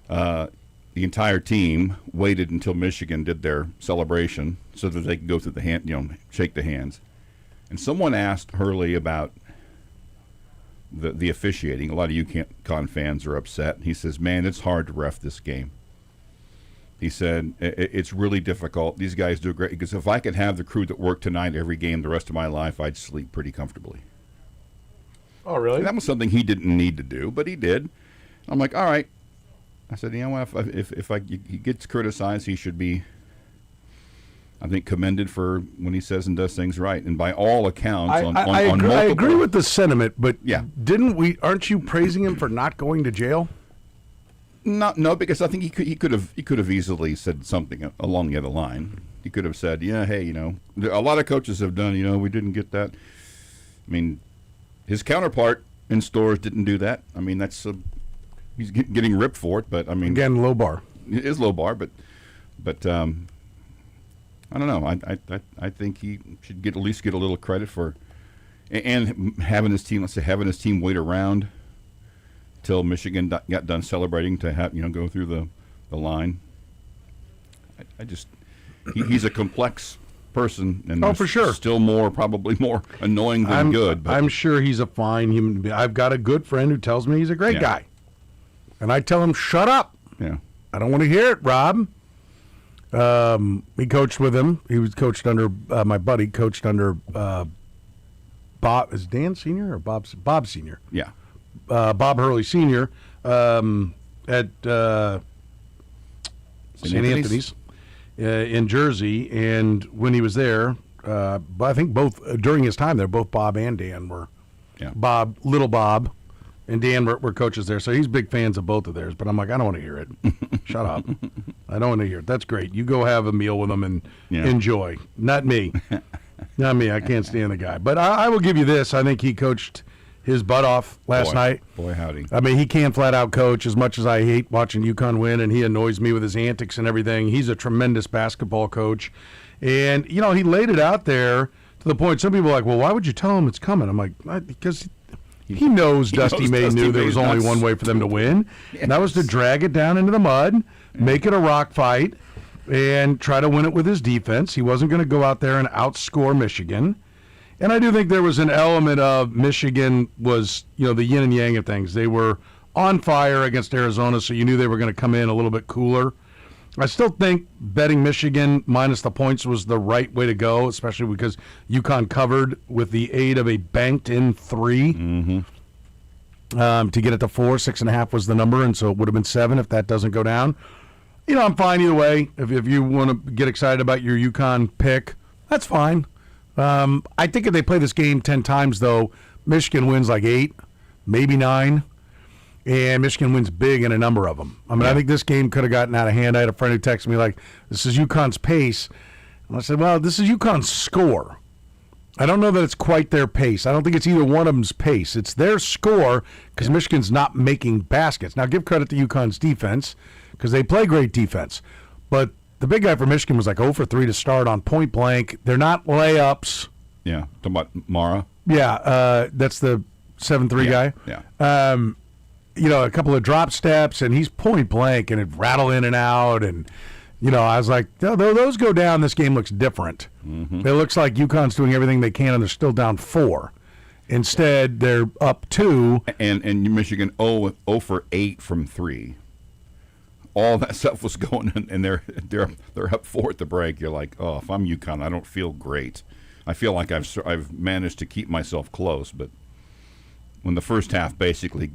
the entire team waited until Michigan did their celebration so that they could go through the hand, shake the hands. And someone asked Hurley about the officiating. A lot of UConn fans are upset. He says, "Man, it's hard to ref this game." He said, "It's really difficult. These guys do great." Because if I could have the crew that worked tonight every game the rest of my life, I'd sleep pretty comfortably. Oh, really? And that was something he didn't need to do, but he did. I'm like, all right. I said, you know what? If he gets criticized, he should be, I think, commended for when he says and does things right. And by all accounts, I agree with the sentiment, but yeah. Aren't you praising him for not going to jail? No, because I think he could have easily said something along the other line. He could have said, yeah, hey, a lot of coaches have done, we didn't get that. I mean, his counterpart in Stores didn't do that. I mean, he's getting ripped for it, but I mean, again, low bar. It is low bar, but I don't know. I think he should at least get a little credit for and having his team wait around till Michigan got done celebrating to have go through the line. He's a complex person, and for sure, still probably more annoying than good. But I'm sure he's a fine human being. I've got a good friend who tells me he's a great guy, and I tell him, "Shut up! Yeah, I don't want to hear it, Rob." He coached with him. He was coached under my buddy. Coached under Bob. Is Dan Senior or Bob Senior? Yeah. Bob Hurley Sr. At St. Anthony's in Jersey, and when he was there, I think both during his time there, both Bob and Dan were. Yeah. Little Bob, and Dan were coaches there, so he's big fans of both of theirs. But I'm like, I don't want to hear it. Shut up. I don't want to hear it. That's great. You go have a meal with him and enjoy. Not me. Not me. I can't stand the guy. But I will give you this. I think he coached his butt off last night. Boy, howdy. I mean, he can flat out coach. As much as I hate watching UConn win, and he annoys me with his antics and everything, he's a tremendous basketball coach. And, he laid it out there to the point some people are like, well, why would you tell him it's coming? I'm like, because he knows Dusty May knew there was only one way for them to win, and that was to drag it down into the mud, make it a rock fight, and try to win it with his defense. He wasn't going to go out there and outscore Michigan. And I do think there was an element of Michigan was, the yin and yang of things. They were on fire against Arizona, so you knew they were going to come in a little bit cooler. I still think betting Michigan minus the points was the right way to go, especially because UConn covered with the aid of a banked-in 3 to get it to 4. 6.5 was the number, and so it would have been 7 if that doesn't go down. I'm fine either way. If you want to get excited about your UConn pick, that's fine. I think if they play this game 10 times, though, Michigan wins like 8, maybe 9, and Michigan wins big in a number of them. I mean, I think this game could have gotten out of hand. I had a friend who texted me like, this is UConn's pace. And I said, well, this is UConn's score. I don't know that it's quite their pace. I don't think it's either one of them's pace. It's their score because Michigan's not making baskets. Now, give credit to UConn's defense because they play great defense. But the big guy for Michigan was like 0 for 3 to start on point blank. They're not layups. Yeah. Talking about Mara? Yeah. That's the 7-3 guy. Yeah. A couple of drop steps, and he's point blank, and it rattle in and out. And, I was like, those go down, this game looks different. Mm-hmm. It looks like UConn's doing everything they can, and they're still down 4. Instead, they're up 2. And Michigan 0 for 8 from 3. All that stuff was going in, and they're up 4 at the break. You're like, oh, if I'm UConn, I don't feel great. I feel like I've managed to keep myself close, but when the first half basically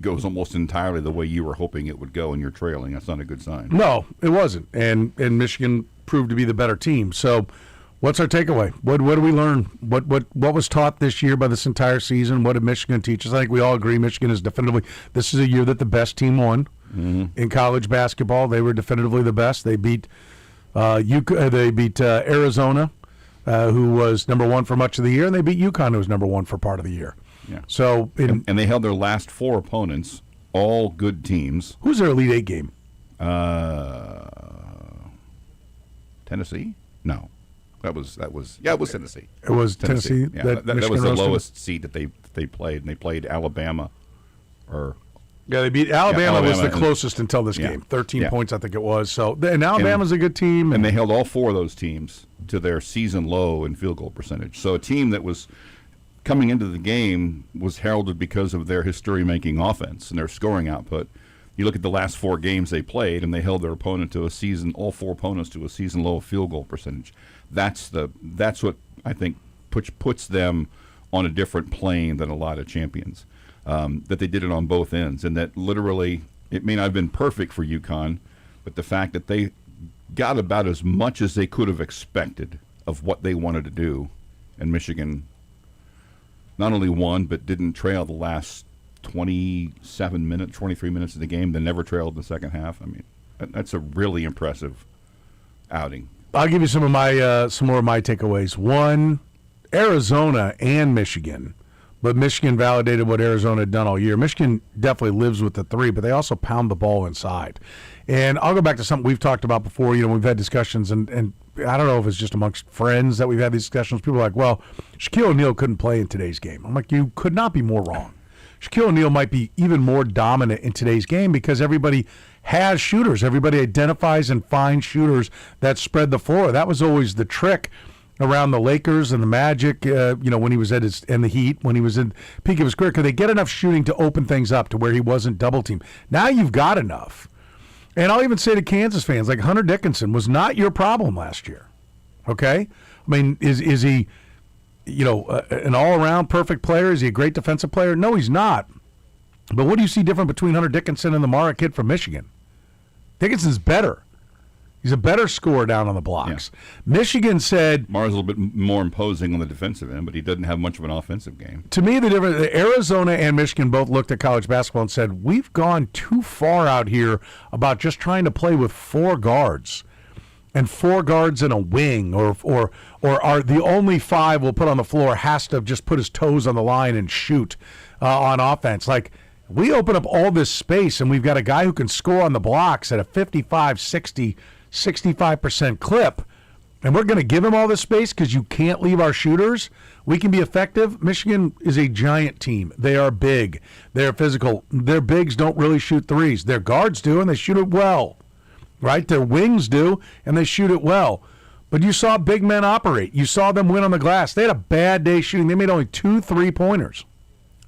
goes almost entirely the way you were hoping it would go and you're trailing, that's not a good sign. No, it wasn't. And Michigan proved to be the better team. So what's our takeaway? What do we learn? What was taught this year by this entire season? What did Michigan teach us? I think we all agree Michigan is definitively – this is a year that the best team won. Mm-hmm. In college basketball, they were definitively the best. They beat Arizona, who was number 1 for much of the year, and they beat UConn, who was number 1 for part of the year. Yeah. So and they held their last 4 opponents, all good teams. Who's their Elite 8 game? Tennessee? No, that was it was Tennessee. It was Tennessee. Yeah, that was the lowest seed that they played, and they played Alabama, or Yeah, they beat Alabama. Was the and- closest until this Yeah. game. 13 Yeah. points, I think it was. So, and Alabama's a good team. And they held all four of those teams to their season low in field goal percentage. So a team that was coming into the game was heralded because of their history-making offense and their scoring output. You look at the last four games they played, and they held their opponent to all four opponents to a season low field goal percentage. That's what I think puts them on a different plane than a lot of champions. That they did it on both ends, and that literally it may not have been perfect for UConn, but the fact that they got about as much as they could have expected of what they wanted to do, and Michigan not only won but didn't trail the last 23 minutes of the game. They never trailed in the second half. I mean, that's a really impressive outing. I'll give you some more of my takeaways. One, Arizona and Michigan. But Michigan validated what Arizona had done all year. Michigan definitely lives with the three, but they also pound the ball inside. And I'll go back to something we've talked about before. You know, we've had discussions, and I don't know if it's just amongst friends that we've had these discussions. People are like, well, Shaquille O'Neal couldn't play in today's game. I'm like, you could not be more wrong. Shaquille O'Neal might be even more dominant in today's game because everybody has shooters. Everybody identifies and finds shooters that spread the floor. That was always the trick around the Lakers and the Magic, when he was and the Heat, when he was in peak of his career. Could they get enough shooting to open things up to where he wasn't double teamed? Now you've got enough. And I'll even say to Kansas fans, like Hunter Dickinson was not your problem last year. Okay? I mean, is he, an all-around perfect player? Is he a great defensive player? No, he's not. But what do you see different between Hunter Dickinson and the Mara kid from Michigan? Dickinson's better. He's a better scorer down on the blocks. Yeah. Michigan said... Mara's a little bit more imposing on the defensive end, but he doesn't have much of an offensive game. To me, Arizona and Michigan both looked at college basketball and said, we've gone too far out here about just trying to play with four guards. And four guards in a wing, or are the only five we'll put on the floor has to just put his toes on the line and shoot on offense. Like, we open up all this space, and we've got a guy who can score on the blocks at a 55, 60, 65% clip, and we're going to give him all this space because you can't leave our shooters. We can be effective. Michigan is a giant team. They are big. They're physical. Their bigs don't really shoot threes. Their guards do, and they shoot it well. Right? Their wings do, and they shoot it well. But you saw big men operate. You saw them win on the glass. They had a bad day shooting. They made only 2 3-pointers.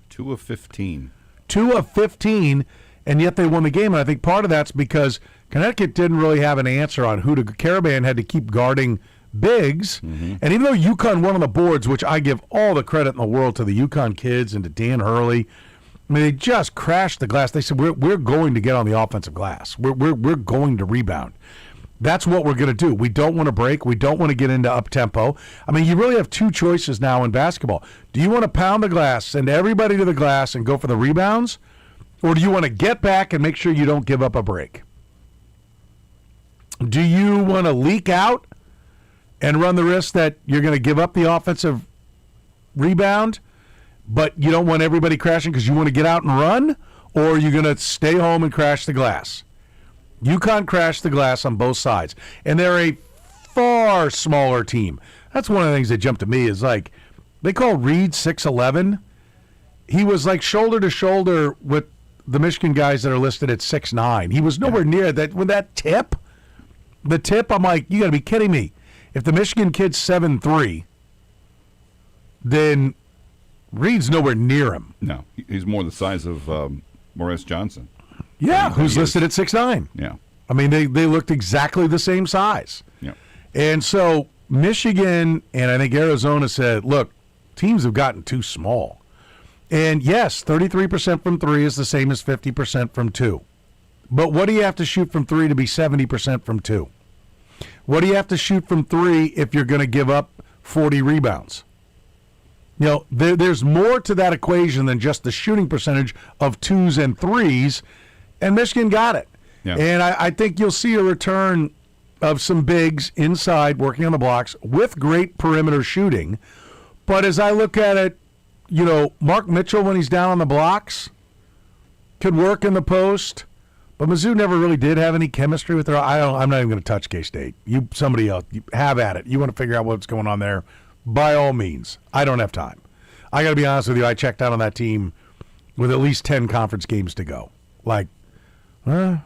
2 of 15. 2 of 15, and yet they won the game. And I think part of that's because Connecticut didn't really have an answer on who to. Caravan had to keep guarding bigs. Mm-hmm. And even though UConn won on the boards, which I give all the credit in the world to the UConn kids and to Dan Hurley, I mean, they just crashed the glass. They said, we're going to get on the offensive glass. We're going to rebound. That's what we're going to do. We don't want to break. We don't want to get into up-tempo. I mean, you really have two choices now in basketball. Do you want to pound the glass, send everybody to the glass, and go for the rebounds? Or do you want to get back and make sure you don't give up a break? Do you want to leak out and run the risk that you're going to give up the offensive rebound, but you don't want everybody crashing because you want to get out and run? Or are you going to stay home and crash the glass? UConn crashed the glass on both sides, and they're a far smaller team. That's one of the things that jumped to me is, like, they call Reed 6'11". He was like shoulder to shoulder with the Michigan guys that are listed at 6'9". He was nowhere near that. With that tip, I'm like, you got to be kidding me. If the Michigan kid's 7'3", then Reed's nowhere near him. No, he's more the size of Maurice Johnson. Yeah, who's listed at 6'9". Yeah. I mean, they looked exactly the same size. Yeah. And so Michigan and I think Arizona said, look, teams have gotten too small. And yes, 33% from three is the same as 50% from two. But what do you have to shoot from three to be 70% from two? What do you have to shoot from three if you're going to give up 40 rebounds? You know, there's more to that equation than just the shooting percentage of twos and threes, and Michigan got it. Yeah. And I think you'll see a return of some bigs inside working on the blocks with great perimeter shooting. But as I look at it, you know, Mark Mitchell, when he's down on the blocks, could work in the post. But Mizzou never really did have any chemistry with their. I'm not even going to touch K-State. Somebody else, you have at it. You want to figure out what's going on there, by all means. I don't have time. I got to be honest with you. I checked out on that team with at least 10 conference games to go. Like, lunch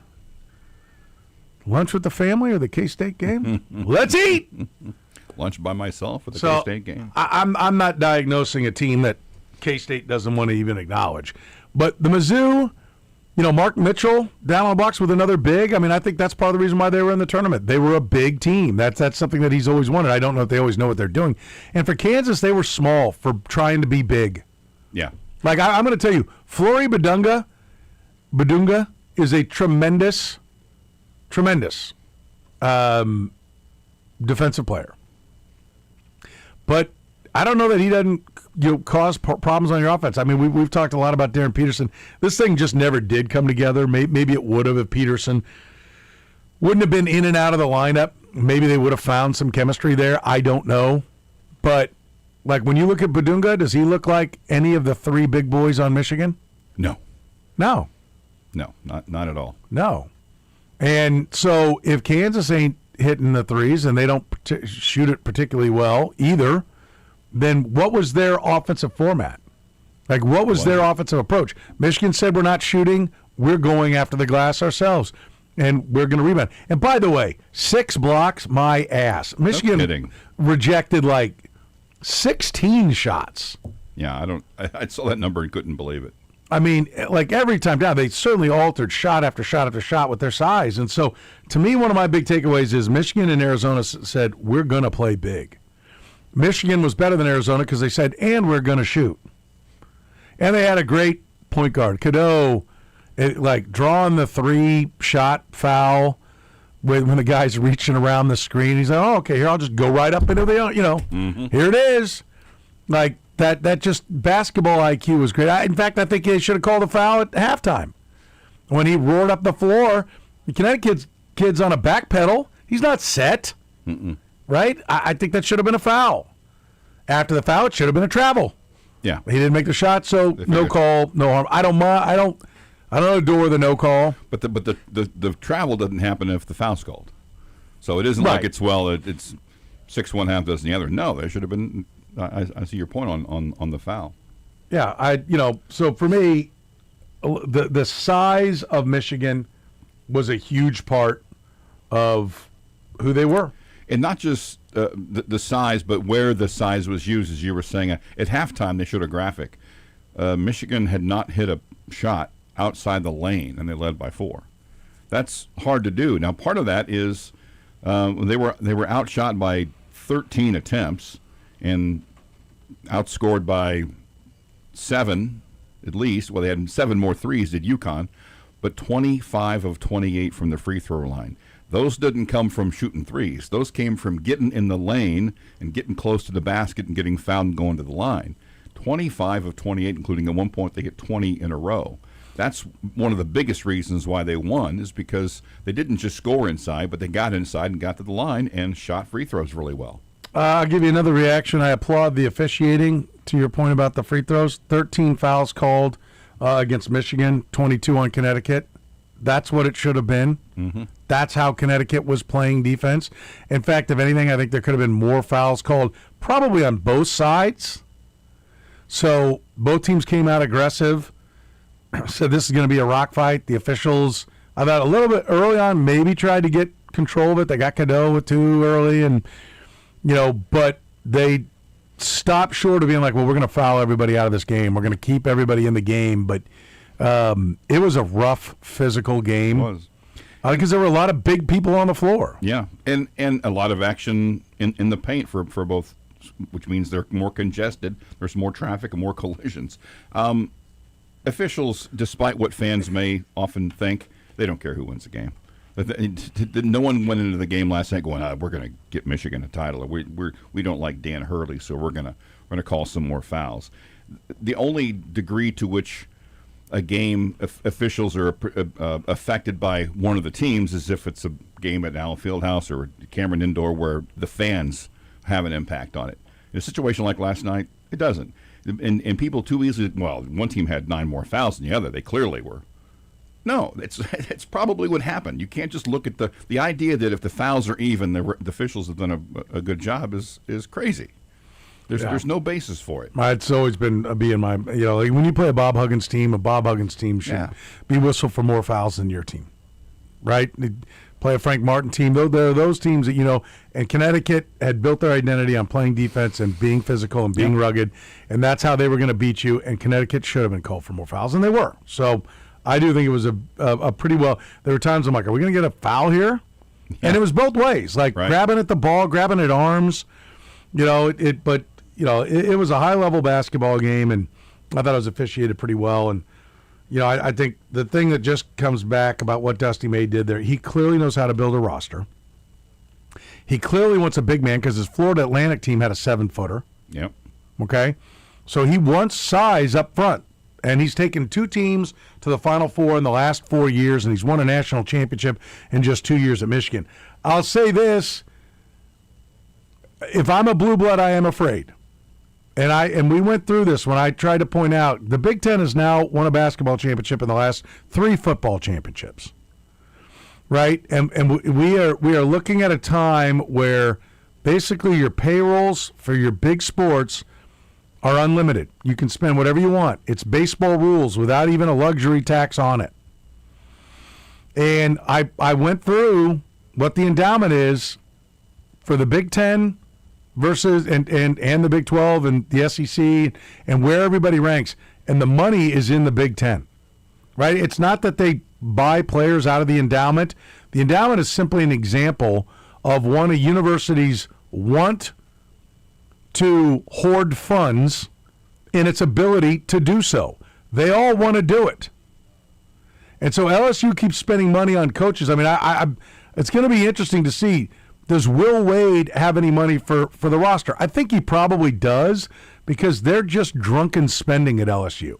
with the family or the K-State game? Let's eat! Lunch by myself for the So, K-State game. I'm not diagnosing a team that K-State doesn't want to even acknowledge. But the Mizzou, Mark Mitchell down on the box with another big. I mean, I think that's part of the reason why they were in the tournament. They were a big team. That's something that he's always wanted. I don't know if they always know what they're doing. And for Kansas, they were small for trying to be big. Yeah. Like, I'm going to tell you, Flory Badunga is a tremendous defensive player. But I don't know that he doesn't cause problems on your offense. I mean, we've talked a lot about Darren Peterson. This thing just never did come together. Maybe it would have if Peterson wouldn't have been in and out of the lineup. Maybe they would have found some chemistry there. I don't know. But, like, when you look at Badunga, does he look like any of the three big boys on Michigan? No. No. No, not at all. No. And so if Kansas ain't hitting the threes and they don't shoot it particularly well either, then what was their offensive format? Like, what was their offensive approach? Michigan said, we're not shooting. We're going after the glass ourselves, and we're going to rebound. And by the way, 6 blocks, my ass. Michigan rejected like 16 shots. Yeah, I saw that number and couldn't believe it. I mean, like every time down, they certainly altered shot after shot after shot with their size. And so, to me, one of my big takeaways is Michigan and Arizona said, we're going to play big. Michigan was better than Arizona because they said, and we're going to shoot. And they had a great point guard. Cadeau, drawing the 3-shot foul when the guy's reaching around the screen. He's like, oh, okay, here, I'll just go right up into the, here it is. Like, that just basketball IQ was great. In fact, I think they should have called a foul at halftime. When he roared up the floor, the Connecticut kid's on a back pedal. He's not set, right? I think that should have been a foul. After the foul, it should have been a travel. Yeah. He didn't make the shot, so no call, no harm. I don't adore the no call. But the travel doesn't happen if the foul's called. So it isn't like it's 6 1, half dozen the other. No, there should have been. I see your point on the foul. Yeah, so for me, the size of Michigan was a huge part of who they were. And not just the size, but where the size was used, as you were saying. At halftime, they showed a graphic. Michigan had not hit a shot outside the lane, and they led by 4. That's hard to do. Now, part of that is they were outshot by 13 attempts and outscored by 7 at least. Well, they had 7 more threes did UConn, but 25 of 28 from the free throw line. Those didn't come from shooting threes. Those came from getting in the lane and getting close to the basket and getting fouled and going to the line. 25 of 28, including at one point they hit 20 in a row. That's one of the biggest reasons why they won, is because they didn't just score inside, but they got inside and got to the line and shot free throws really well. I'll give you another reaction. I applaud the officiating, to your point about the free throws. 13 fouls called against Michigan, 22 on Connecticut. That's what it should have been. Mm-hmm. That's how Connecticut was playing defense. In fact, if anything, I think there could have been more fouls called, probably on both sides. So both teams came out aggressive, said this is going to be a rock fight. The officials, I thought a little bit early on, maybe tried to get control of it. They got Cadeau too early, and but they stopped short of being like, well, we're going to foul everybody out of this game. We're going to keep everybody in the game. But it was a rough physical game. It was. Because there were a lot of big people on the floor. Yeah, and a lot of action in the paint for both, which means they're more congested. There's more traffic and more collisions. Officials, despite what fans may often think, they don't care who wins the game. No one went into the game last night going, we're going to get Michigan a title. We don't like Dan Hurley, so we're going to call some more fouls. The only degree to which a game officials are affected by one of the teams is if it's a game at Allen Fieldhouse or Cameron Indoor where the fans have an impact on it. In a situation like last night, it doesn't. And people too easily, well, one team had 9 more fouls than the other. They clearly were. No, it's probably what happened. You can't just look at the idea that if the fouls are even, the officials have done a good job is crazy. There's no basis for it. It's always been being my, like when you play a Bob Huggins team should be whistled for more fouls than your team, right? Play a Frank Martin team. There are those teams that, and Connecticut had built their identity on playing defense and being physical and being rugged, and that's how they were going to beat you, and Connecticut should have been called for more fouls, and they were. So I do think it was a pretty well – there were times I'm like, are we going to get a foul here? Yeah. And it was both ways, like grabbing at the ball, grabbing at arms, but it was a high-level basketball game, and I thought it was officiated pretty well. And, I think the thing that just comes back about what Dusty May did there, he clearly knows how to build a roster. He clearly wants a big man because his Florida Atlantic team had a 7-footer. Yep. Okay? So he wants size up front. And he's taken 2 teams to the Final Four in the last 4 years, and he's won a national championship in just 2 years at Michigan. I'll say this. If I'm a blue blood, I am afraid. And we went through this when I tried to point out the Big Ten has now won a basketball championship in the last 3 football championships, right? And we are looking at a time where basically your payrolls for your big sports are unlimited. You can spend whatever you want. It's baseball rules without even a luxury tax on it. And I went through what the endowment is for the Big Ten versus and the Big 12 and the SEC and where everybody ranks. And the money is in the Big Ten, right? It's not that they buy players out of the endowment. The endowment is simply an example of one of universities want to hoard funds in its ability to do so. They all want to do it. And so LSU keeps spending money on coaches. I mean, it's going to be interesting to see, does Will Wade have any money for the roster? I think he probably does because they're just drunken spending at LSU.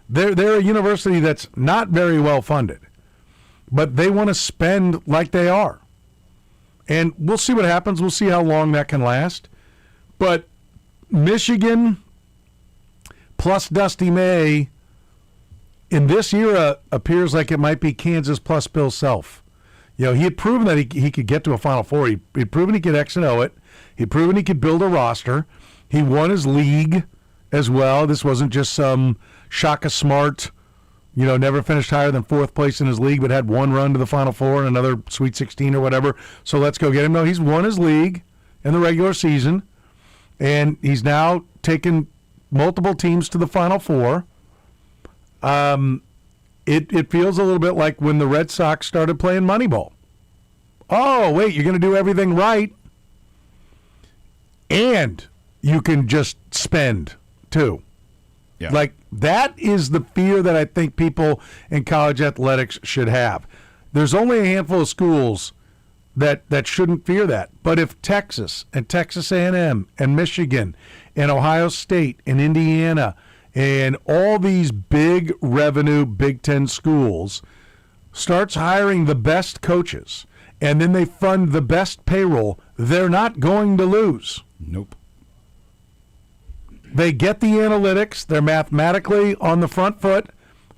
They're a university that's not very well funded, but they want to spend like they are. And we'll see what happens. We'll see how long that can last. But Michigan plus Dusty May in this era appears like it might be Kansas plus Bill Self. He had proven that he could get to a Final Four. He'd proven he could X and O it. He'd proven he could build a roster. He won his league as well. This wasn't just some Shaka Smart, never finished higher than 4th place in his league, but had one run to the Final Four and another Sweet 16 or whatever. So let's go get him. No, he's won his league in the regular season, and he's now taken multiple teams to the Final Four. It feels a little bit like when the Red Sox started playing Moneyball. Oh, wait, you're going to do everything right, and you can just spend, too. Yeah. Like, that is the fear that I think people in college athletics should have. There's only a handful of schools that shouldn't fear that. But if Texas and Texas A&M and Michigan and Ohio State and Indiana and all these big revenue Big Ten schools starts hiring the best coaches and then they fund the best payroll, they're not going to lose. Nope. They get the analytics. They're mathematically on the front foot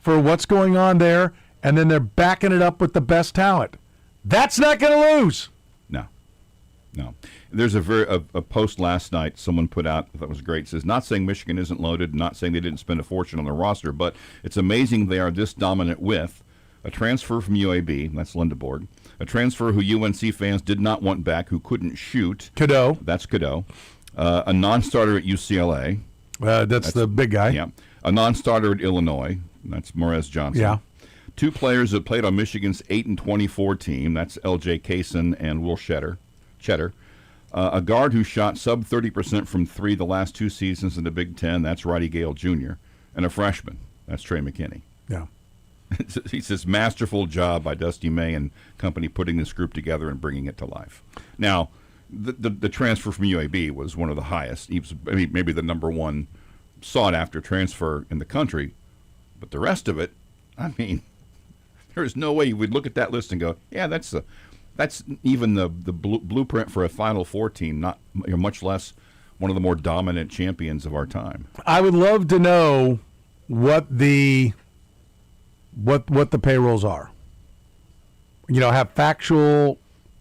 for what's going on there, and then they're backing it up with the best talent. That's not going to lose. No. There's a post last night someone put out that was great. It says, not saying Michigan isn't loaded, not saying they didn't spend a fortune on their roster, but it's amazing they are this dominant with a transfer from UAB, that's Lindeborg, a transfer who UNC fans did not want back, who couldn't shoot. Cadeau. That's Cadeau. A non-starter at UCLA. That's the big guy. Yeah. A non-starter at Illinois. That's Morez Johnson. Yeah. 2 players that played on Michigan's 8-24 team. That's L.J. Kaysen and Will Cheddar. A guard who shot sub 30% from 3 the last 2 seasons in the Big Ten. That's Roddy Gale Jr. And a freshman. That's Trey McKinney. Yeah. He says, masterful job by Dusty May and company putting this group together and bringing it to life. Now, the transfer from UAB was one of the highest. He was maybe the number 1 sought-after transfer in the country. But the rest of it, there is no way you would look at that list and go, yeah, that's even the blueprint for a Final Four team, not much less one of the more dominant champions of our time. I would love to know what the payrolls are. Have factual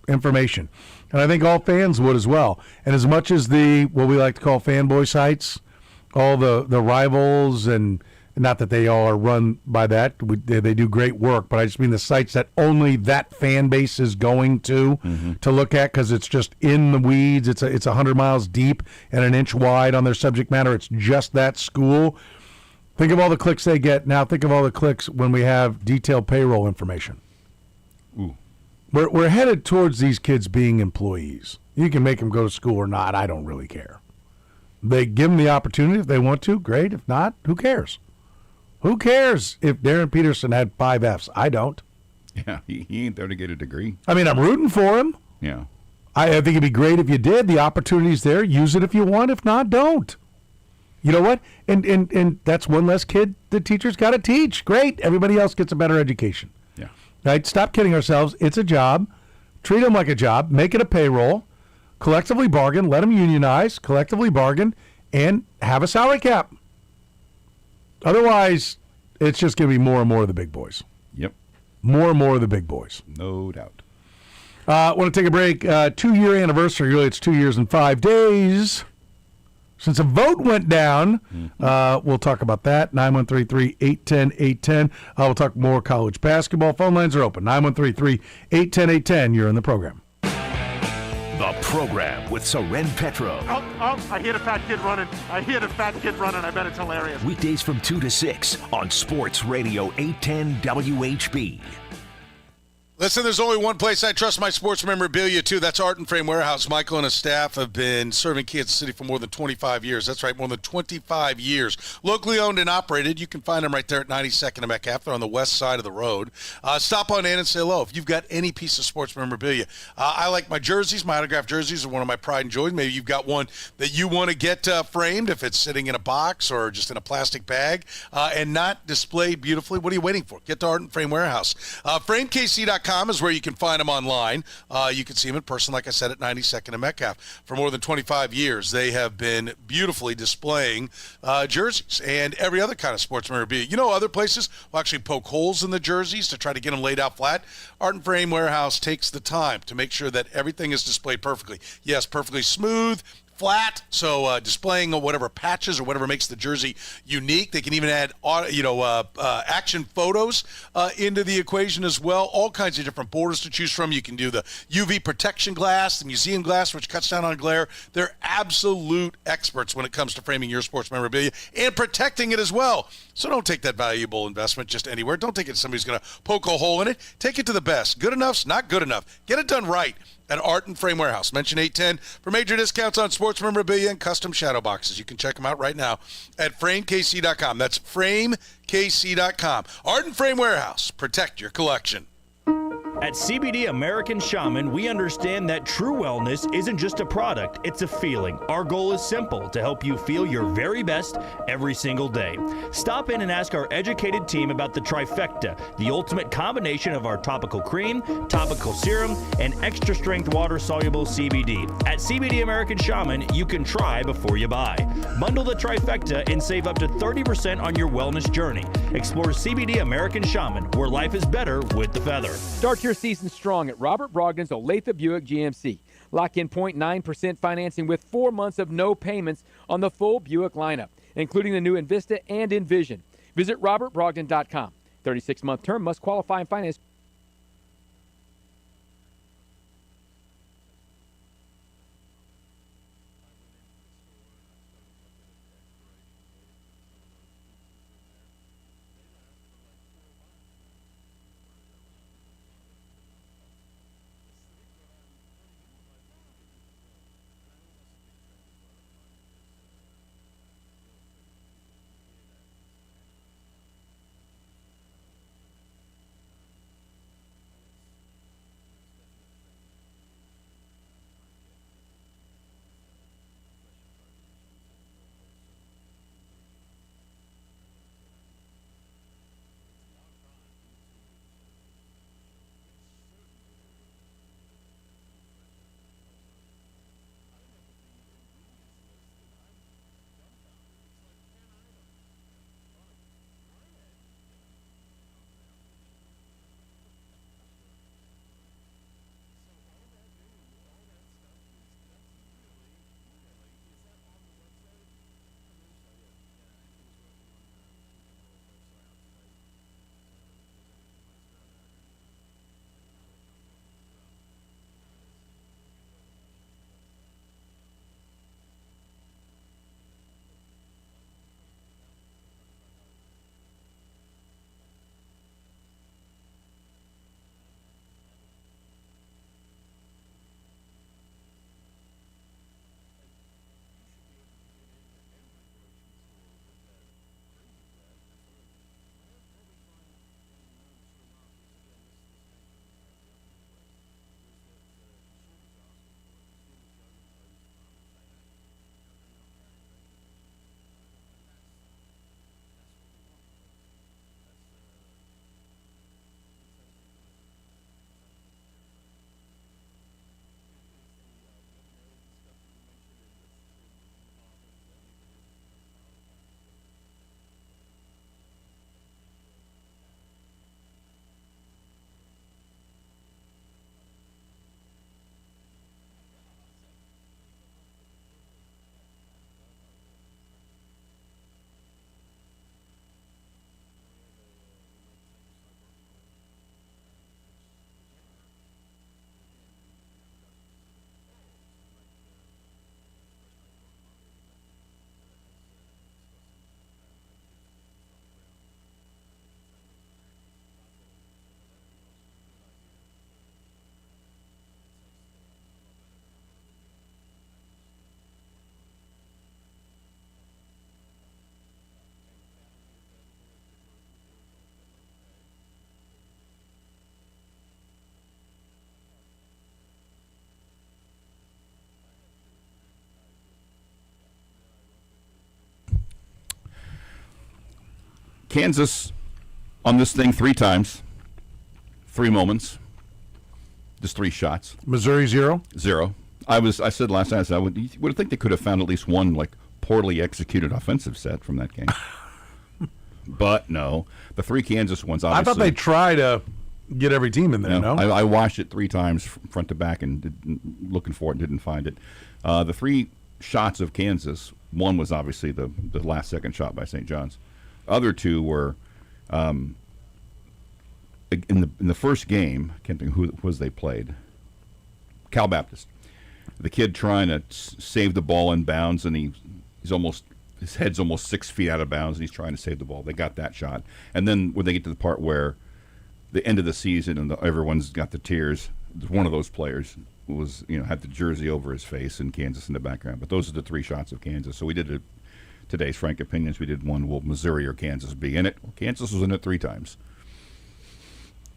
information. And I think all fans would as well. And as much as what we like to call fanboy sites, all the rivals, and not that they all are run by that. They do great work, but I just mean the sites that only that fan base is going to look at because it's just in the weeds. It's 100 miles deep and an inch wide on their subject matter. It's just that school. Think of all the clicks they get. Now think of all the clicks when we have detailed payroll information. Ooh. We're headed towards these kids being employees. You can make them go to school or not. I don't really care. They give them the opportunity if they want to. Great. If not, who cares? Who cares if Darren Peterson had 5 Fs? I don't. Yeah, he ain't there to get a degree. I mean, I'm rooting for him. Yeah. I think it'd be great if you did. The opportunity's there. Use it if you want. If not, don't. You know what? And that's one less kid the teacher's got to teach. Great. Everybody else gets a better education. Yeah. Right? Stop kidding ourselves. It's a job. Treat them like a job. Make it a payroll. Collectively bargain. Let them unionize. Collectively bargain. And have a salary cap. Otherwise, it's just going to be more and more of the big boys. Yep. More and more of the big boys. No doubt. Want to take a break. 2-year anniversary. Really, it's 2 years and 5 days since a vote went down. We'll talk about that. 913-810-810. We'll talk more college basketball. Phone lines are open. 913-810-810. You're in the program. The program with Soren Petro. I hear the fat kid running. I bet it's hilarious. Weekdays from 2 to 6 on Sports Radio 810 WHB. Listen, there's only one place I trust my sports memorabilia to. That's Art and Frame Warehouse. Michael and his staff have been serving Kansas City for more than 25 years. That's right, more than 25 years. Locally owned and operated. You can find them right there at 92nd and Metcalf. They're on the west side of the road. Stop on in and say hello if you've got any piece of sports memorabilia. I like my jerseys. My autographed jerseys are one of my pride and joy. Maybe you've got one that you want to get framed if it's sitting in a box or just in a plastic bag and not displayed beautifully. What are you waiting for? Get to Art and Frame Warehouse. FrameKC.com is where you can find them online. You can see them in person, like I said, at 92nd and Metcalf. For more than 25 years, they have been beautifully displaying jerseys and every other kind of sports memorabilia. You know, other places will actually poke holes in the jerseys to try to get them laid out flat. Art and Frame Warehouse takes the time to make sure that everything is displayed perfectly. Yes, perfectly smooth, flat, so displaying whatever patches or whatever makes the jersey unique. They can even add action photos into the equation as well. All kinds of different borders to choose from. You can do the UV protection glass, the museum glass, which cuts down on glare. They're absolute experts when it comes to framing your sports memorabilia and protecting it as well. So don't take that valuable investment just anywhere. Don't take it to somebody who's going to poke a hole in it. Take it to the best. Good enough's not good enough. Get it done right at Art and Frame Warehouse. Mention 810 for major discounts on sports memorabilia and custom shadow boxes. You can check them out right now at FrameKC.com. That's FrameKC.com. Art and Frame Warehouse. Protect your collection. At CBD American Shaman, we understand that true wellness isn't just a product, it's a feeling. Our goal is simple, to help you feel your very best every single day. Stop in and ask our educated team about the trifecta, the ultimate combination of our topical cream, topical serum, and extra strength water-soluble CBD. At CBD American Shaman, you can try before you buy. Bundle the trifecta and save up to 30% on your wellness journey. Explore CBD American Shaman, where life is better with the feather. Start your season strong at Robert Brogdon's Olathe Buick GMC. Lock in 0.9% financing with 4 months of no payments on the full Buick lineup, including the new Envista and Envision. Visit robertbrogdon.com. 36-month term, must qualify and finance. Kansas on this thing 3 times, 3 moments, just 3 shots. Missouri 0? 0. I said last night, I would think they could have found at least one like poorly executed offensive set from that game. But no, the 3 Kansas ones. Obviously, I thought they try to get every team in there. No, I watched it 3 times front to back and looking for it, didn't find it. The 3 shots of Kansas. One was obviously the last second shot by St. John's. Other 2 were in the first game. I can't think who it was they played. Cal Baptist. The kid trying to save the ball in bounds, and his head's almost 6 feet out of bounds, and he's trying to save the ball. They got that shot, and then when they get to the part where the end of the season and everyone's got the tears, one of those players was had the jersey over his face and Kansas in the background. But those are the 3 shots of Kansas. So we did today's Frank Opinions. We did one. Will Missouri or Kansas be in it? Well, Kansas was in it 3 times.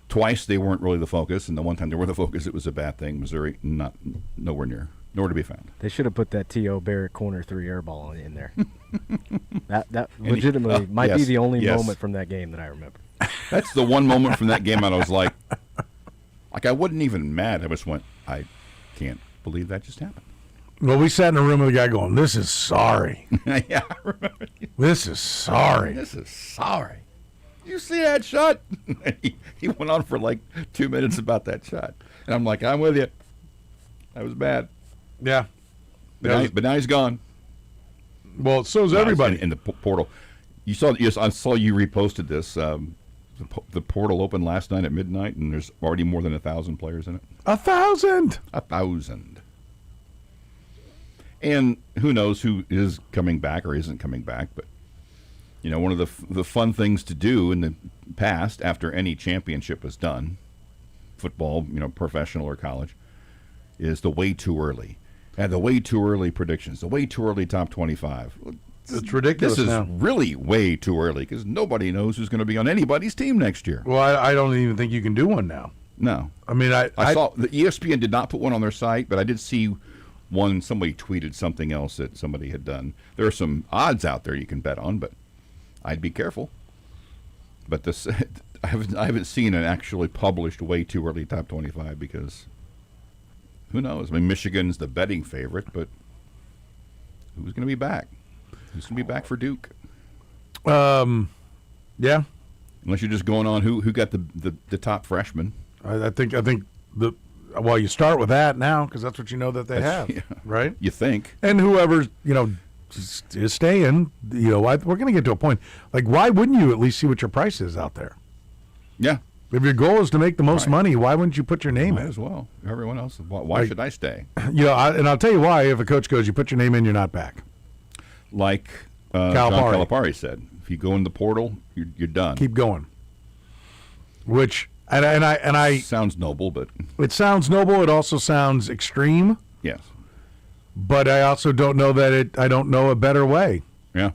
Twice they weren't really the focus, and the one time they were the focus, it was a bad thing. Missouri, nowhere near, nowhere to be found. They should have put that T.O. Barrett corner 3 air ball in there. that legitimately might be the only moment from that game that I remember. That's the one moment from that game that I was like I wasn't even mad. I just went, I can't believe that just happened. Well, we sat in a room with a guy going, "This is sorry." Yeah, I remember. This is sorry. This is sorry. You see that shot? he went on for like 2 minutes about that shot. And I'm like, I'm with you. That was bad. Yeah. But now he's gone. Well, so is everybody. In the portal. I saw you reposted this. The portal opened last night at midnight, and there's already more than 1,000 players in it. 1,000? 1,000. And who knows who is coming back or isn't coming back, but one of the fun things to do in the past after any championship was done, football, professional or college, is the way too early. And the way too early predictions, the way too early top 25. It's ridiculous. This is now. really way too early because nobody knows who's going to be on anybody's team next year. Well, I don't even think you can do one now. No. I mean, I saw the ESPN did not put one on their site, but I did see one. Somebody tweeted something else that somebody had done. There are some odds out there you can bet on, but I'd be careful. But this, I haven't seen an actually published way too early top 25 because who knows? I mean, Michigan's the betting favorite, but who's going to be back? Who's going to be back for Duke? Yeah. Unless you're just going on who got the top freshman. I think you start with that now because that's what you know that they have, right? You think. And whoever's is staying, we're going to get to a point. Like, why wouldn't you at least see what your price is out there? Yeah. If your goal is to make the most money, why wouldn't you put your name Might in? as well. Everyone else. Why should I stay? And I'll tell you why. If a coach goes, you put your name in, you're not back. Like John Calipari said, if you go in the portal, you're done. Keep going. Which and I sounds noble, but it sounds noble. It also sounds extreme. Yes. But I also don't know I don't know a better way. Yeah.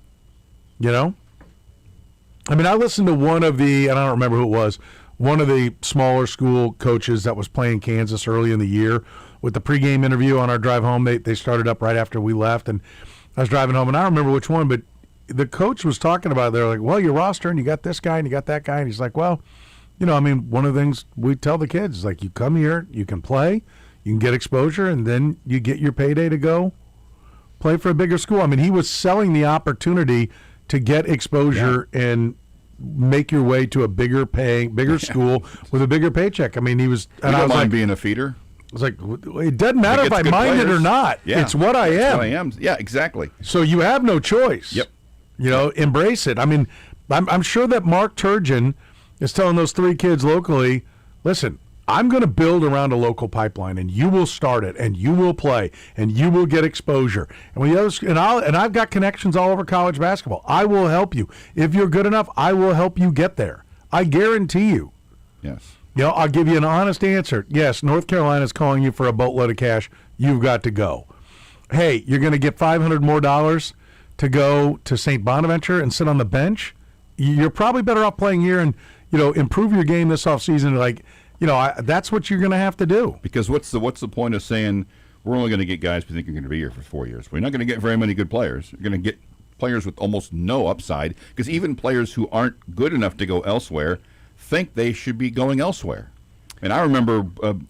I mean, I listened to one of and I don't remember who it was, one of the smaller school coaches that was playing Kansas early in the year with the pregame interview on our drive home. They started up right after we left, and I was driving home, and I don't remember which one, but the coach was talking about it. They're like, well, your roster, and you got this guy, and you got that guy. And he's like, well, one of the things we tell the kids is like, you come here, you can play, you can get exposure, and then you get your payday to go play for a bigger school. I mean, he was selling the opportunity to get exposure and make your way to a bigger school with a bigger paycheck. I mean, he was. And I was like, being a feeder. It's like, it doesn't matter if I mind it or not. Yeah. It's what I am. What I am. Yeah, exactly. So you have no choice. Yep. Embrace it. I mean, I'm sure that Mark Turgeon is telling those 3 kids locally, listen, I'm going to build around a local pipeline, and you will start it, and you will play, and you will get exposure. And I've got connections all over college basketball. I will help you. If you're good enough, I will help you get there. I guarantee you. Yes. I'll give you an honest answer. Yes, North Carolina's calling you for a boatload of cash. You've got to go. Hey, you're going to get $500 more to go to St. Bonaventure and sit on the bench. You're probably better off playing here and, improve your game this offseason. Like, that's what you're going to have to do. Because what's the point of saying we're only going to get guys we think are going to be here for 4 years? We're not going to get very many good players. You're going to get players with almost no upside, because even players who aren't good enough to go elsewhere think they should be going elsewhere. And I remember...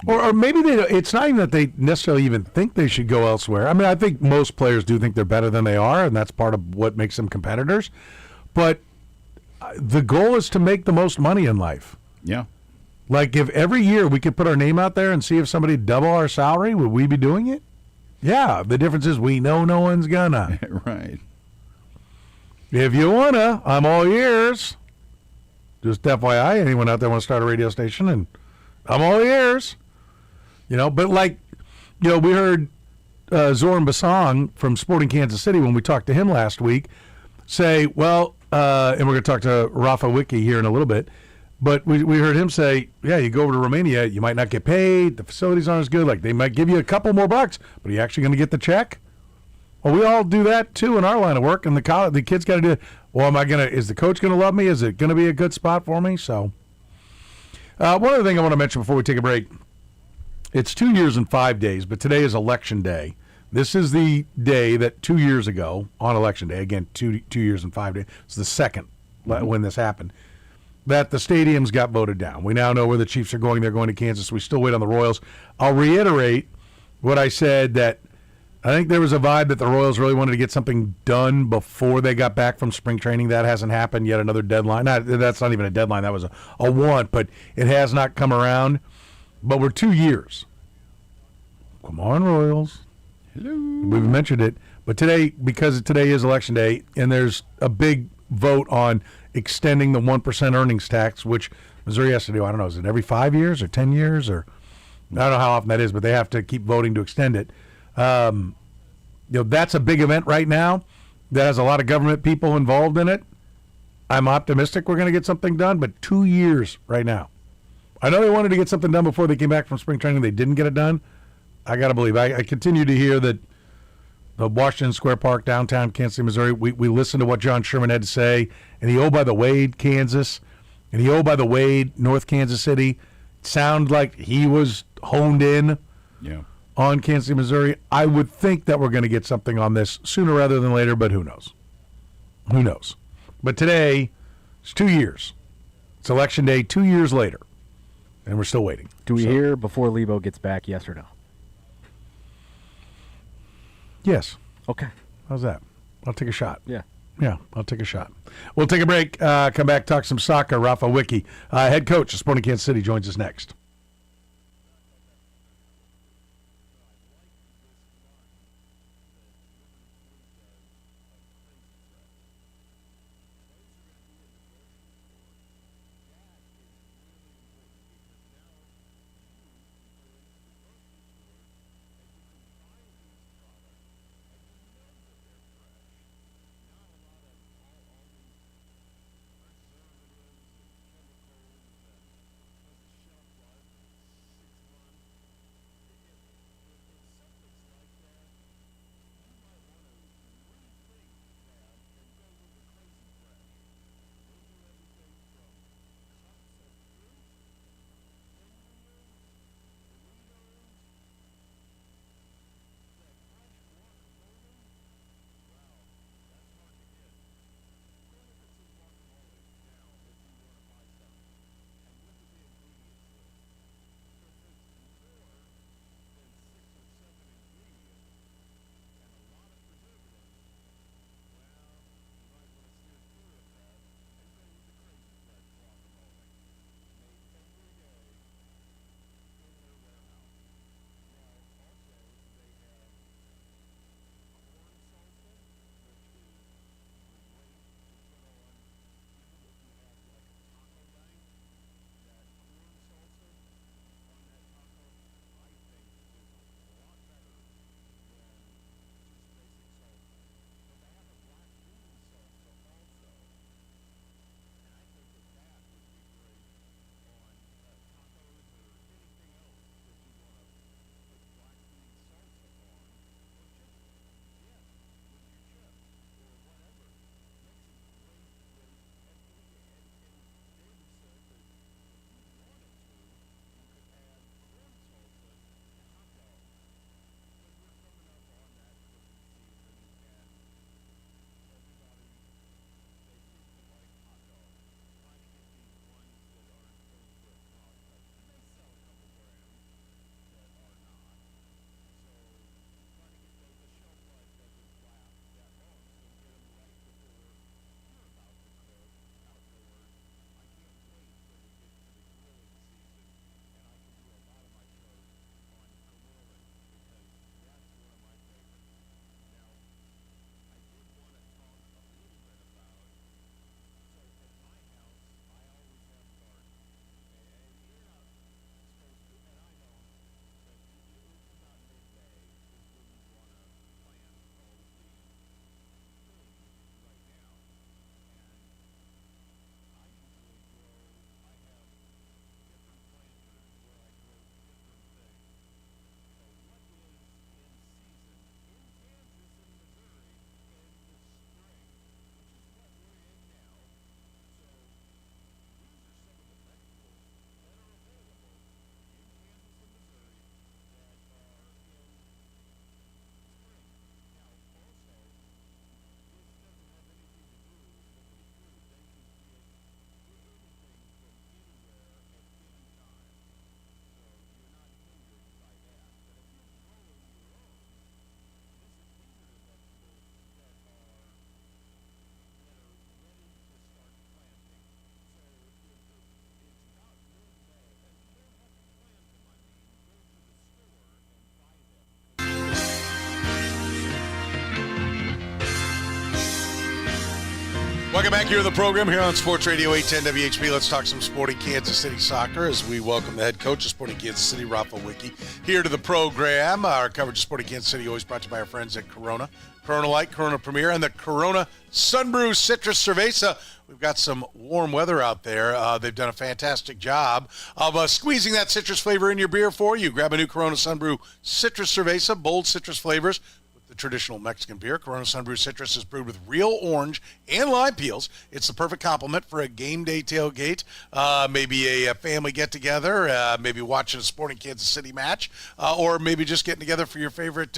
or maybe it's not even that they necessarily even think they should go elsewhere. I mean, I think most players do think they're better than they are, and that's part of what makes them competitors. But the goal is to make the most money in life. Yeah. Like, if every year we could put our name out there and see if somebody double our salary, would we be doing it? Yeah. The difference is we know no one's gonna. Right. If you wanna, I'm all ears. Just FYI, anyone out there want to start a radio station, and I'm all ears. But we heard Soren from Sporting Kansas City when we talked to him last week say, and we're going to talk to Rafa Wicki here in a little bit, but we heard him say, yeah, you go over to Romania, you might not get paid, the facilities aren't as good, like they might give you a couple more bucks, but are you actually going to get the check? Well, we all do that too in our line of work, and the kids got to do it. Well, is the coach going to love me? Is it going to be a good spot for me? So, one other thing I want to mention before we take a break. It's 2 years and 5 days, but today is Election Day. This is the day that 2 years ago, on Election Day, again, 2 years and 5 days, it's the second when this happened, that the stadiums got voted down. We now know where the Chiefs are going. They're going to Kansas. We still wait on the Royals. I'll reiterate what I said, that I think there was a vibe that the Royals really wanted to get something done before they got back from spring training. That hasn't happened yet. Another deadline. That's not even a deadline. That was a want, but it has not come around. But we're 2 years. Come on, Royals. Hello. We've mentioned it. But today, because today is Election Day, and there's a big vote on extending the 1% earnings tax, which Missouri has to do, I don't know, is it every 5 years or 10 years? Or I don't know how often that is, but they have to keep voting to extend it. That's a big event right now that has a lot of government people involved in it. I'm optimistic we're going to get something done, but 2 years right now. I know they wanted to get something done before they came back from spring training. They didn't get it done. I got to believe. I continue to hear that the Washington Square Park, downtown Kansas City, Missouri, we listened to what John Sherman had to say, and he by the Wade, Kansas, and he by the Wade, North Kansas City. It sounded like he was honed in on Kansas City, Missouri. I would think that we're going to get something on this sooner rather than later, but who knows? Who knows? But today, it's 2 years. It's Election Day 2 years later, and we're still waiting. Do we hear before Lebo gets back, yes or no? Yes. Okay. How's that? I'll take a shot. Yeah. Yeah, I'll take a shot. We'll take a break, come back, talk some soccer. Rafa Wicki, head coach of Sporting Kansas City, joins us next. back here in the program here on Sports Radio 810 WHP. Let's talk some Sporting Kansas City soccer as we welcome the head coach of Sporting Kansas City, Rafa Wicki, here to the program. Our coverage of Sporting Kansas City always brought to you by our friends at Corona, Corona Light, Corona Premier, and the Corona Sunbrew Citrus Cerveza. We've got some warm weather out there. They've done a fantastic job of squeezing that citrus flavor in your beer for you. Grab a new Corona Sunbrew Citrus Cerveza, bold citrus flavors. The traditional Mexican beer, Corona Sunbrew Citrus, is brewed with real orange and lime peels. It's the perfect complement for a game day tailgate, maybe a family get-together, maybe watching a Sporting Kansas City match, or maybe just getting together for your favorite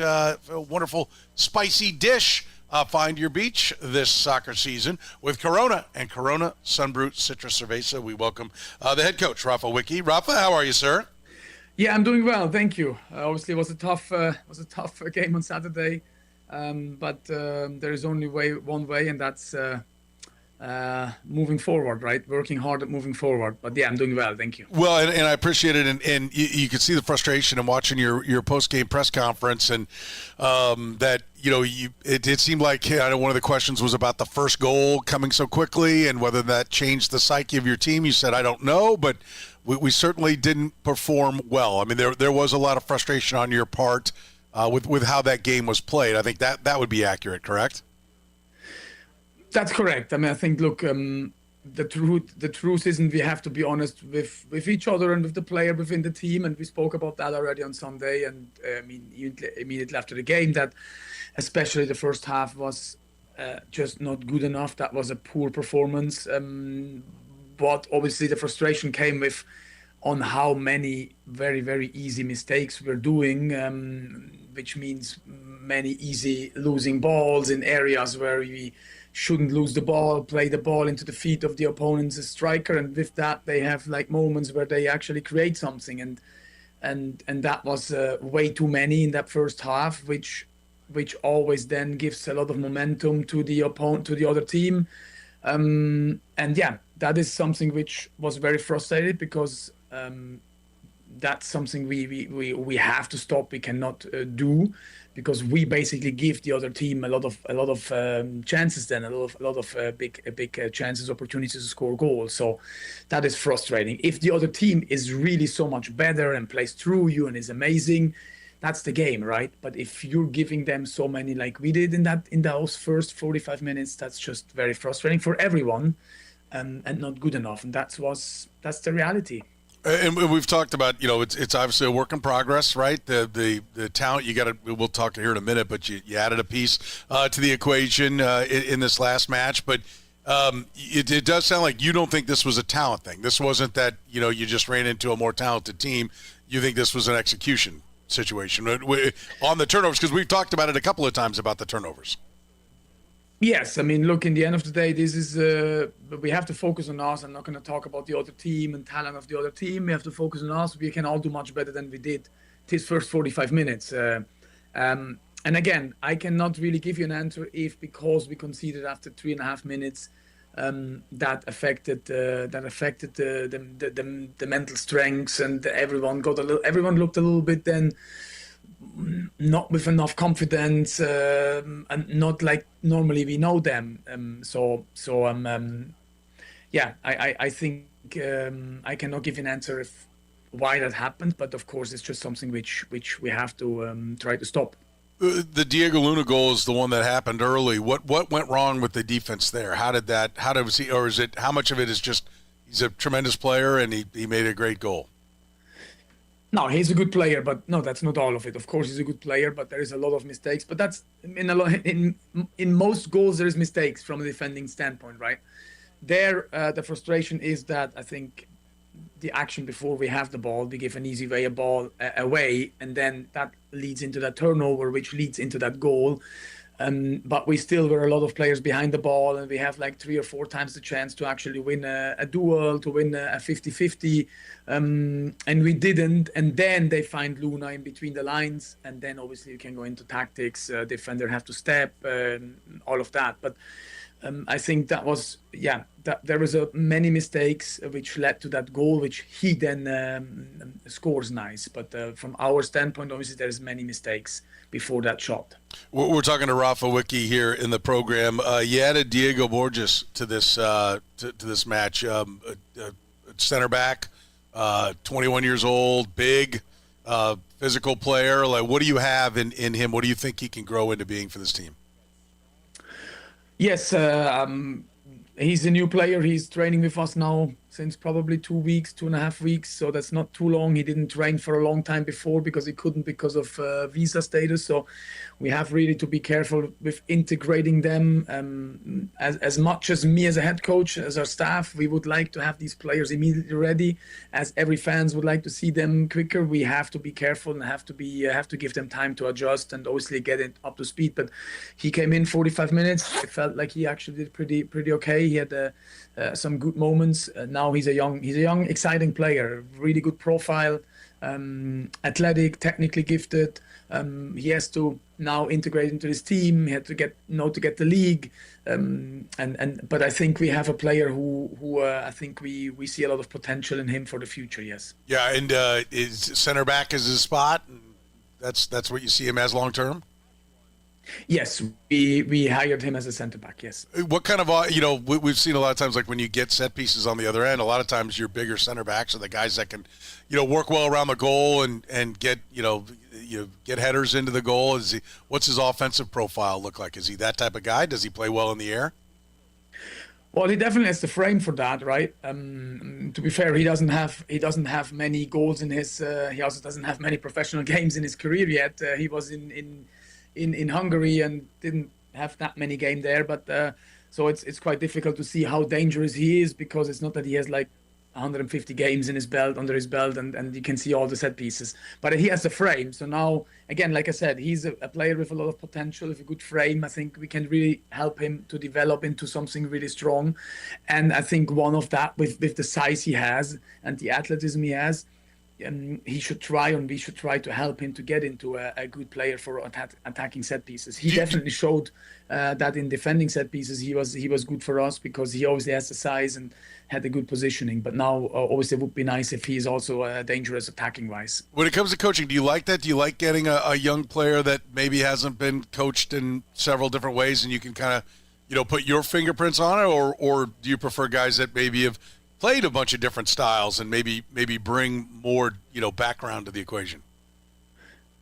wonderful spicy dish. Find your beach this soccer season with Corona and Corona Sunbrew Citrus Cerveza. We welcome the head coach, Rafa Wicki. Rafa, how are you, sir? Yeah, I'm doing well, thank you. Obviously, it was a tough game on Saturday, but there is only one way, and that's moving forward, right? Working hard at moving forward. But yeah, I'm doing well, thank you. Well, and I appreciate it, and you could see the frustration in watching your post-game press conference, and that it seemed like one of the questions was about the first goal coming so quickly and whether that changed the psyche of your team. You said, I don't know, but we certainly didn't perform well. I mean, there was a lot of frustration on your part with how that game was played. I think that would be accurate, correct? That's correct. I mean, I think, look, the truth isn't we have to be honest with each other and with the player within the team, and we spoke about that already on Sunday. And I mean, immediately after the game, that especially the first half was just not good enough. That was a poor performance. But obviously the frustration came with on how many very, very easy mistakes we're doing, which means many easy losing balls in areas where we shouldn't lose the ball, play the ball into the feet of the opponent's striker, and with that they have like moments where they actually create something, and that was way too many in that first half, which always then gives a lot of momentum to the opponent, to the other team. And yeah, that is something which was very frustrating because that's something we have to stop. We cannot do, because we basically give the other team a lot of chances, then a lot of big chances, opportunities to score goals. So that is frustrating. If the other team is really so much better and plays through you and is amazing, that's the game, right? But if you're giving them so many like we did in those first 45 minutes, that's just very frustrating for everyone, and not good enough. And that's the reality. And we've talked about, it's obviously a work in progress, right? The talent, we'll talk here in a minute, but you added a piece to the equation in this last match. But it does sound like you don't think this was a talent thing. This wasn't that, you just ran into a more talented team. You think this was an execution situation on the turnovers, because we've talked about it a couple of times about the turnovers. Yes, I mean, look, in the end of the day, this is we have to focus on us. I'm not going to talk about the other team and talent of the other team. We have to focus on us. We can all do much better than we did this first 45 minutes. And again, I cannot really give you an answer because we conceded after 3.5 minutes, that affected the mental strengths, and everyone looked a little bit then not with enough confidence, and not like normally we know them. I think I cannot give an answer why that happened, but of course it's just something which we have to try to stop. The Diego Luna goal is the one that happened early. What went wrong with the defense there? How much of it is just he's a tremendous player and he made a great goal? No, he's a good player, but no, that's not all of it. Of course, he's a good player, but there is a lot of mistakes. But that's in most goals there is mistakes from a defending standpoint, right? There, the frustration is that I think the action before we have the ball, we give an easy way a ball away, and then that leads into that turnover, which leads into that goal. But we still were a lot of players behind the ball, and we have like 3 or 4 times the chance to actually win a duel, to win a 50-50, and we didn't. And then they find Luna in between the lines, and then obviously you can go into tactics. Defender have to step, all of that. But I think that was, that there was many mistakes which led to that goal, which he then scores nice. But from our standpoint, obviously, there's many mistakes before that shot. We're talking to Rafa Wicki here in the program. You added Diego Borges to this to this match, center back, 21 years old, big, physical player. Like, what do you have in him? What do you think he can grow into being for this team? Yes, he's a new player. He's training with us now since probably 2 weeks, 2.5 weeks. So that's not too long. He didn't train for a long time before because he couldn't because of visa status. So we have really to be careful with integrating them. As much as me as a head coach, as our staff, we would like to have these players immediately ready. As every fans would like to see them quicker, we have to be careful and have to give them time to adjust and obviously get it up to speed. But he came in 45 minutes. It felt like he actually did pretty okay. He had some good moments. Now he's a young, exciting player. Really good profile, athletic, technically gifted. He has to now integrate into his team. He had to get the league, but I think we have a player who I think we see a lot of potential in him for the future. Yes. Yeah, and is center back is his spot. That's what you see him as long term. Yes, we hired him as a center back. Yes. What kind of we've seen a lot of times, like when you get set pieces on the other end, a lot of times your bigger center backs are the guys that can, work well around the goal and get get headers into the goal. What's his offensive profile look like? Is he that type of guy? Does he play well in the air? Well, he definitely has the frame for that, right? To be fair, he doesn't have many goals in his. He also doesn't have many professional games in his career yet. He was in Hungary and didn't have that many games there, but so it's quite difficult to see how dangerous he is because it's not that he has like 150 games under his belt and you can see all the set pieces, but he has a frame. So now again, like I said, he's a player with a lot of potential, with a good frame. I think we can really help him to develop into something really strong, and I think one of that with the size he has and the athleticism he has, we should try to help him to get into a good player for attacking set pieces. He definitely showed that in defending set pieces he was good for us because he obviously has the size and had a good positioning. But now obviously it would be nice if he's also dangerous attacking wise. When it comes to coaching, do you like that? Do you like getting a young player that maybe hasn't been coached in several different ways and you can kind of put your fingerprints on it, or do you prefer guys that maybe have played a bunch of different styles and maybe bring more background to the equation?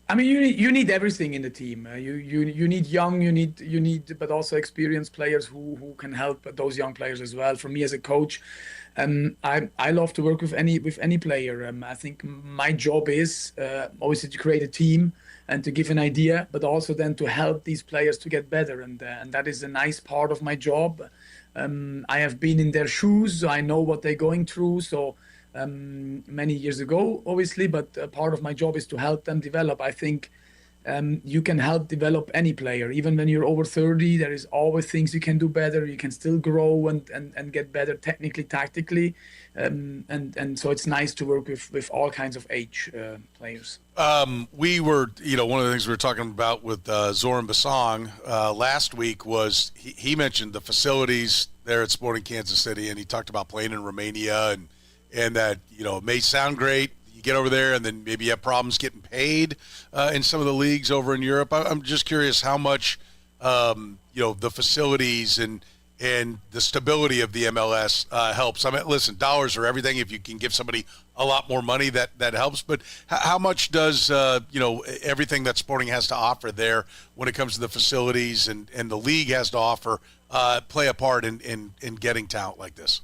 I mean, you need everything in the team. You need young, you need, but also experienced players who can help those young players as well. For me as a coach, I love to work with any player. I think my job is obviously to create a team and to give an idea, but also then to help these players to get better, and that is a nice part of my job. I have been in their shoes, so I know what they're going through. So many years ago, obviously, but part of my job is to help them develop. I think you can help develop any player. Even when you're over 30, there is always things you can do better. You can still grow and get better technically, tactically. And so it's nice to work with all kinds of age players. We were, one of the things we were talking about with Soren last week was he mentioned the facilities there at Sporting Kansas City, and he talked about playing in Romania and that, it may sound great. You get over there and then maybe you have problems getting paid in some of the leagues over in Europe. I'm just curious how much, the facilities and the stability of the MLS helps. I mean, listen, dollars are everything. If you can give somebody a lot more money, that helps. But how much does, everything that Sporting has to offer there when it comes to the facilities and the league has to offer play a part in getting talent like this?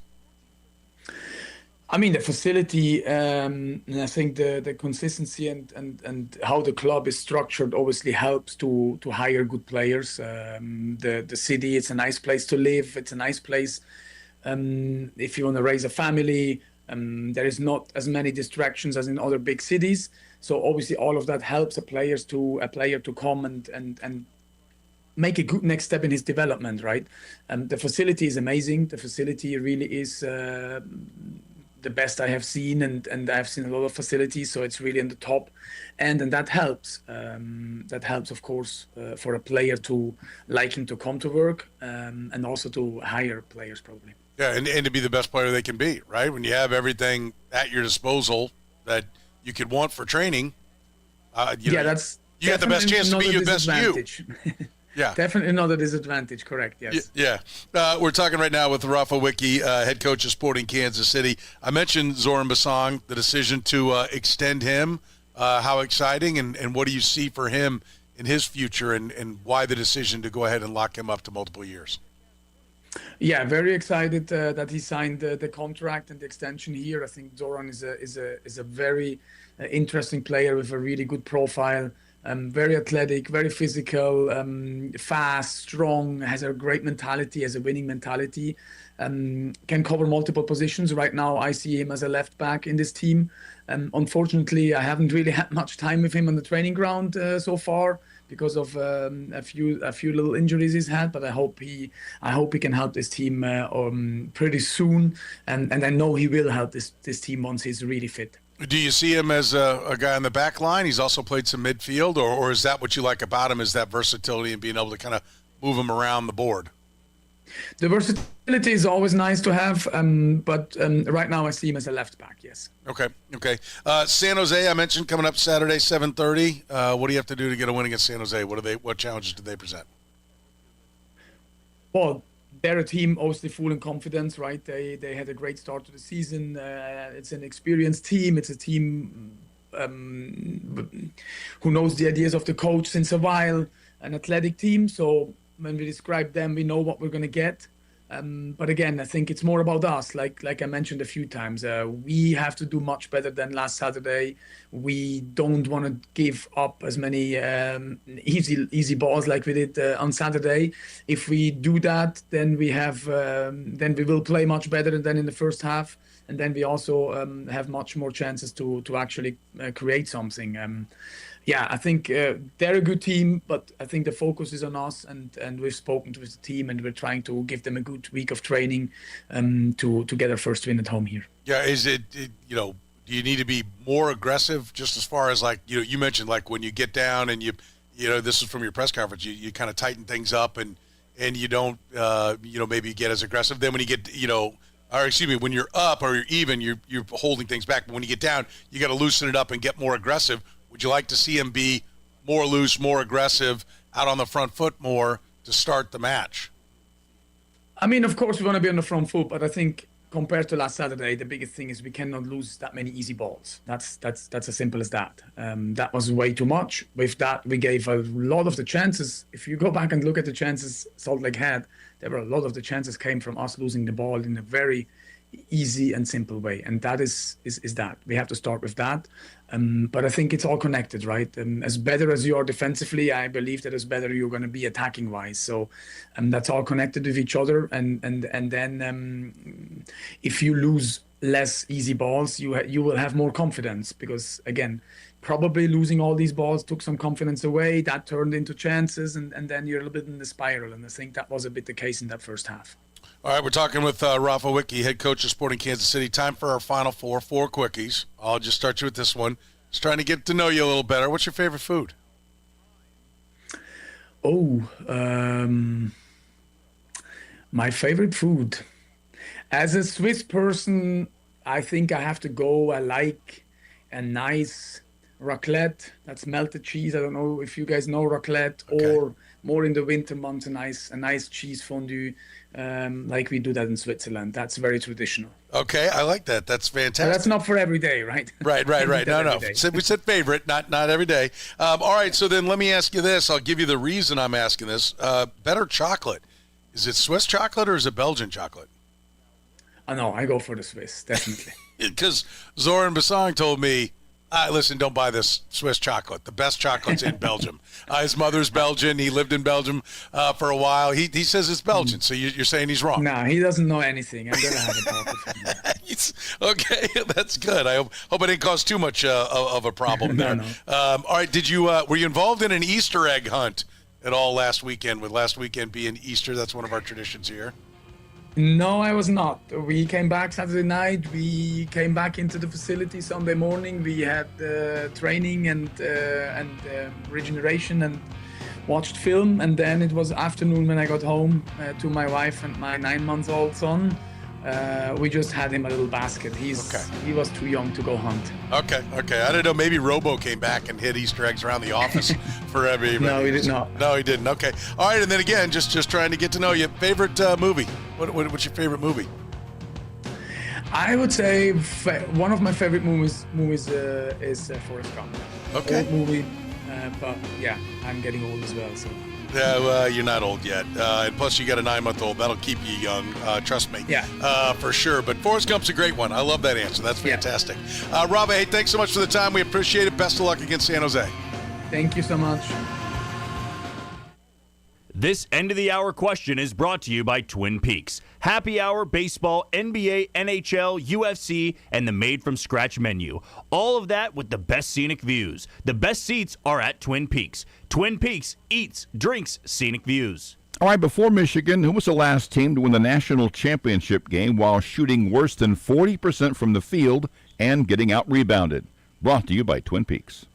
I mean, the facility, and I think the consistency and how the club is structured obviously helps to hire good players. The city, it's a nice place to live. It's a nice place if you want to raise a family. There is not as many distractions as in other big cities. So obviously all of that helps a player to come and make a good next step in his development, right? The facility is amazing. The facility really is the best I have seen, and I've seen a lot of facilities, so it's really in the top end, and that helps. That helps, of course, for a player to like him to come to work, and also to hire players probably. Yeah, and to be the best player they can be, right? When you have everything at your disposal that you could want for training, you have the best chance to be your best you. Yeah, definitely not a disadvantage. Correct. Yes. Yeah. We're talking right now with Rafa Wicki, head coach of Sporting Kansas City. I mentioned Soren Basong, the decision to extend him. How exciting, and what do you see for him in his future, and why the decision to go ahead and lock him up to multiple years? Yeah, very excited that he signed the contract and the extension here. I think Soren is a very interesting player with a really good profile. Very athletic, very physical, fast, strong, has a great mentality, has a winning mentality, can cover multiple positions. Right now, I see him as a left back in this team. Unfortunately, I haven't really had much time with him on the training ground so far because of a few little injuries he's had. But I hope he can help this team pretty soon, and I know he will help this team once he's really fit. Do you see him as a guy on the back line? He's also played some midfield, or is that what you like about him, is that versatility and being able to kind of move him around the board? The versatility is always nice to have, but right now I see him as a left back, yes. Okay. San Jose, I mentioned, coming up Saturday, 7:30. What do you have to do to get a win against San Jose? What challenges do they present? Well, they're a team obviously full in confidence, right? They had a great start to the season. It's an experienced team. It's a team who knows the ideas of the coach since a while, an athletic team. So when we describe them, we know what we're going to get. But again, I think it's more about us. Like I mentioned a few times, we have to do much better than last Saturday. We don't want to give up as many easy balls like we did on Saturday. If we do that, then we will play much better than in the first half, and then we also have much more chances to actually create something. Yeah, I think they're a good team, but I think the focus is on us, and we've spoken to the team, and we're trying to give them a good week of training to get our first win at home here. Yeah, is it do you need to be more aggressive, just as far as you mentioned, like when you get down and you this is from your press conference, you kind of tighten things up and you don't maybe get as aggressive. Then when you get when you're up or you're even, you're holding things back, but when you get down, you got to loosen it up and get more aggressive. Would you like to see him be more loose, more aggressive, out on the front foot more to start the match? I mean, of course, we want to be on the front foot, but I think compared to last Saturday, the biggest thing is we cannot lose that many easy balls. That's as simple as that. That was way too much. With that, we gave a lot of the chances. If you go back and look at the chances Salt Lake had, there were a lot of the chances came from us losing the ball in a very easy and simple way, and that is that we have to start with that. But I think it's all connected, right? As better as you are defensively, I believe that as better you're going to be attacking wise. So that's all connected with each other. And then if you lose less easy balls, you will have more confidence, because again, probably losing all these balls took some confidence away. That turned into chances, and then you're a little bit in the spiral. And I think that was a bit the case in that first half. All right, we're talking with Rafa Wicki, head coach of Sporting Kansas City. Time for our final four quickies. I'll just start you with this one. Just trying to get to know you a little better. What's your favorite food? My favorite food. As a Swiss person, I think I have to go. I like a nice raclette. That's melted cheese. I don't know if you guys know raclette, okay. Or more in the winter months, a nice cheese fondue, like we do that in Switzerland. That's very traditional. Okay, I like that. That's fantastic. But that's not for every day, right? Right. No. We said favorite, not every day. All right, so then let me ask you this. I'll give you the reason I'm asking this. Better chocolate. Is it Swiss chocolate or is it Belgian chocolate? No, I go for the Swiss, definitely. Because Soren Basong told me, listen, don't buy this Swiss chocolate. The best chocolate's in Belgium. His mother's Belgian. He lived in Belgium for a while. He says it's Belgian, so you're saying he's wrong. No, he doesn't know anything. I'm going to have a talk with him. Okay, that's good. I hope it didn't cause too much of a problem there. No. All right, were you involved in an Easter egg hunt at all last weekend, with last weekend being Easter? That's one of our traditions here. No, I was not. We came back Saturday night. We came back into the facility Sunday morning. We had training and regeneration and watched film. And then it was afternoon when I got home to my wife and my 9-month-old son. We just had him a little basket. He was too young to go hunt. Okay. I don't know. Maybe Robo came back and hid Easter eggs around the office for everybody. No, he did not. No, he didn't. Okay. All right. And then again, just trying to get to know you. Favorite movie? What's your favorite movie? I would say one of my favorite movies is Forrest Gump. Okay. Old movie, but yeah, I'm getting old as well. So. Yeah, well, you're not old yet. And plus, you got a 9-month-old. That'll keep you young. Trust me. Yeah. For sure. But Forrest Gump's a great one. I love that answer. That's fantastic. Yeah. Rob, hey, thanks so much for the time. We appreciate it. Best of luck against San Jose. Thank you so much. This end of the hour question is brought to you by Twin Peaks. Happy Hour, baseball, NBA, NHL, UFC, and the made from scratch menu. All of that with the best scenic views. The best seats are at Twin Peaks. Twin Peaks eats, drinks, scenic views. All right, before Michigan, who was the last team to win the national championship game while shooting worse than 40% from the field and getting out-rebounded? Brought to you by Twin Peaks.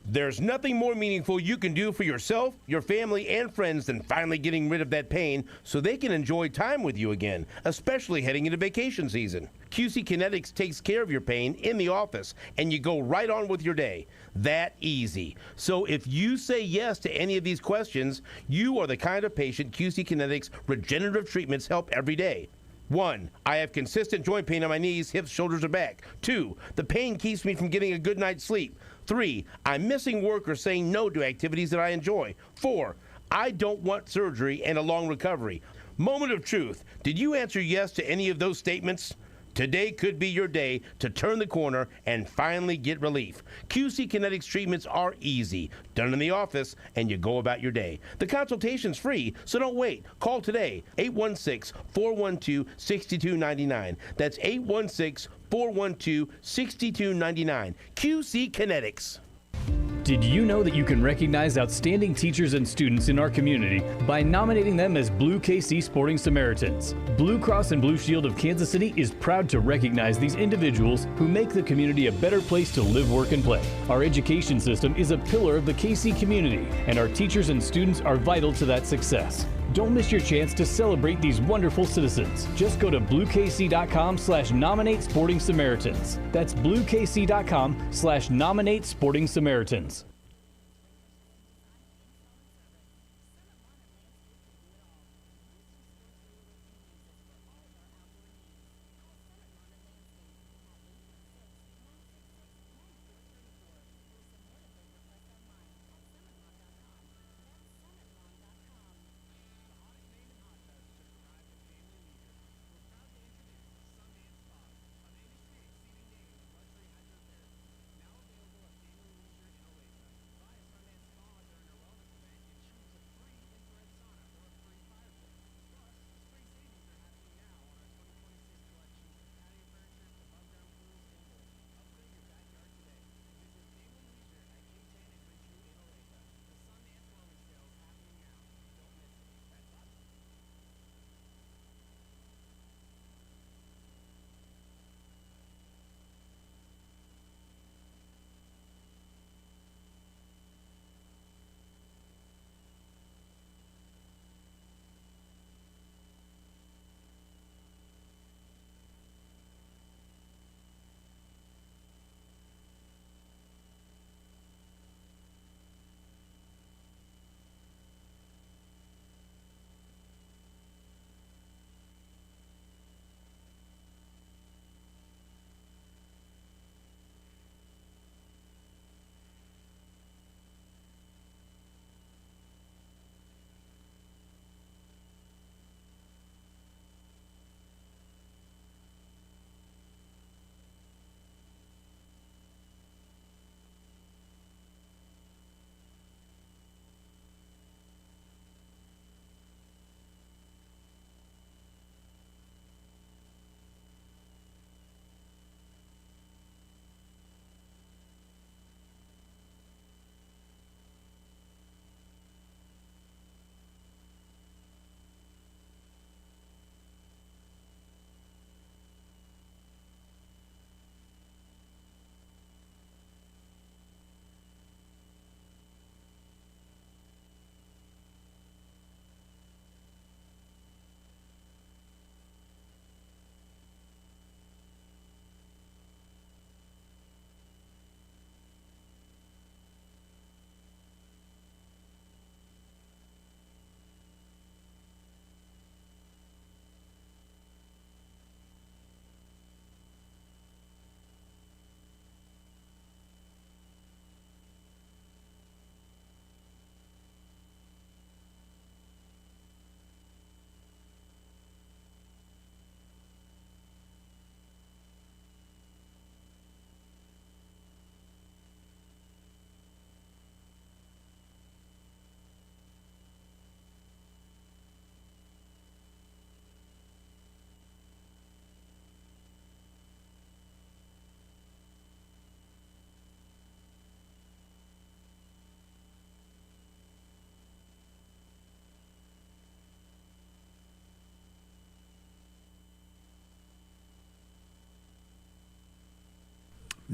There's nothing more meaningful you can do for yourself, your family, and friends than finally getting rid of that pain so they can enjoy time with you again, especially heading into vacation season. QC Kinetics takes care of your pain in the office, and you go right on with your day. That easy. So if you say yes to any of these questions, you are the kind of patient QC Kinetics regenerative treatments help every day. 1. I have consistent joint pain on my knees, hips, shoulders, or back. 2. The pain keeps me from getting a good night's sleep. 3. I'm missing work or saying no to activities that I enjoy. 4. I don't want surgery and a long recovery. Moment of truth. Did you answer yes to any of those statements? Today could be your day to turn the corner and finally get relief. QC Kinetics treatments are easy, done in the office, and you go about your day. The consultation's free, so don't wait. Call today, 816-412-6299. That's 816-412-6299. QC Kinetics. Did you know that you can recognize outstanding teachers and students in our community by nominating them as Blue KC Sporting Samaritans? Blue Cross and Blue Shield of Kansas City is proud to recognize these individuals who make the community a better place to live, work, and play. Our education system is a pillar of the KC community, and our teachers and students are vital to that success. Don't miss your chance to celebrate these wonderful citizens. Just go to bluekc.com/nominate Sporting Samaritans. That's bluekc.com/nominate Sporting Samaritans.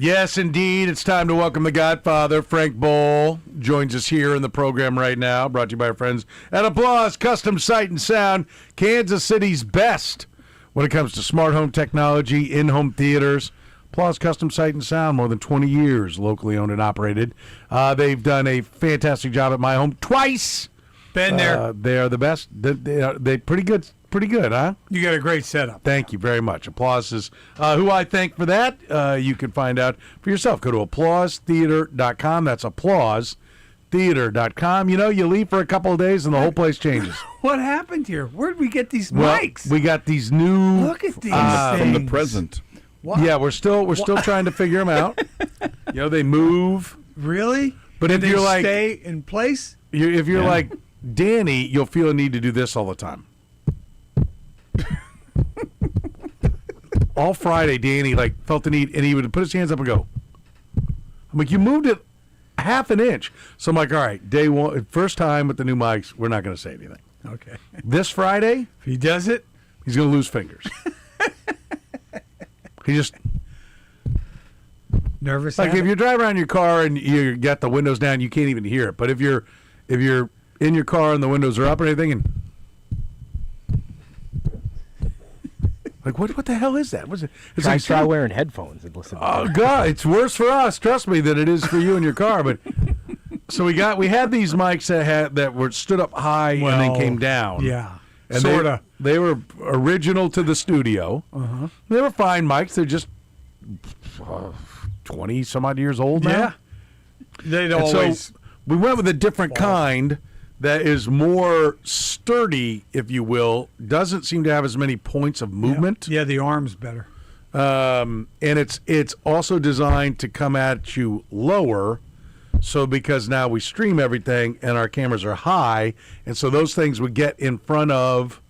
Yes, indeed. It's time to welcome the Godfather. Frank Bowl joins us here in the program right now, brought to you by our friends at Applause Custom Sight and Sound, Kansas City's best when it comes to smart home technology, in-home theaters. Applause Custom Sight and Sound, more than 20 years, locally owned and operated. They've done a fantastic job at my home twice. Been there. They are the best. They pretty good. Pretty good, huh? You got a great setup. Thank you very much. Applause is who I thank for that. You can find out for yourself. Go to applausetheater.com. That's applausetheater.com. You know, you leave for a couple of days and the whole place changes. What happened here? Where did we get these mics? We got these new. Look at these from the present. What? Yeah, we're still trying to figure them out. You know, they move. Really? But if they you're like stay in place, if you're like Danny, you'll feel a need to do this all the time. All Friday, Danny felt the need, and he would put his hands up and go. I'm like, you moved it half an inch. So I'm like, all right, day one, first time with the new mics, we're not going to say anything. okay. This Friday, If he does it, he's going to lose fingers. He just nervous. if you drive around your car and you got the windows down, you can't even hear it. But if you're in your car and the windows are up and everything, and what the hell is that? What's it? It's Try wearing headphones and listen. Oh God, it's worse for us. Trust me, than it is for you in your car. But so we had these mics that were stood up high and then came down. Yeah, and sort of. They were original to the studio. Uh-huh. They were fine mics. They're just 20 some odd years old now. Yeah, they'd always. So we went with a different kind that is more sturdy, if you will. Doesn't seem to have as many points of movement. Yeah, the arm's better. And it's also designed to come at you lower. So because now we stream everything and our cameras are high, and so those things would get in front of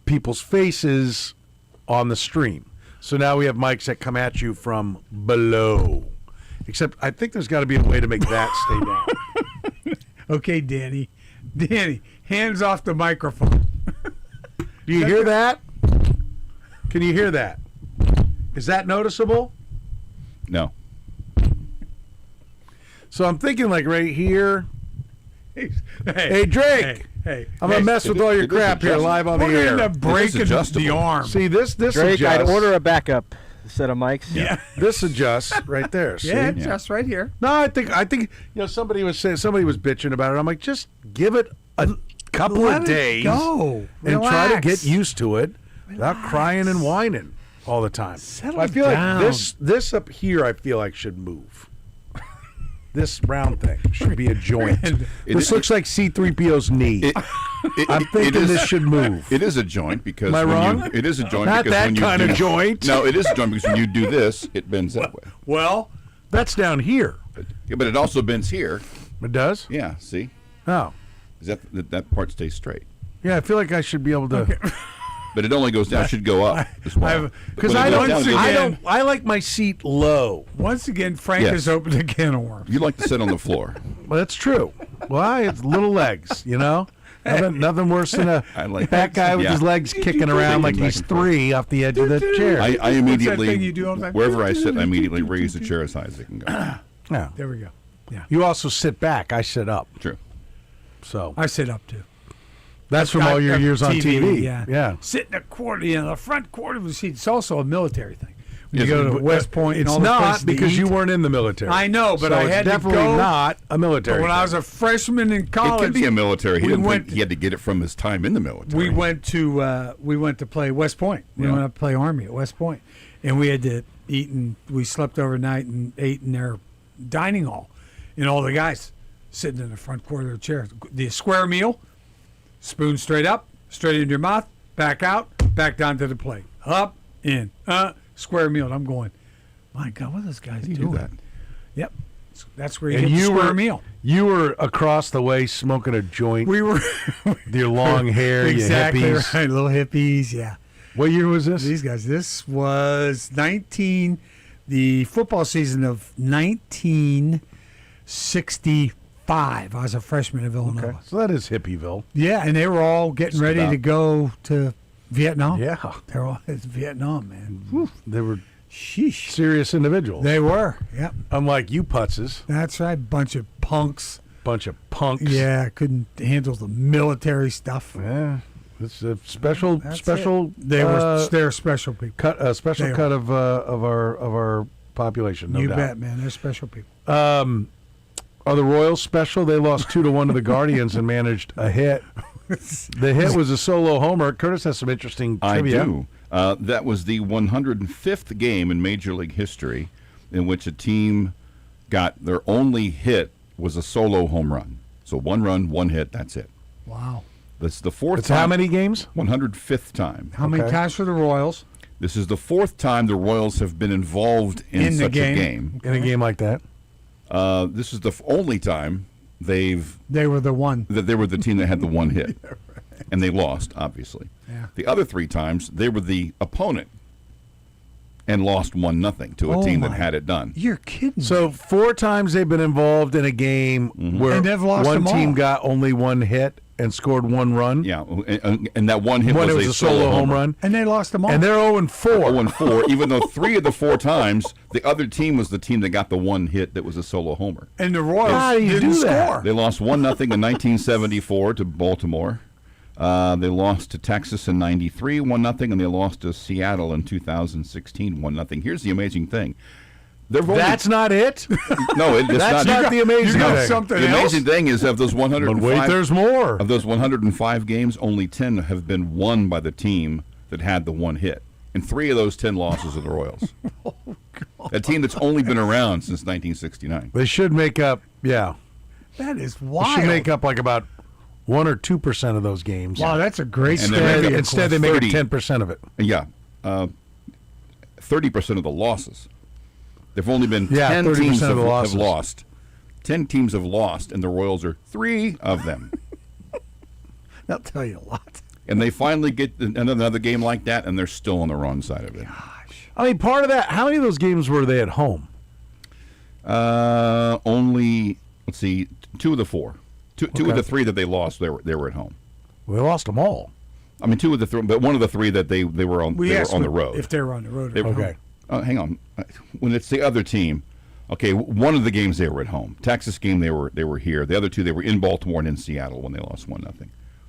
people's faces on the stream. So now we have mics that come at you from below. Except I think there's got to be a way to make that stay down. Okay, Danny, hands off the microphone. Do you hear that? Can you hear that? Is that noticeable? No. So I'm thinking right here. Hey, Drake. Hey, I'm going to mess with all your crap here live on the we're air. in the break of the arm. See, this Drake, adjusts. I'd order a backup set of mics. Yeah. This adjusts right there. See? Yeah, just right here. No, I think somebody was bitching about it. I'm like, just give it a couple of days go. and try to Relax. get used to it without crying and whining all the time. I feel down. like this up here I feel like should move. This round thing should be a joint. This looks like C-3PO's knee. I'm thinking this should move. It is a joint because Am I wrong? It is a joint. Not because that when you kind of joint. No, it is a joint because when you do this, it bends that way. Well, That's down here. But it also bends here. It does? Yeah. See, Oh. is that part stays straight. Yeah, I feel like I should be able to. But it only goes down. It should go up as well. Because When it goes down, it goes- I like my seat low. once again, Frank Yes. has opened a can of worms. You like to sit on the floor. Well, that's true. Well, it's little legs, you know? Nothing worse than a I like fat guy with Yeah. his legs kicking around like Back he's and forth. 3 off the edge of the chair. I immediately, thing you do all the time? wherever I sit, I immediately raise the chair as high as it can go. Yeah. There we go. Yeah, You also sit back. I sit up. True. So I sit up too. that's from all your years on TV. Yeah. Sit in the the front quarter of the seat. It's also a military thing. When Yes, you go to but- West Point, and It's all the not places to because you eat. weren't in the military. I know, but So I it's had to definitely go. not a military. But when I was thing. a freshman in college, It can be a military. He we didn't went- think he had to get it from his time in the military. we went to play West Point. We Yeah. went to play Army at West Point, and we had to eat, and we slept overnight and ate in their dining hall, and all the guys sitting in the front quarter of the chair. The square meal, spoon straight up, straight into your mouth, back out, back down to the plate, up, in, square meal. And I'm going, my God, what are those guys You doing? do that. Yep, that's where you And get the you square were meal. You were across the way smoking a joint. We were with your long hair, exactly you hippies. right, little hippies. Yeah. What year was this? These guys. This was the football season of 1965. I was a freshman at Villanova. Okay. So that is Hippieville. Yeah, and they were all getting ready to go to Vietnam. Yeah. They're all it's Vietnam, man. Whew. They were Sheesh. Serious individuals. They were. Yep. Unlike you putzes. That's right. Bunch of punks. Yeah, couldn't handle the military stuff. Yeah. It's a special. They're special people. A special cut of our population. No you doubt. bet, man. They're special people. Are the Royals special? They lost 2-1 to the Guardians and managed a hit. The hit was a solo homer. Curtis has some interesting trivia. I do. That was the 105th game in Major League history in which a team got their only hit was a solo home run. So 1 run, 1 hit, that's it. Wow. That's the 4th It's time. how many games? 105th time. How many times for the Royals? This is the 4th time the Royals have been involved in such a game. In a game like that? This is the only time they were the one. That they were the team that had the 1 hit. Yeah, right. And they lost, obviously. Yeah. The other 3 times, they were the opponent and lost 1-0 to a team that had it done. You're kidding. So 4 times they've been involved in a game where And they've lost one them team all. got only 1 hit and scored 1 run. Yeah, and that 1 hit When was it was a solo home run. And they lost them all. And they're 0-4. 0-4, even though 3 of the 4 times, the other team was the team that got the 1 hit that was a solo homer. And the Royals How do you didn't do that? score. They lost 1-0 in 1974 to Baltimore. They lost to Texas in 93, 1-0, and they lost to Seattle in 2016, 1-0. Here's the amazing thing. That's not it? No, it's That's not the amazing got thing. something The else? amazing thing is of those 105, But wait, there's more. Of those 105 games, only 10 have been won by the team that had the 1 hit. And 3 of those 10 losses are the Royals. A team that's only been around since 1969. They should make up, That is They wild. should make up like about 1 or 2% of those games. Wow, that's a great And they stat. make up Instead, they make 30. it 10% of it. Yeah. 30% of the losses. There've only been 10 30% teams of have the losses. lost. 10 teams have lost, and the Royals are 3 of them. That'll tell you a lot. And they finally get another game like that, and they're still on the wrong side of it. I mean, part of that, how many of those games were they at home? Only, let's see, 2 of the 4. Two of the 3 that they lost, they were at home. We lost them all. I mean, 2 of the 3, but 1 of the 3 that they were on the road. If they were on the road. Okay. Hang on. When it's the other team, okay, 1 of the games they were at home. Texas game they were here. The other 2 they were in Baltimore and in Seattle when they lost 1-0.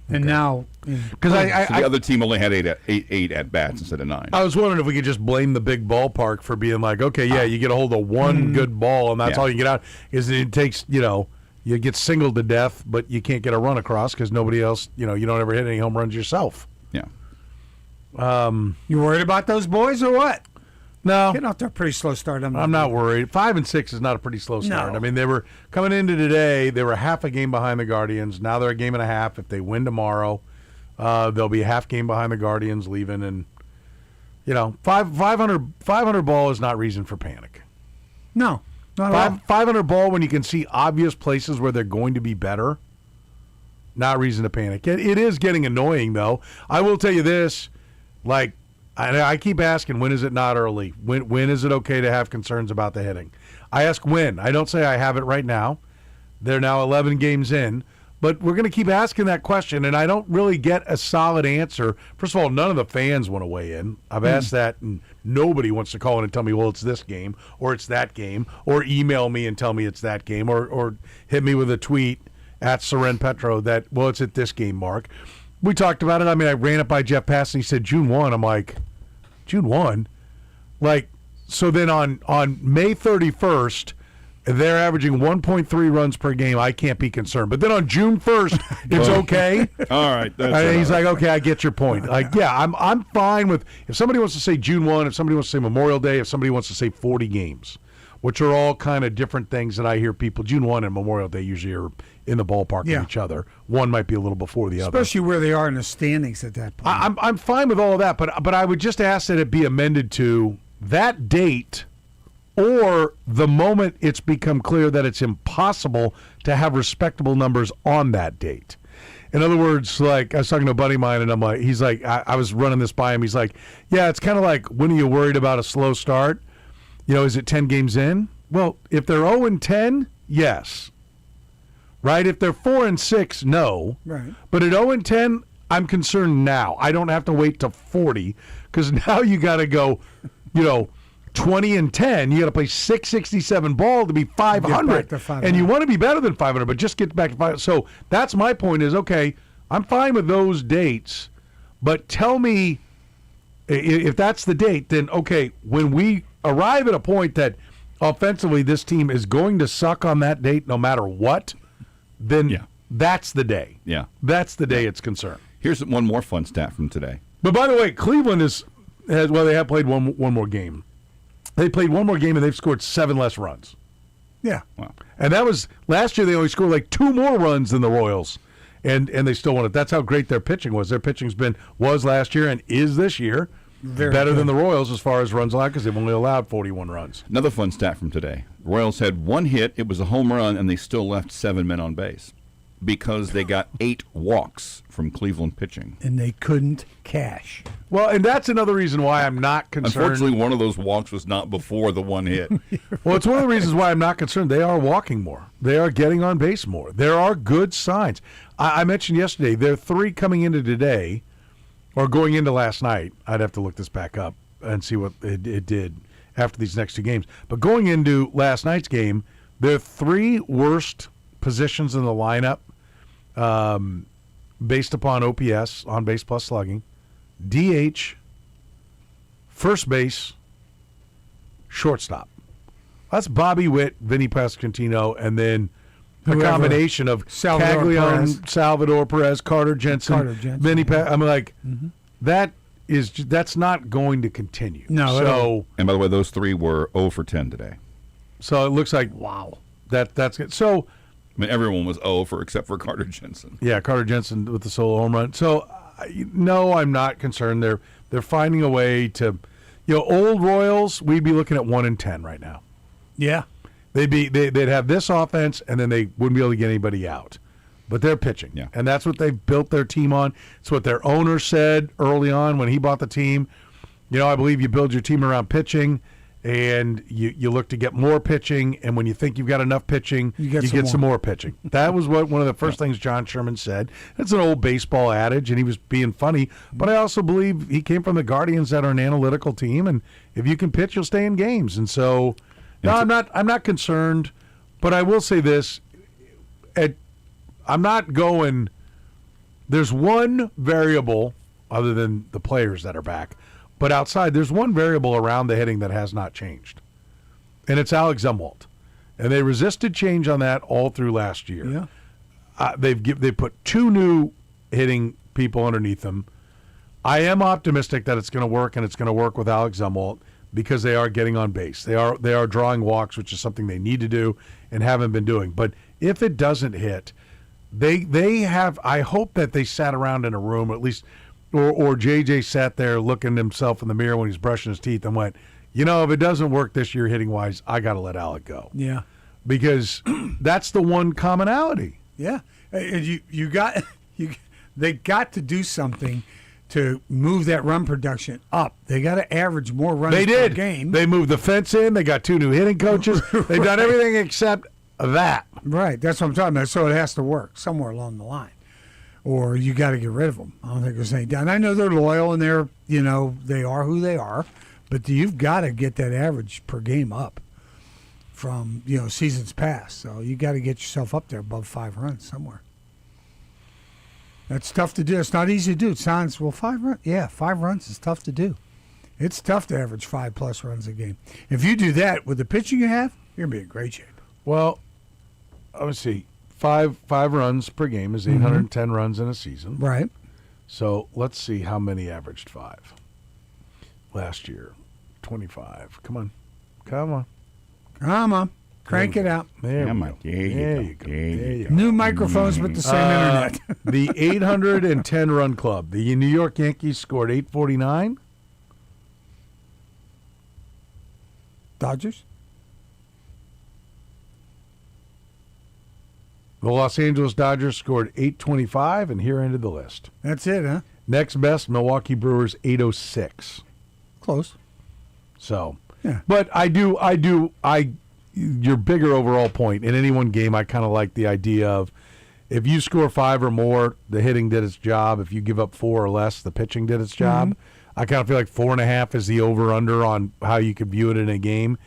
And now, Because So the other team only had 8 at bats instead of 9. I was wondering if we could just blame the big ballpark for being like, okay, yeah, you get a hold of 1 good ball, and that's all you get out. Is it takes, you get singled to death, but you can't get a run across because nobody else, you don't ever hit any home runs yourself. Yeah. you worried about those boys or what? No, Getting off to a pretty slow start. I'm not worried. 5 and 6 is not a pretty slow start. No. I mean, they were coming into today. They were half a game behind the Guardians. Now they're a game and a half. If they win tomorrow, they'll be a half game behind the Guardians, leaving. And 500 ball is not reason for panic. No, not at all. 500 ball when you can see obvious places where they're going to be better. Not reason to panic. It is getting annoying though. I will tell you this, like. I keep asking, when is it not early? When is it okay to have concerns about the hitting? I ask when. I don't say I have it right now. They're now 11 games in. But we're going to keep asking that question, and I don't really get a solid answer. First of all, none of the fans want to weigh in. I've asked that, and nobody wants to call in and tell me, well, it's this game, or it's that game, or email me and tell me it's that game, or hit me with a tweet at Soren Petro that, well, it's at this game, Mark. We talked about it. I mean, I ran it by Jeff Pass, and he said June 1. I'm like, June 1? Like, so then on May 31st, they're averaging 1.3 runs per game. I can't be concerned. But then on June 1st, it's okay. All right. And he's like, okay, I get your point. Like, yeah, I'm fine with if somebody wants to say June 1, if somebody wants to say Memorial Day, if somebody wants to say 40 games, which are all kind of different things that I hear people. June 1 and Memorial Day usually are in the ballpark of each other. One might be a little before the other. Especially where they are in the standings at that point. I'm fine with all of that, but I would just ask that it be amended to that date or the moment it's become clear that it's impossible to have respectable numbers on that date. In other words, like I was talking to a buddy of mine, and I'm like, he's like, I was running this by him. He's like, yeah, it's kind of like, when are you worried about a slow start? Is it 10 games in? Well, if they're 0-10, yes. Right? If they're 4-6, no. Right. But at 0-10, I'm concerned now. I don't have to wait to 40 because now you got to go, 20-10. You got to play 667 ball to be 500. Get back to 500. And you want to be better than 500, but just get back to 500. So that's my point is, okay, I'm fine with those dates, but tell me if that's the date, then okay, when we arrive at a point that offensively this team is going to suck on that date no matter what, then that's the day. Yeah. That's the day it's concerned. Here's one more fun stat from today. But by the way, Cleveland they have played one more game. They played one more game and they've scored 7 less runs. Yeah. Wow. And that was last year. They only scored like 2 more runs than the Royals, and they still won it. That's how great their pitching was. Their pitching's was last year and is this year better than the Royals as far as runs allowed because they've only allowed 41 runs. Another fun stat from today. The Royals had 1 hit. It was a home run, and they still left 7 men on base because they got 8 walks from Cleveland pitching. And they couldn't cash. Well, and that's another reason why I'm not concerned. Unfortunately, one of those walks was not before the 1 hit. Well, it's one of the reasons why I'm not concerned. They are walking more. They are getting on base more. There are good signs. I mentioned yesterday, there are 3 coming into today, or going into last night. I'd have to look this back up and see what it did after these next 2 games. But going into last night's game, there are 3 worst positions in the lineup based upon OPS, on base plus slugging, DH, first base, shortstop. That's Bobby Witt, Vinny Pasquantino, and then a combination of Caglione, Salvador Perez, Carter Jensen, Vinny. I'm like, that's not going to continue. No. So, and by the way, those 3 were 0 for 10 today. So it looks like that's good. So I mean, everyone was 0 except for Carter Jensen. Yeah, Carter Jensen with the solo home run. So no, I'm not concerned. They're finding a way to, old Royals. We'd be looking at 1-10 right now. Yeah. They'd have this offense, and then they wouldn't be able to get anybody out. But they're pitching, and that's what they've built their team on. It's what their owner said early on when he bought the team. I believe you build your team around pitching, and you look to get more pitching, and when you think you've got enough pitching, you get some more pitching. That was one of the first things John Sherman said. It's an old baseball adage, and he was being funny, but I also believe he came from the Guardians that are an analytical team, and if you can pitch, you'll stay in games. And so, no, I'm not concerned, but I will say this. I'm not going – there's one variable other than the players that are back, but outside there's one variable around the hitting that has not changed, and it's Alex Seaboldt. And they resisted change on that all through last year. Yeah. They put 2 new hitting people underneath them. I am optimistic that it's going to work, and it's going to work with Alex Seaboldt because they are getting on base. They are drawing walks, which is something they need to do and haven't been doing. But if it doesn't hit – They have. I hope that they sat around in a room, at least, or JJ sat there looking himself in the mirror when he's brushing his teeth and went, if it doesn't work this year hitting wise, I got to let Alec go. Yeah, because that's the one commonality. Yeah, and they got to do something to move that run production up. They got to average more runs per game. They moved the fence in. They got 2 new hitting coaches. They've done everything except that. Right, that's what I'm talking about. So it has to work somewhere along the line, or you got to get rid of them. I don't think there's any doubt. I know they're loyal and they're, they are who they are, but you've got to get that average per game up from seasons past. So you got to get yourself up there above 5 runs somewhere. That's tough to do. It's not easy to do. It sounds 5 runs. Yeah, 5 runs is tough to do. It's tough to average 5+ runs a game. If you do that with the pitching you have, you're gonna be in great shape. Well, let's see. 5 runs per game is 810 runs in a season. Right. So let's see how many averaged 5 last year. 25. Come on. Crank it out. There you go. New microphones, but the same internet. The 810 run club. The New York Yankees scored 849. Dodgers. The Los Angeles Dodgers scored 825, and here ended the list. That's it, huh? Next best, Milwaukee Brewers, 806. Close. So, yeah. But your bigger overall point, in any one game, I kind of like the idea of if you score 5 or more, the hitting did its job. If you give up 4 or less, the pitching did its job. I kind of feel like 4.5 is the over/under on how you could view it in a game.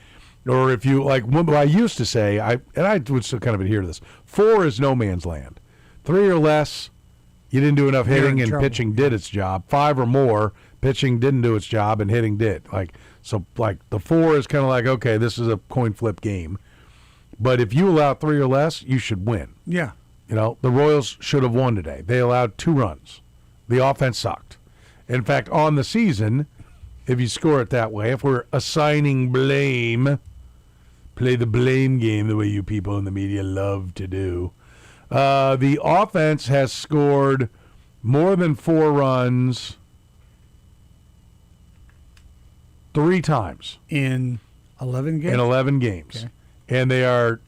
Or if you like, what I used to say, I would still kind of adhere to this. 4 is no man's land. 3 or less, you didn't do enough hitting and pitching did its job. 5 or more, pitching didn't do its job and hitting did. So the 4 is kind of like, okay, this is a coin flip game. But if you allow 3 or less, you should win. Yeah. The Royals should have won today. They allowed 2 runs. The offense sucked. In fact, on the season, if you score it that way, if we're assigning blame, play the blame game the way you people in the media love to do. The offense has scored more than 4 runs 3 times in 11 games. In 11 games, okay. And they are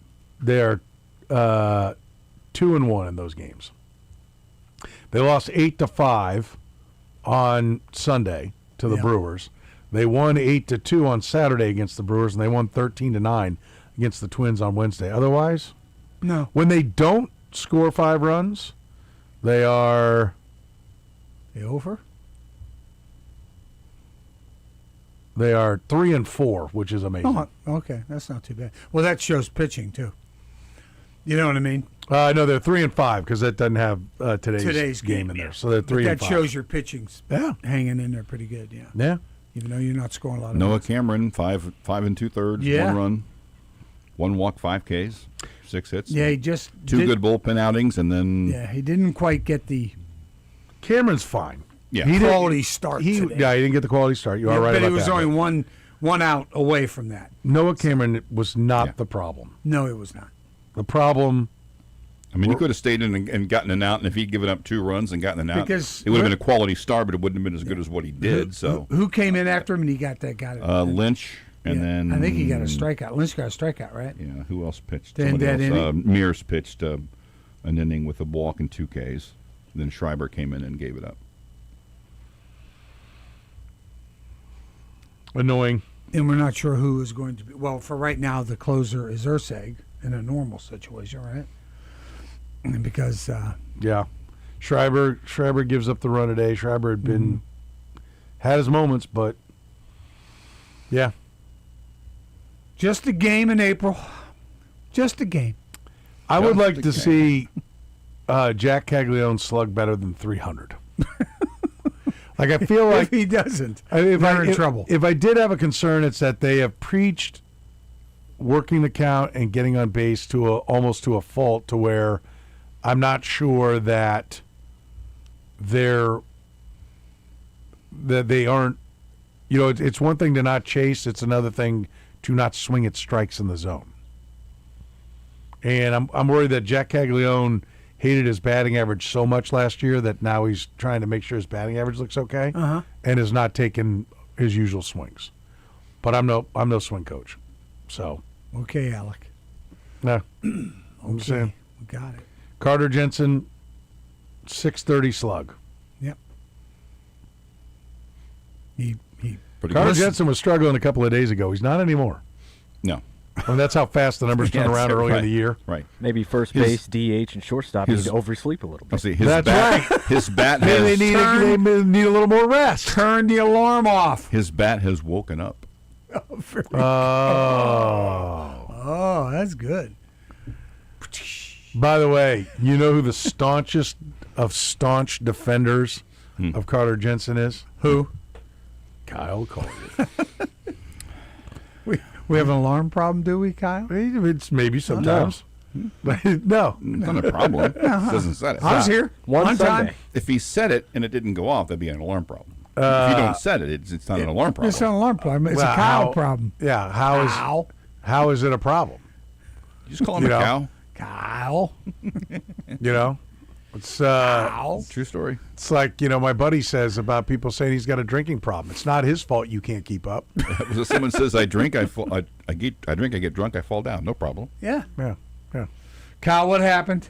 2-1 in those games. They lost 8-5 on Sunday to the Brewers. They won 8-2 on Saturday against the Brewers, and they won 13-9 against the Twins on Wednesday. Otherwise, no. When they don't score 5 runs, they are over. They are 3-4, which is amazing. Oh, okay, that's not too bad. Well, that shows pitching too. You know what I mean? No, they're 3-5 because that doesn't have today's game in there. So they're 3-5. That shows your pitching's hanging in there pretty good. Yeah. Yeah. Even though you're not scoring a lot of Noah runs. Cameron, 5 2/3, 1 run, 1 walk, 5 Ks, 6 hits. Yeah, he just 2 good bullpen outings, and then he didn't quite get the Cameron's fine. Yeah, quality start. He didn't get the quality start. You are right about that. But he was only one out away from that. Noah Cameron was not the problem. No, it was not. The problem. I mean, he could have stayed in and gotten an out, and if he'd given up 2 runs and gotten an out, because it would have been a quality start, but it wouldn't have been as good as what he did. Who came in after him and he got it? Lynch, and then I think he got a strikeout. Lynch got a strikeout, right? Yeah. Who else pitched? Then that inning? Mears pitched an inning with a walk and 2 Ks. Then Schreiber came in and gave it up. Annoying. And we're not sure who is going to be. Well, for right now, the closer is Urseg in a normal situation, right? And because Schreiber gives up the run today. Schreiber had had his moments, but just a game in April. Just a game. I would like to see Jack Caglione slug better than 300. Like, I feel like if he doesn't, they're in trouble. If I did have a concern, it's that they have preached working the count and getting on base to almost to a fault, to where I'm not sure that they aren't. It's one thing to not chase; it's another thing to not swing at strikes in the zone. And I'm worried that Jack Caglione hated his batting average so much last year that now he's trying to make sure his batting average looks okay, and is not taking his usual swings. But I'm no swing coach, so okay, Alec. No, I'm saying we got it. Carter Jensen, 630 slug. Yep. Carter Jensen was struggling a couple of days ago. He's not anymore. No. I mean, that's how fast the numbers turn around early in the year. Right. Maybe first base, DH, and shortstop need to oversleep a little bit. That's right. His bat Maybe has... they need a little more rest. Turn the alarm off. His bat has woken up. Oh, that's good. By the way, you know who the staunchest of staunch defenders of Carter Jensen is? Who? Kyle Collier. We have an alarm problem, do we, Kyle? It's maybe sometimes. But no. It's not a problem. It doesn't set it. I was here one time. If he set it and it didn't go off, that'd be an alarm problem. If you don't set it, it's not an alarm problem. It's not an alarm problem. It's a Kyle problem. Yeah. How is it a problem? You just call him a cow. Kyle. It's true story. It's like, my buddy says about people saying he's got a drinking problem. It's not his fault you can't keep up. So someone says I drink, I drink, I get drunk, I fall down. No problem. Yeah. Yeah. Kyle, what happened?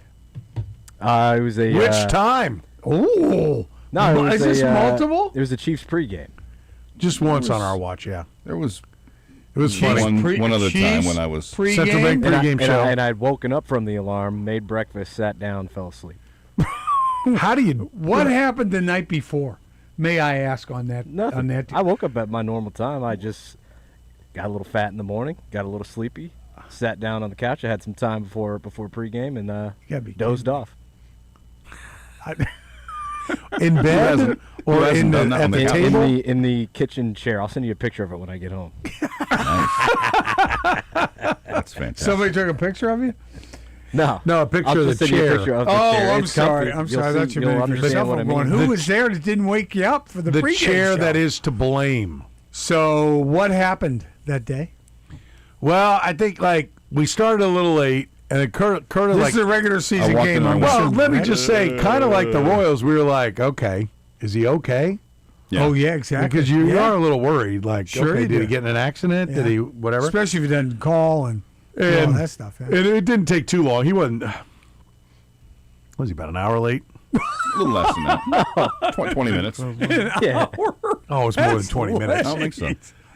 It was a which time? Oh. No, is this multiple? It was the Chiefs pregame. Just once on our watch, yeah. There was. It was funny. One other time when I was Central Bank pregame show, and I'd woken up from the alarm, made breakfast, sat down, fell asleep. How do you? What happened the night before? may I ask on that? Nothing. On that, I woke up at my normal time. I just got a little fat in the morning, got a little sleepy, sat down on the couch. I had some time before pregame and dozed off. In bed or at the table? In the kitchen chair. I'll send you a picture of it when I get home. That's fantastic. Somebody took a picture of you? No, a picture of the chair. I'm sorry. I'm sorry. I thought you meant yourself. I'm going, who was there that didn't wake you up for the pregame chair show? that is to blame. So what happened that day? Well, I think we started a little late, and then Curtis this is a regular season game. Let me just say, kind of like the Royals, we were like, okay, is he okay? Yeah. Oh yeah, exactly. Because you are a little worried, sure okay, did he get in an accident? Yeah. Did he whatever? Especially if he doesn't call and all that stuff. Yeah. And it didn't take too long. He wasn't. Was he about an hour late? A little less than that. 20 minutes. Yeah. Oh, it's more than 20 minutes. I don't think so.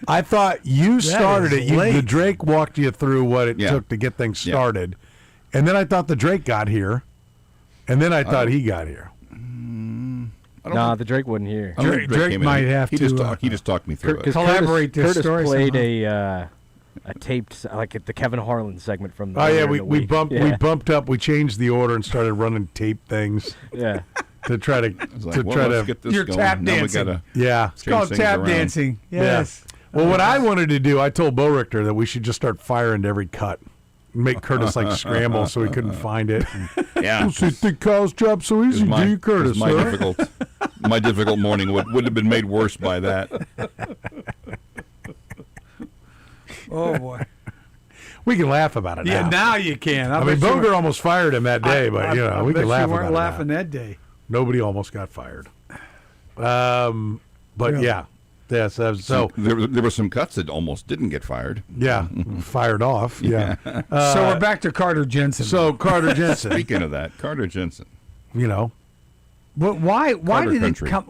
I thought you started it. late. The Drake walked you through what it took to get things started. And then I thought the Drake got here. And then I thought he got here. No, the Drake wasn't here. Drake might have to. He just talked me through it. Collaborate this Curtis story played somehow. a taped, like the Kevin Harlan segment from the Oh, yeah, earlier in we the bumped week. we bumped up. We changed the order and started running tape things Yeah. to try to let's get this You're going. tap Now we dancing. gotta yeah. It's called things tap around. dancing. Yes. Well, what I wanted to do, I told Bo Richter that we should just start firing to every cut. Make Curtis scramble so he couldn't find it. Yeah. So you think Kyle's job so easy, do you, Curtis? My difficult morning would have been made worse by that. Oh boy. We can laugh about it Yeah, now. now you can. I mean, Boger almost fired him that day, but we I can bet laugh you weren't about it laughing now. that day. Nobody almost got fired. But Really? yeah. So there were some cuts that almost didn't get fired. yeah, fired off. Yeah. So we're back to Carter Jensen. So Carter Jensen, Speaking of that, Carter Jensen. But why Carter did country. it come?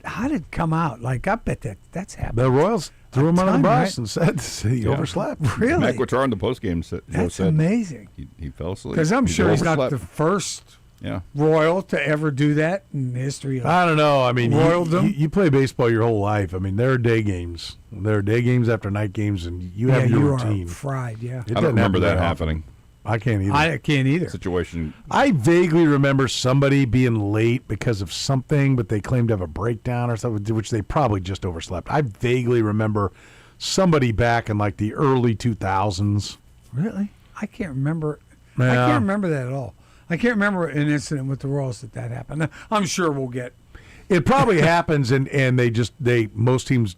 How did it come out? Like I bet that's happened. the Royals threw him under the time, bus right? and said he overslept. Really? Matt Quattar in the postgame show That's said amazing. he fell asleep. Because I'm sure he's not overslept. the first Yeah. Royal to ever do that in the history of. I don't know. I mean, Royaldom? you play baseball your whole life. I mean, there are day games. There are day games after night games, and you have your you routine. are fried. Yeah, It I doesn't don't remember happen that very happening. often. I can't either. I can't either. Situation. I vaguely remember somebody being late because of something, but they claimed to have a breakdown or something, which they probably just overslept. I vaguely remember somebody back in the early 2000s. Really? I can't remember. Yeah. I can't remember that at all. I can't remember an incident with the Royals that happened. I'm sure we'll get. It probably happens, and most teams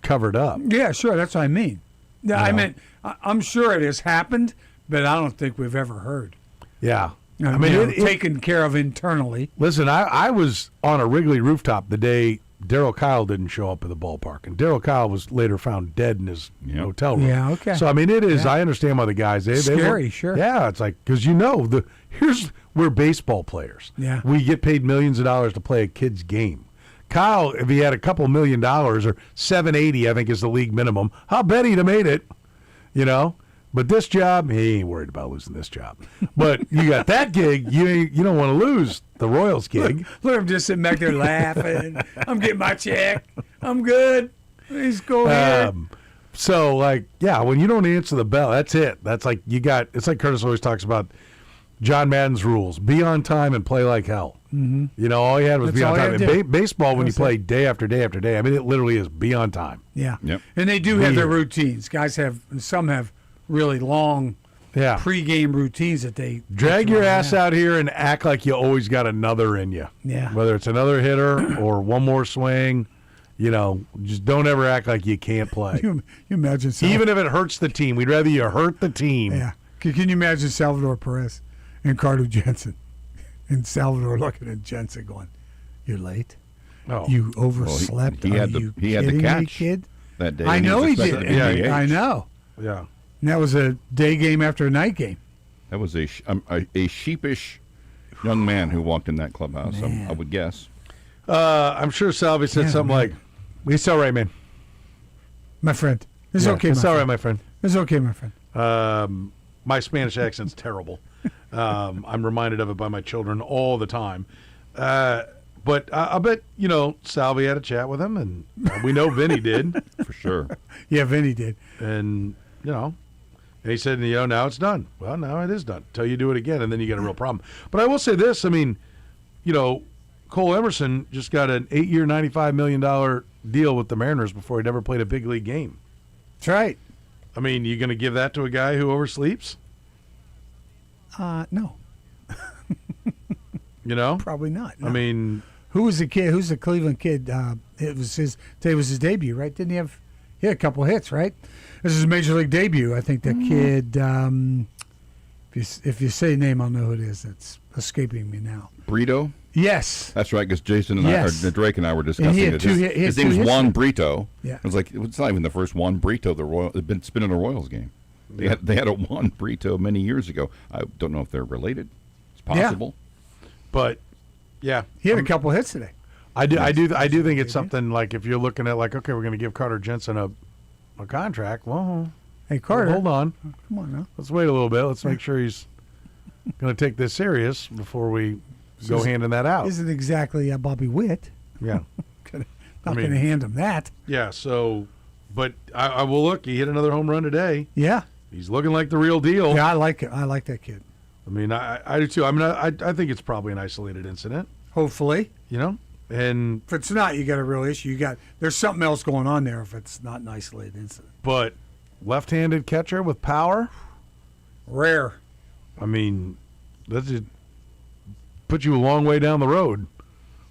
covered up. Yeah, sure. That's what I mean. Yeah, I meant I'm sure it has happened, but I don't think we've ever heard. Yeah. I mean, taken care of internally. Listen, I was on a Wrigley rooftop the day Darryl Kyle didn't show up at the ballpark, and Darryl Kyle was later found dead in his hotel room. Yeah, okay. So I mean, it is. Yeah. I understand why the guys they Scary, were, sure. Yeah, it's because here's we're baseball players. Yeah. We get paid millions of dollars to play a kid's game. Kyle, if he had a couple $1 million or $780, I think is the league minimum, I'll bet he'd have made it. But this job, he ain't worried about losing this job. But you got that gig, you don't want to lose the Royals gig. Look, I'm just sitting back there laughing. I'm getting my check. I'm good. Please go ahead. So, when you don't answer the bell, that's it. That's it's like Curtis always talks about John Madden's rules. Be on time and play like hell. Mm-hmm. All you had was That's be on all you time. had to In baseball, when you That's play it. day after day after day, I mean, it literally is be on time. Yeah. Yep. And they do have their Weird. routines. Guys some have really long Yeah. pre-game routines that they Drag your ass out here and act like you always got another in you. Yeah. Whether it's another hitter or one more swing, just don't ever act like you can't play. You imagine Even if it hurts the team, we'd rather you hurt the team. Yeah. Can you imagine Salvador Perez and Carter Jensen? And Salvador looking at Jensen going, "You're late. Oh. You overslept. he Are had the- you he had the kidding me, catch kid?" that day. I and know was he expected did. to be I DH. know. Yeah. And that was a day game after a night game. That was a sheepish young man who walked in that clubhouse, I would guess. I'm sure Salvi said something like, "It's all right, man. My friend. It's okay, It's my all right, friend. my friend." It's okay, my friend. My Spanish accent's terrible. I'm reminded of it by my children all the time. But I bet, Salvi had a chat with him, and we know Vinny did. For sure. Yeah, Vinny did. And, and he said, now it's done. Well, now it is done. Until you do it again, and then you get a real problem. But I will say this, Cole Emerson just got an 8-year, $95 million deal with the Mariners before he'd ever played a big league game. That's right. I mean, you going to give that to a guy who oversleeps? No. Probably not. No. I mean, who was the kid? Who's the Cleveland kid? It was his debut, right? Didn't he had a couple hits, right? This is his major league debut. I think the kid. If you say the name, I'll know who it is. It's escaping me now. Brito. Yes, that's right. Because Jason and yes. Drake and I were discussing it. His name was Juan Brito. Yeah, it was like it's not even the first Juan Brito had been spinning a Royals game. They had a Juan Brito many years ago. I don't know if they're related. It's possible, but yeah, he had a couple hits today. I do think it's something like if you're looking at like, okay, we're going to give Carter Jensen a contract. Well, hey Carter, hold on, come on now. Let's wait a little bit. Let's make sure he's going to take this serious before we go handing that out. Isn't exactly Bobby Witt. Yeah, not going to hand him that. Yeah. So, but I will look. He hit another home run today. Yeah, he's looking like the real deal. Yeah, I like it. I like that kid. I mean, I do too. I mean, I think it's probably an isolated incident. Hopefully, and if it's not, you got a real issue. There's something else going on there. If it's not an isolated incident, but left-handed catcher with power, rare. I mean, that just put you a long way down the road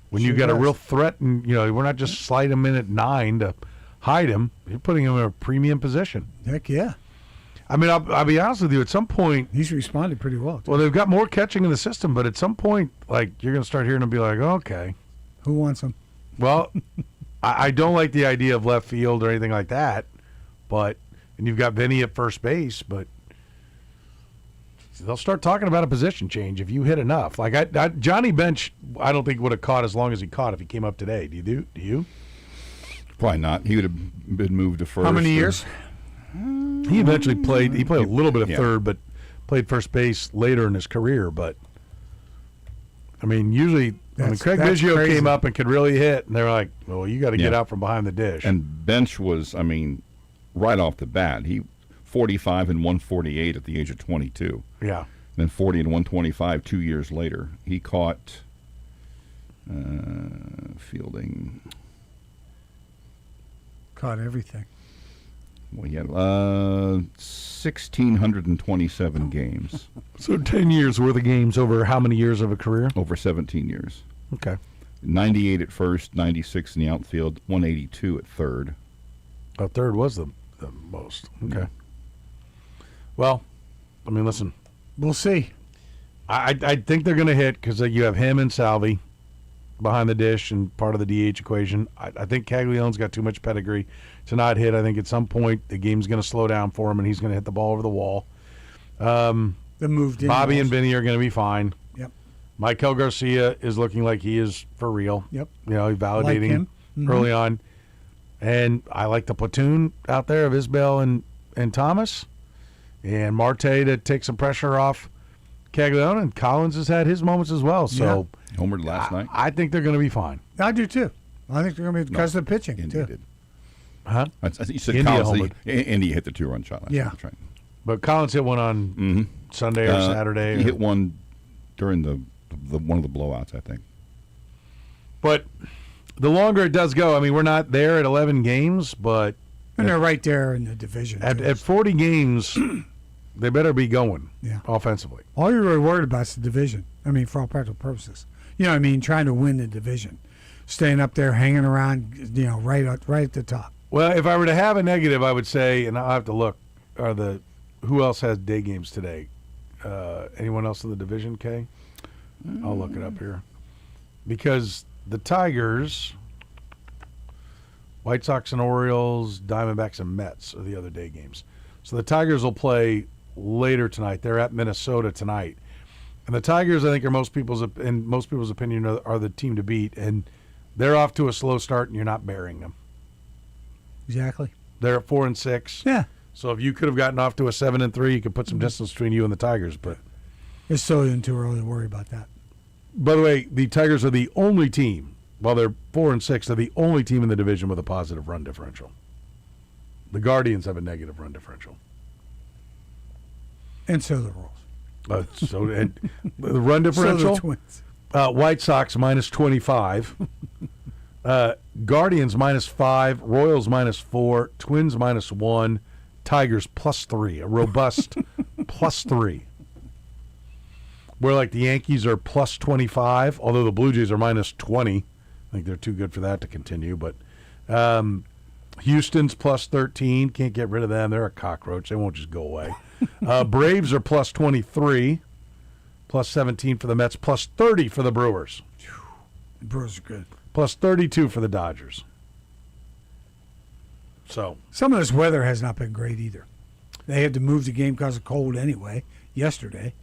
when you got a real threat, and we're not just slide him in at 9 to hide him. You're putting him in a premium position. Heck yeah. I mean, I'll be honest with you. At some point, he's responded pretty well. Well, they've got more catching in the system, but at some point, like you're going to start hearing them be like, okay, who wants him? Well, I don't like the idea of left field or anything like that, and you've got Vinny at first base, but they'll start talking about a position change if you hit enough. Like Johnny Bench, I don't think would have caught as long as he caught if he came up today. Do you? Probably not. He would have been moved to first. How many years? He eventually played. He played a little bit of third, but played first base later in his career. But I mean, usually Craig Biggio came up and could really hit, and they're like, "Well, you got to get out from behind the dish." And Bench was, I mean, right off the bat, he 45 and 148 at the age of 22. Yeah. Then 40 and 125 2 years later. He caught fielding. Caught everything. Well, he had 1,627 games. So 10 years worth of games over how many years of a career? Over 17 years. Okay. 98 at first, 96 in the outfield, 182 at third. Oh, third was the most. Okay. Yeah. Well, I mean, listen. We'll see. I think they're going to hit because you have him and Salvi behind the dish and part of the DH equation. I think Caglianone's got too much pedigree to not hit. I think at some point the game's going to slow down for him and he's going to hit the ball over the wall. The moved in Bobby balls. and Vinny are going to be fine. Yep. Michael Garcia is looking like he is for real. Yep. He's validating early on. And I like the platoon out there of Isbell and Thomas. And Marte to take some pressure off Caglianone. And Collins has had his moments as well. So homered last night. I think they're going to be fine. I do too. I think they're going to be because of the pitching India too. did. Huh? I think you said India Collins. India hit the 2-run shot last night. That's right. But Collins hit one on Sunday or Saturday. He hit one during the one of the blowouts, I think. But the longer it does go, I mean, we're not there at 11 games, but and they're right there in the division. At 40 games, they better be going offensively. All you're really worried about is the division. I mean, for all practical purposes. You know what I mean? Trying to win the division. Staying up there, hanging around, right at the top. Well, if I were to have a negative, I would say, and I'll have to look, who else has day games today? Anyone else in the division, Kay? I'll look it up here. Because the Tigers, White Sox and Orioles, Diamondbacks and Mets are the other day games. So the Tigers will play later tonight. They're at Minnesota tonight. And the Tigers, I think, in most people's opinion, are the team to beat. And they're off to a slow start, and you're not burying them. Exactly. They're at 4-6. Yeah. So if you could have gotten off to a 7-3, you could put some distance between you and the Tigers. But it's still too early to worry about that. by the way, the Tigers are the only team, while they're 4-6, they're the only team in the division with a positive run differential. The Guardians have a negative run differential. And so the Royals. And the run differential? So the Twins. White Sox minus 25. Guardians minus 5. Royals minus 4. Twins minus 1. Tigers plus 3. A robust plus 3. Where like the Yankees are plus 25, although the Blue Jays are minus 20. I think they're too good for that to continue. But Houston's plus 13. Can't get rid of them. They're a cockroach. They won't just go away. Braves are plus 23. Plus 17 for the Mets. Plus 30 for the Brewers. The Brewers are good. Plus 32 for the Dodgers. So some of this weather has not been great either. They had to move the game because of cold anyway. Yesterday.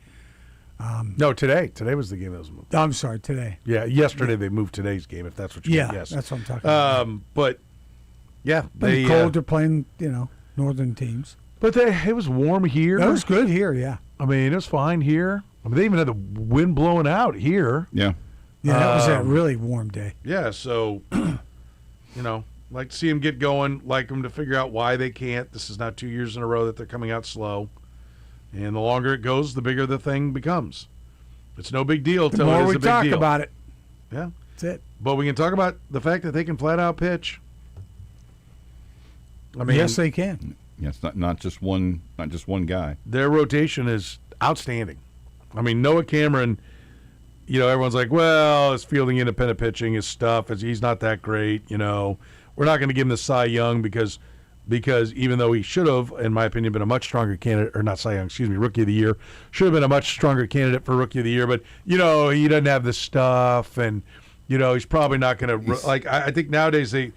No, today. Today was the game that was moved. I'm sorry, today. Yeah, yesterday they moved today's game. If that's what you mean. Yes, that's what I'm talking about. But yeah, they cold. They're playing, northern teams. But it was warm here. That was good here. Yeah. I mean, it was fine here. I mean, they even had the wind blowing out here. Yeah. Yeah, that was a really warm day. Yeah, so, like to see them get going, like them to figure out why they can't. This is not 2 years in a row that they're coming out slow. And the longer it goes, the bigger the thing becomes. It's no big deal The more it is we a big talk deal. about it. Yeah. That's it. But we can talk about the fact that they can flat out pitch. I mean, yes, they can. Yes, not just one guy. Their rotation is outstanding. I mean, Noah Cameron, everyone's like, well, his fielding independent pitching, his stuff, he's not that great, We're not going to give him the Cy Young because even though he should have, in my opinion, been a much stronger candidate, or not Cy Young, excuse me, Rookie of the Year, should have been a much stronger candidate for Rookie of the Year, but, he doesn't have the stuff, and, he's probably not going to, I think nowadays they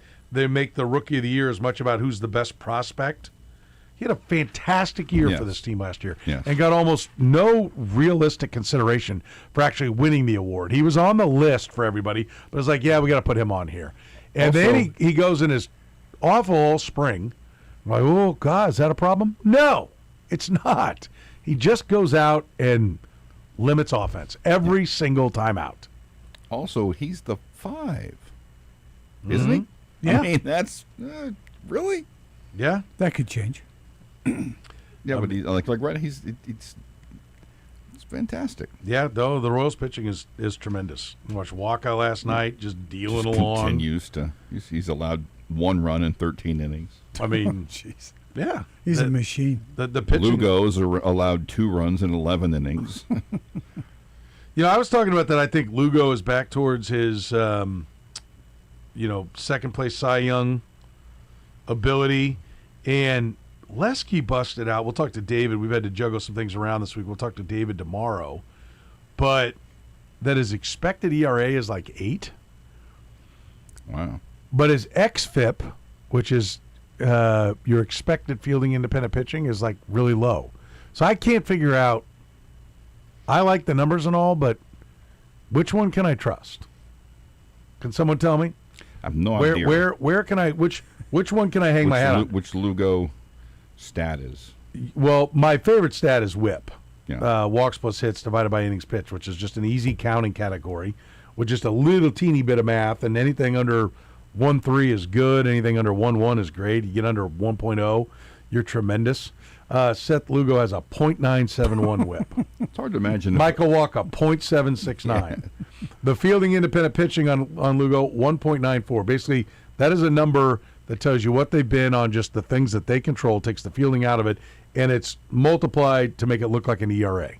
make the Rookie of the Year as much about who's the best prospect. He had a fantastic year for this team last year and got almost no realistic consideration for actually winning the award. He was on the list for everybody, but it's like, yeah, we got to put him on here. And Also, then he goes in his awful all spring. I'm like, oh, God, is that a problem? No, it's not. He just goes out and limits offense every single time out. Also, he's the 5, isn't he? Yeah. I mean, that's really. Yeah, that could change. Yeah, but he's right. It's fantastic. Yeah, though the Royals pitching is tremendous. I watched Waka last night, just dealing along. Continues to. He's allowed 1 run in 13 innings. I mean, jeez. Yeah, he's a machine. The pitching. Lugos are allowed 2 runs in 11 innings. I was talking about that. I think Lugo is back towards his, second place Cy Young ability, and Lesky busted out. We'll talk to David. We've had to juggle some things around this week. We'll talk to David tomorrow. But that his expected ERA is like 8. Wow. But his xFIP, which is your expected fielding independent pitching, is like really low. So I can't figure out. I like the numbers and all, but which one can I trust? Can someone tell me? I have no idea. Where can I which one can I hang my hat on? Which Lugo stat is? Well, my favorite stat is WHIP. Yeah. Walks plus hits divided by innings pitched, which is just an easy counting category with just a little teeny bit of math, and anything under 1.3 is good. Anything under 1.1 is great. You get under 1.0, you're tremendous. Seth Lugo has a .971 WHIP. It's hard to imagine. Michael Walker, .769. Yeah. The fielding independent pitching on Lugo, 1.94. Basically, that is a number that tells you what they've been on just the things that they control, takes the fielding out of it, and it's multiplied to make it look like an ERA.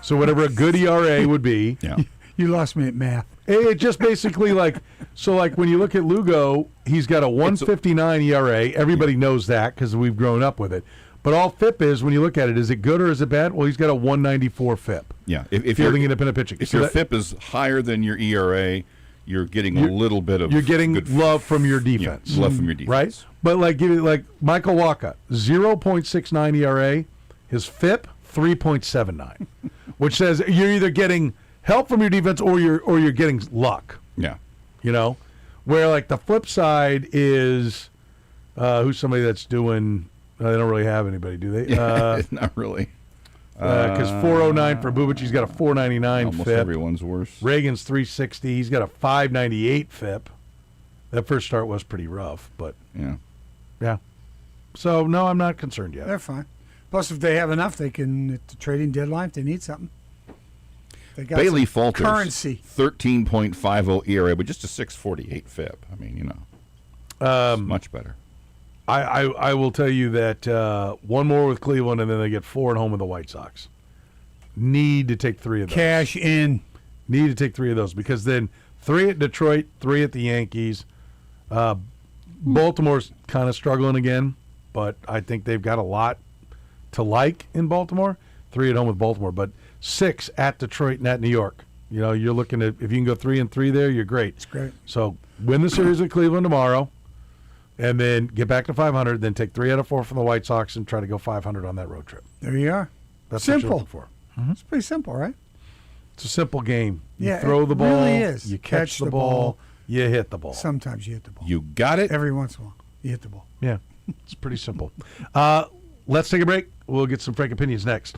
So whatever a good ERA would be. Yeah. You lost me at math. It just basically when you look at Lugo, he's got a 1.59 ERA. Everybody knows that because we've grown up with it. But all FIP is, when you look at it, is it good or is it bad? Well, he's got a 1.94 FIP. Yeah. If fielding independent pitching. If your FIP is higher than your ERA, you're getting a little bit of. You're getting love from your defense. Yeah, love from your defense. Right? But give it Michael Walker, 0.69 ERA, his FIP 3.79, which says you're either getting help from your defense or you're getting luck. Yeah. Where the flip side is who's somebody that's doing. They don't really have anybody, do they? Not really. Because 409 for Bubic, he's got a 499 Almost FIP. everyone's worse. Reagan's 360. He's got a 598 FIP. That first start was pretty rough, but yeah. So no, I'm not concerned yet. They're fine. Plus, if they have enough, they can at the trading deadline if they need something. They got Bailey some Falters, currency. 13.50 ERA, but just a 648 FIP. I mean, it's much better. I will tell you that one more with Cleveland, and then they get 4 at home with the White Sox. Need to take 3 of those. Cash in. Need to take 3 of those because then 3 at Detroit, 3 at the Yankees. Baltimore's kind of struggling again, but I think they've got a lot to like in Baltimore. 3 at home with Baltimore, but 6 at Detroit and at New York. You're looking at, if you can go 3-3 there, you're great. It's great. So win the series with Cleveland tomorrow, and then get back to 500. Then take 3 out of 4 from the White Sox and try to go 500 on that road trip. There you are. That's simple. what you're looking for. It's pretty simple, right? It's a simple game. You Yeah, throw the it ball. really is. You catch the ball. You hit the ball. Sometimes you hit the ball. You got it. Every once in a while, you hit the ball. Yeah, it's pretty simple. Let's take a break. We'll get some Frank opinions next.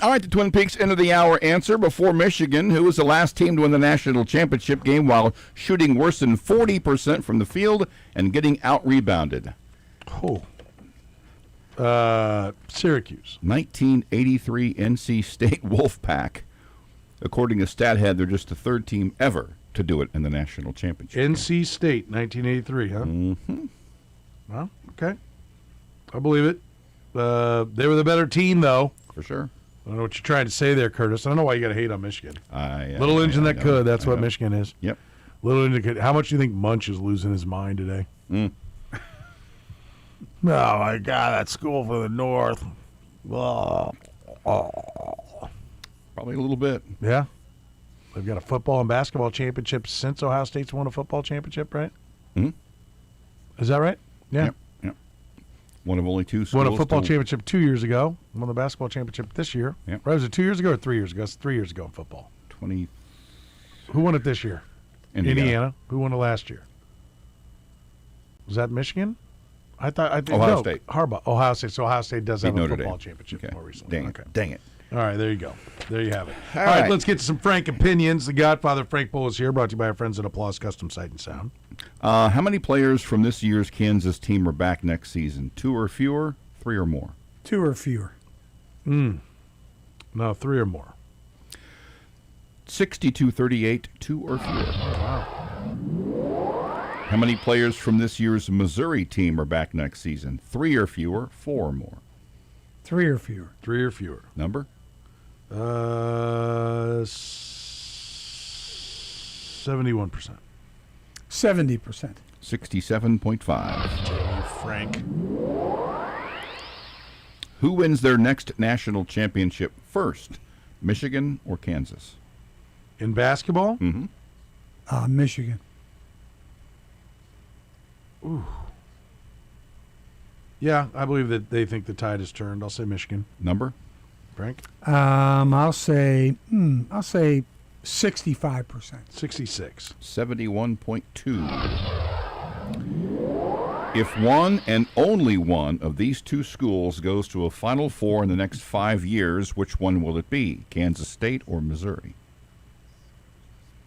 All right, the Twin Peaks end of the hour answer before Michigan, who was the last team to win the national championship game while shooting worse than 40% from the field and getting out-rebounded. Oh. Syracuse. 1983 NC State Wolfpack. According to StatHead, they're just the third team ever to do it in the national championship. NC State, 1983, huh? Mm-hmm. Well, okay. I believe it. They were the better team, though. For sure. I don't know what you're trying to say there, Curtis. I don't know why you got to hate on Michigan. Little engine that could. That's what Michigan is. Yep. Little engine could. How much do you think Munch is losing his mind today? Oh, my God, that school for the North. Oh. Probably a little bit. Yeah. They've got a football and basketball championship since Ohio State's won a football championship, right? Mm-hmm. Is that right? Yeah. Yep. One of only two schools. Won a football championship 2 years ago. Won the basketball championship this year. Yep. Right, was it 2 years ago or 3 years ago? It's 3 years ago in football. 20. Who won it this year? Indiana. Who won it last year? Was that Michigan? I think Ohio no, State. Ohio State. So Ohio State does have a Notre football Dame. championship more recently. Dang it. All right, there you go. There you have it. All All right, right. let's get to some Frank opinions. The Godfather Frank Bull is here, brought to you by our friends at Applause Custom Sight and Sound. How many players from this year's Kansas team are back next season? 2 or fewer? 3 or more? 2 or fewer. No, 3 or more. 62-38, 2 or fewer. Wow. How many players from this year's Missouri team are back next season? 3 or fewer? 4 or more? 3 or fewer. 3 or fewer. Number? 71%. 70%. 67.5. Frank. Who wins their next national championship first? Michigan or Kansas? In basketball? Mm-hmm. Michigan. Ooh. Yeah, I believe that they think the tide has turned. I'll say Michigan. Number? Frank? I'll say 65%. 66. 71.2. If one and only one of these two schools goes to a Final Four in the next 5 years, which one will it be? Kansas State or Missouri?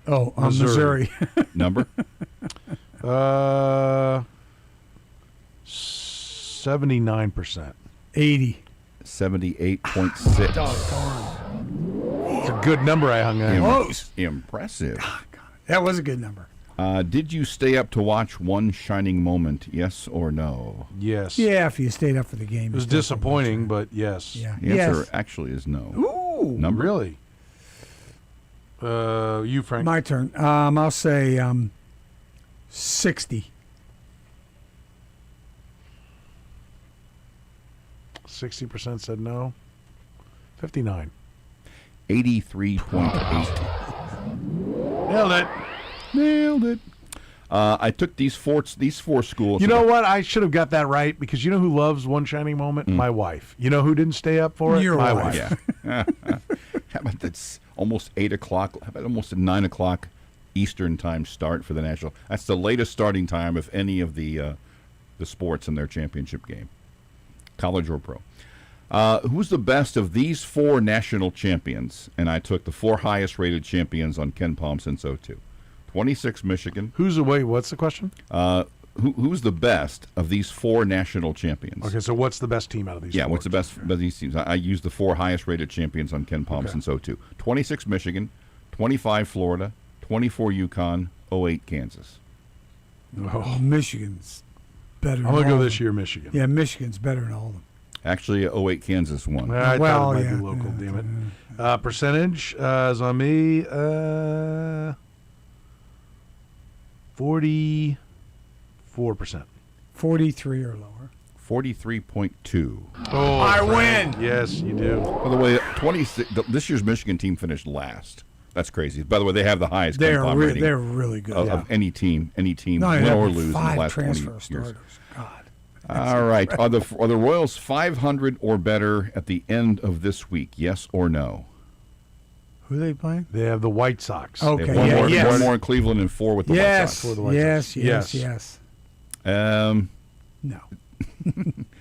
Oh, Missouri. Number? 79%. 80. 78.6. It's a good number I hung on. Close. Impressive. That was a good number. Did you stay up to watch one shining moment, yes or no? Yes. Yeah, if you stayed up for the game. It was disappointing, but yes. Yeah. The answer actually is no. Ooh. Number? Really? You, Frank? My turn. I'll say 60. 60% said no. 59. 83.8. Nailed it. I took these four schools. You know what? I should have got that right because you know who loves one shining moment? My wife. You know who didn't stay up for it? Your My wife. wife. Yeah. How about that's almost 8 o'clock? How about almost a 9 o'clock Eastern time start for the national? That's the latest starting time of any of the sports in their championship game, college or pro. Who's the best of these 4 national champions? And I took the 4 highest rated champions on Ken Palm since 2002. 26 Michigan. Who's the wait? What's the question? Who's the best of these 4 national champions? Okay, so what's the best team out of these? Yeah, four? what's the best of these teams? I used the 4 highest rated champions on Ken Palm since 2002. 26 Michigan, 25 Florida, 24 UConn, 08 Kansas. Oh, Michigan's better. I'm gonna go this year, Michigan. Yeah, Michigan's better than all of them. Actually, 08 Kansas won. I thought it might be local. Damn it. Percentage is on me. 44%. 43 or lower. 43.2. Oh, I Frank. win. Yes, you do. By the way, 26. This year's Michigan team finished last. That's crazy. By the way, they have the highest They're Ken Palm rating they're really good. of any team, No, win they or have lose in the 5 last 20 transfer years. starters. God. All right. Are the Royals 500 or better at the end of this week? Yes or no? Who are they playing? They have the White Sox. Okay. They have Yeah, one more in Cleveland and 4 with the White Sox. Yes. No. No.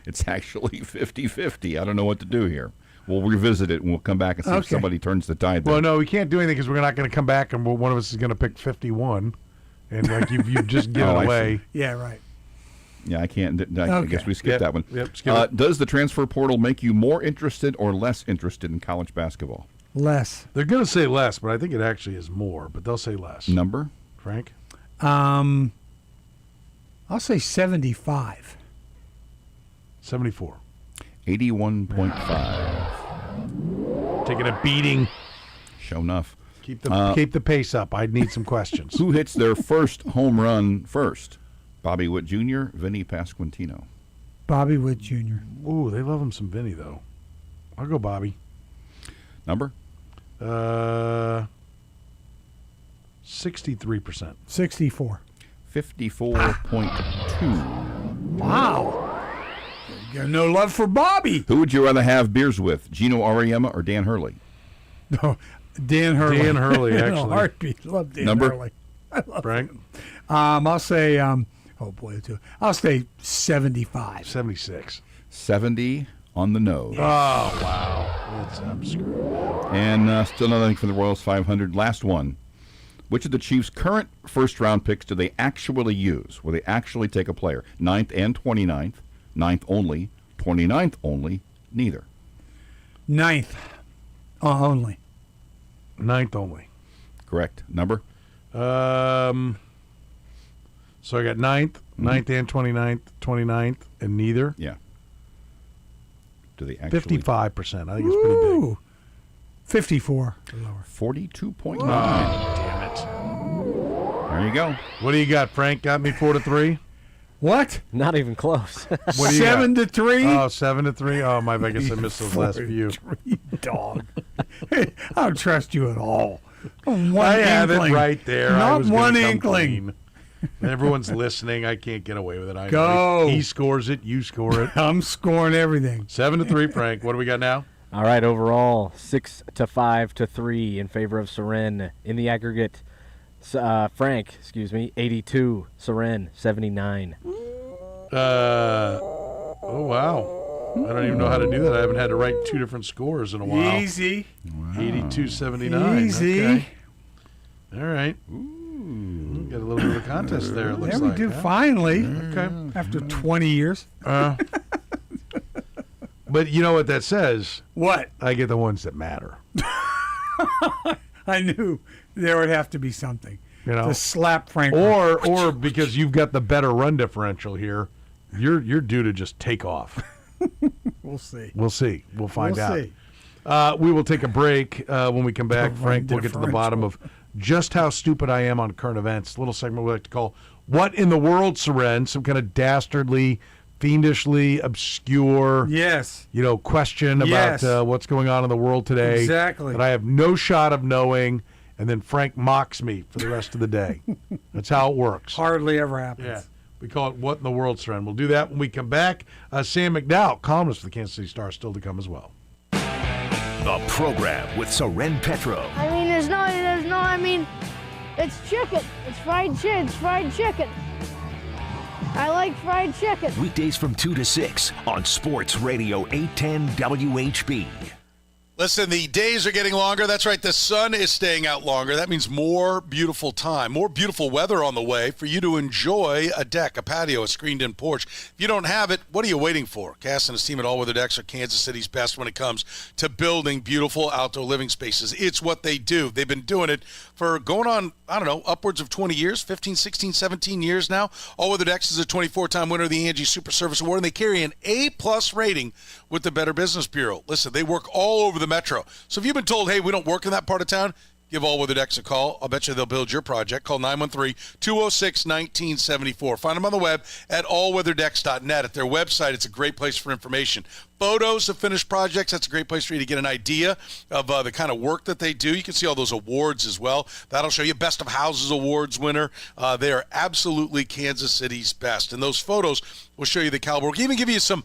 It's actually 50-50. I don't know what to do here. We'll revisit it and we'll come back and see if somebody turns the tide. Well, no, we can't do anything because we're not going to come back and one of us is going to pick 51, and like you've just given away. Yeah, right. Yeah, I can't. I guess we skipped that one. Yep, skip it. Does the transfer portal make you more interested or less interested in college basketball? Less. They're going to say less, but I think it actually is more. But they'll say less. Number, Frank? I'll say 75. 74. 81.5. Taking a beating. Sure enough. Keep the pace up. I'd need some questions. Who hits their first home run first? Bobby Witt Jr., Vinny Pasquantino. Bobby Witt Jr. Ooh, they love him some Vinny, though. I'll go Bobby. Number? 63%. 64. 54.2. Wow. You got no love for Bobby. Who would you rather have beers with, Gino Auriemma or Dan Hurley? No, Dan Hurley. Dan Hurley, actually. No, heartbeat. Love Dan Number? Hurley. I love Frank? him. I'll say, oh boy, I'll say 75. 76. 70 on the nose. Oh, wow. That's obscure. And still another thing for the Royals 500. Last one. Which of the Chiefs' current first-round picks do they actually use, where they actually take a player? 9th and 29th, 9th only, 29th only, neither. 9th only. 9th only. Correct. Number? So I got 9th, 9th and 29th, 29th, and neither. Yeah. Do they actually? 55%. I think it's pretty big. 54 or lower. 42.9. Oh, damn it. There you go. What do you got, Frank? Got me 4-3? What? Not even close. What do you 7-3? Oh, 7-3? Oh, my, I guess I missed those last few. Dog. Hey, I don't trust you at all. One I have it inkling. right there. I Not was gonna one come inkling. clean. Everyone's listening. I can't get away with it. I Go. know. He scores it. You score it. I'm scoring everything. 7-3, Frank. What do we got now? All right, overall, 6-5-3 in favor of Soren. In the aggregate, Frank, 82. Soren, 79. Oh, wow. I don't even know how to do that. I haven't had to write two different scores in a while. Easy. Wow. 82-79. Easy. Okay. All right. Got a little bit of a contest there, it looks There we like. do, huh? finally. Okay. After 20 years. But you know what that says? What? I get the ones that matter. I knew there would have to be something. You know? To slap Frank. Or because you've got the better run differential here, you're due to just take off. We'll see. We'll see. We'll find We'll out. see. We will take a break. When we come back, The Frank, we'll get to the bottom of just how stupid I am on current events. A little segment we like to call What in the World, Soren? Some kind of dastardly, fiendishly obscure question about what's going on in the world today. Exactly. That I have no shot of knowing, and then Frank mocks me for the rest of the day. That's how it works. Hardly ever happens. Yeah. We call it What in the World, Soren. We'll do that when we come back. Sam McDowell, columnist for the Kansas City Star, still to come as well. The program with Soren Petro. I mean, it's chicken. It's fried chicken. I like fried chicken. Weekdays from 2 to 6 on Sports Radio 810 WHB. Listen, the days are getting longer. That's right. The sun is staying out longer. That means more beautiful time, more beautiful weather on the way for you to enjoy a deck, a patio, a screened-in porch. If you don't have it, what are you waiting for? Cass and his team at All Weather Decks are Kansas City's best when it comes to building beautiful outdoor living spaces. It's what they do. They've been doing it for going on, upwards of 20 years, 15, 16, 17 years now. All Weather Decks is a 24-time winner of the Angie Super Service Award, and they carry an A-plus rating with the Better Business Bureau. Listen, they work all over the metro. So if you've been told, hey, we don't work in that part of town, give All Weather Decks a call. I'll bet you they'll build your project. Call 913-206-1974. Find them on the web at allweatherdecks.net. At their website, it's a great place for information. Photos of finished projects, that's a great place for you to get an idea of the kind of work that they do. You can see all those awards as well. That'll show you Best of Houses Awards winner. They are absolutely Kansas City's best. And those photos will show you the caliber. We'll even give you some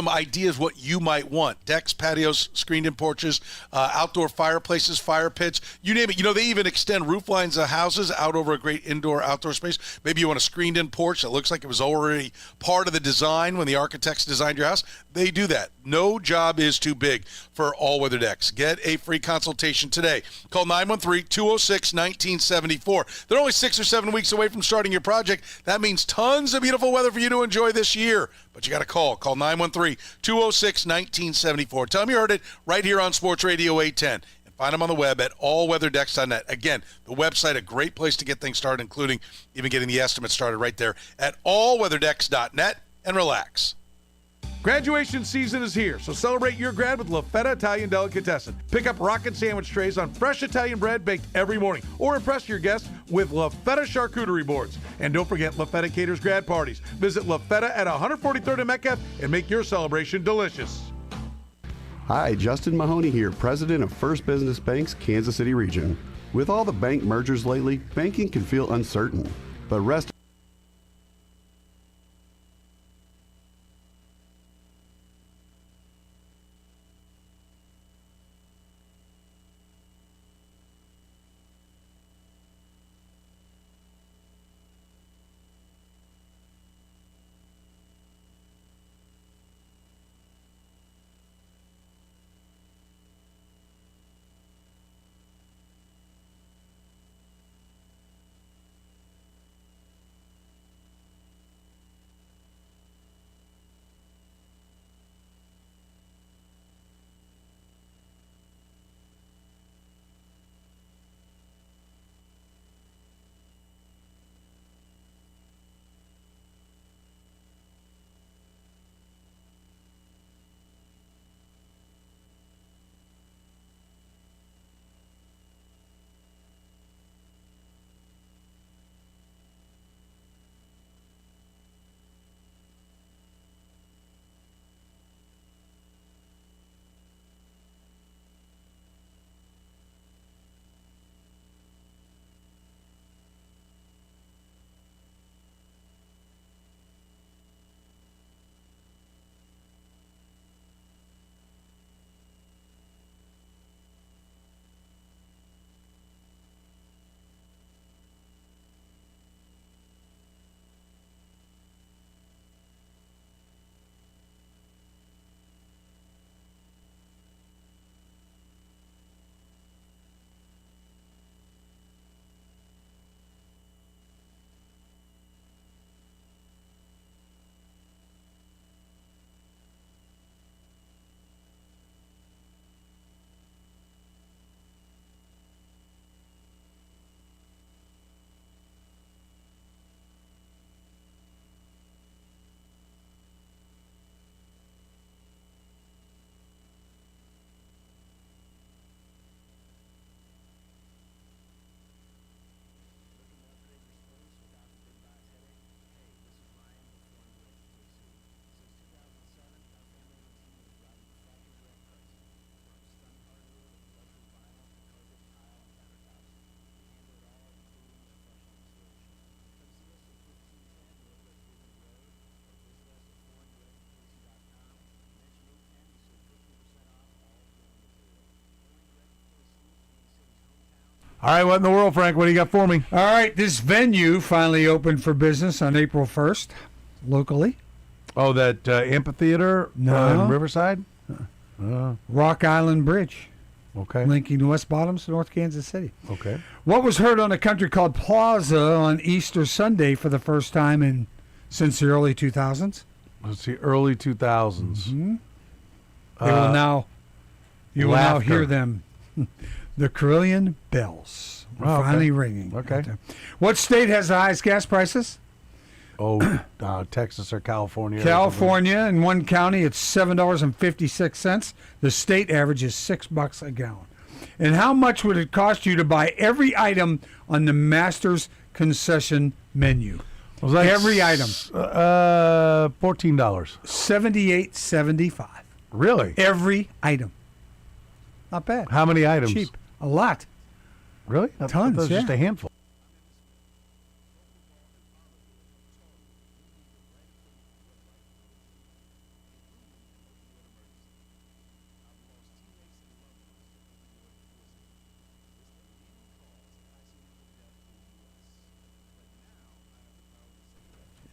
ideas what you might want. Decks, patios, screened-in porches, outdoor fireplaces, fire pits, you name it. They even extend roof lines of houses out over a great indoor-outdoor space. Maybe you want a screened-in porch that looks like it was already part of the design when the architects designed your house. They do that. No job is too big for All Weather Decks. Get a free consultation today. Call 913-206-1974. They're only 6 or 7 weeks away from starting your project. That means tons of beautiful weather for you to enjoy this year. But you got to call. Call 913-206-1974. Tell them you heard it right here on Sports Radio 810. And find them on the web at allweatherdecks.net. Again, the website, a great place to get things started, including even getting the estimate started right there at allweatherdecks.net. And relax. Graduation season is here, so celebrate your grad with La Feta Italian Delicatessen. Pick up rocket sandwich trays on fresh Italian bread baked every morning, or impress your guests with La Feta charcuterie boards. And don't forget La Feta caters grad parties. Visit La Feta at 143rd and Metcalf and make your celebration delicious. Hi, Justin Mahoney here, president of First Business Bank's Kansas City region. With all the bank mergers lately, banking can feel uncertain, but rest All right, what in the world, Frank? What do you got for me? All right, this venue finally opened for business on April 1st, locally. Oh, that amphitheater in Riverside? Rock Island Bridge. Okay. Linking West Bottoms to North Kansas City. Okay. What was heard on a country called Plaza on Easter Sunday for the first time since the early 2000s? Let's see, early 2000s. Mm-hmm. You will now hear them. The Carillion bells are finally ringing. Okay. What state has the highest gas prices? Oh, Texas or California. California. In one county, it's $7.56. The state average is $6 a gallon. And how much would it cost you to buy every item on the Master's concession menu? Every item. $14. $78.75. Really? Every item. Not bad. How many items? Cheap. A lot. Really? Tons, That's just a handful.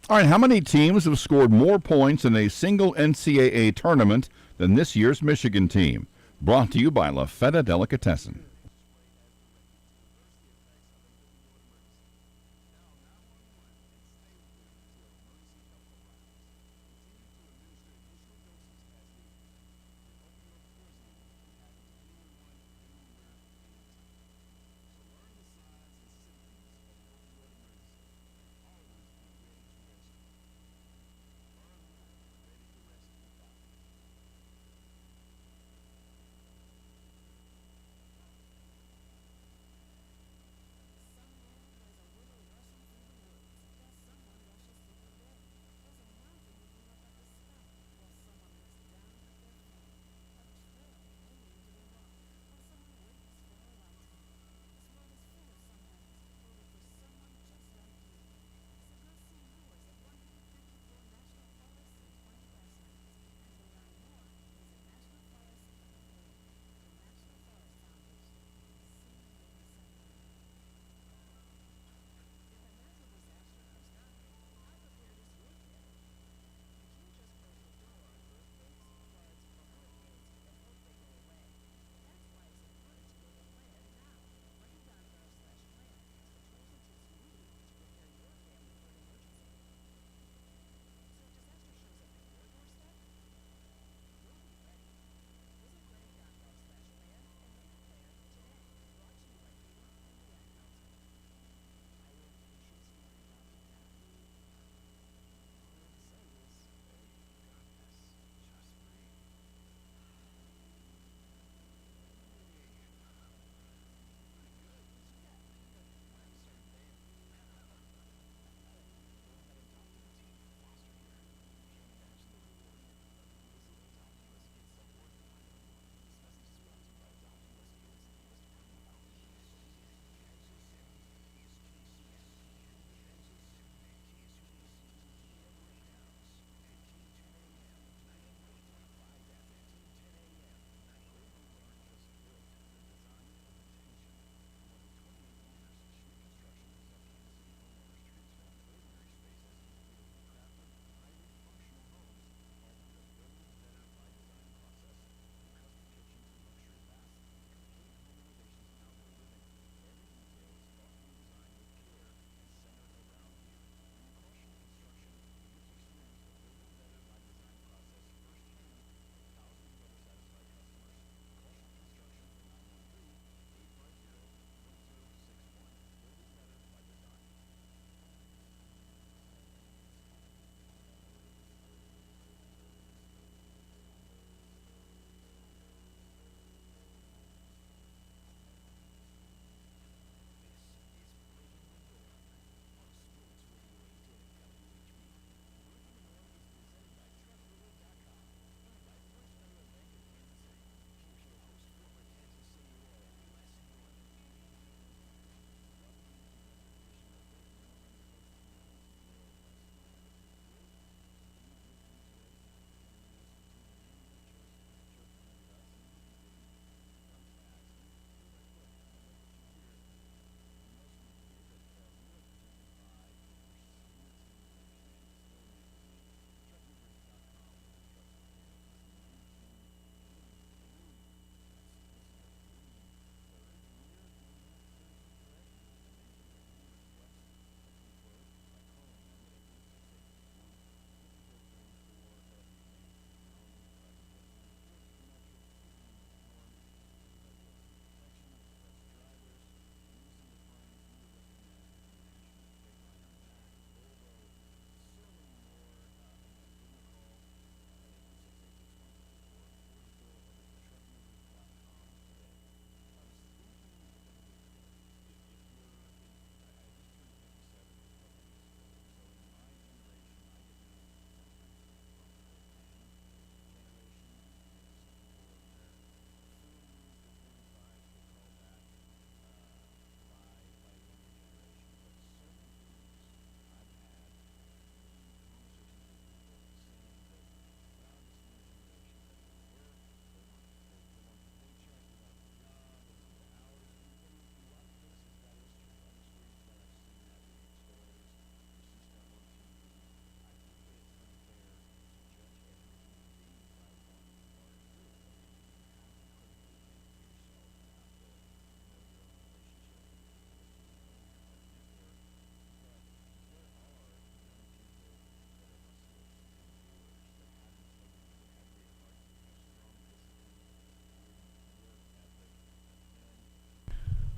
All right, how many teams have scored more points in a single NCAA tournament than this year's Michigan team? Brought to you by La Feta Delicatessen.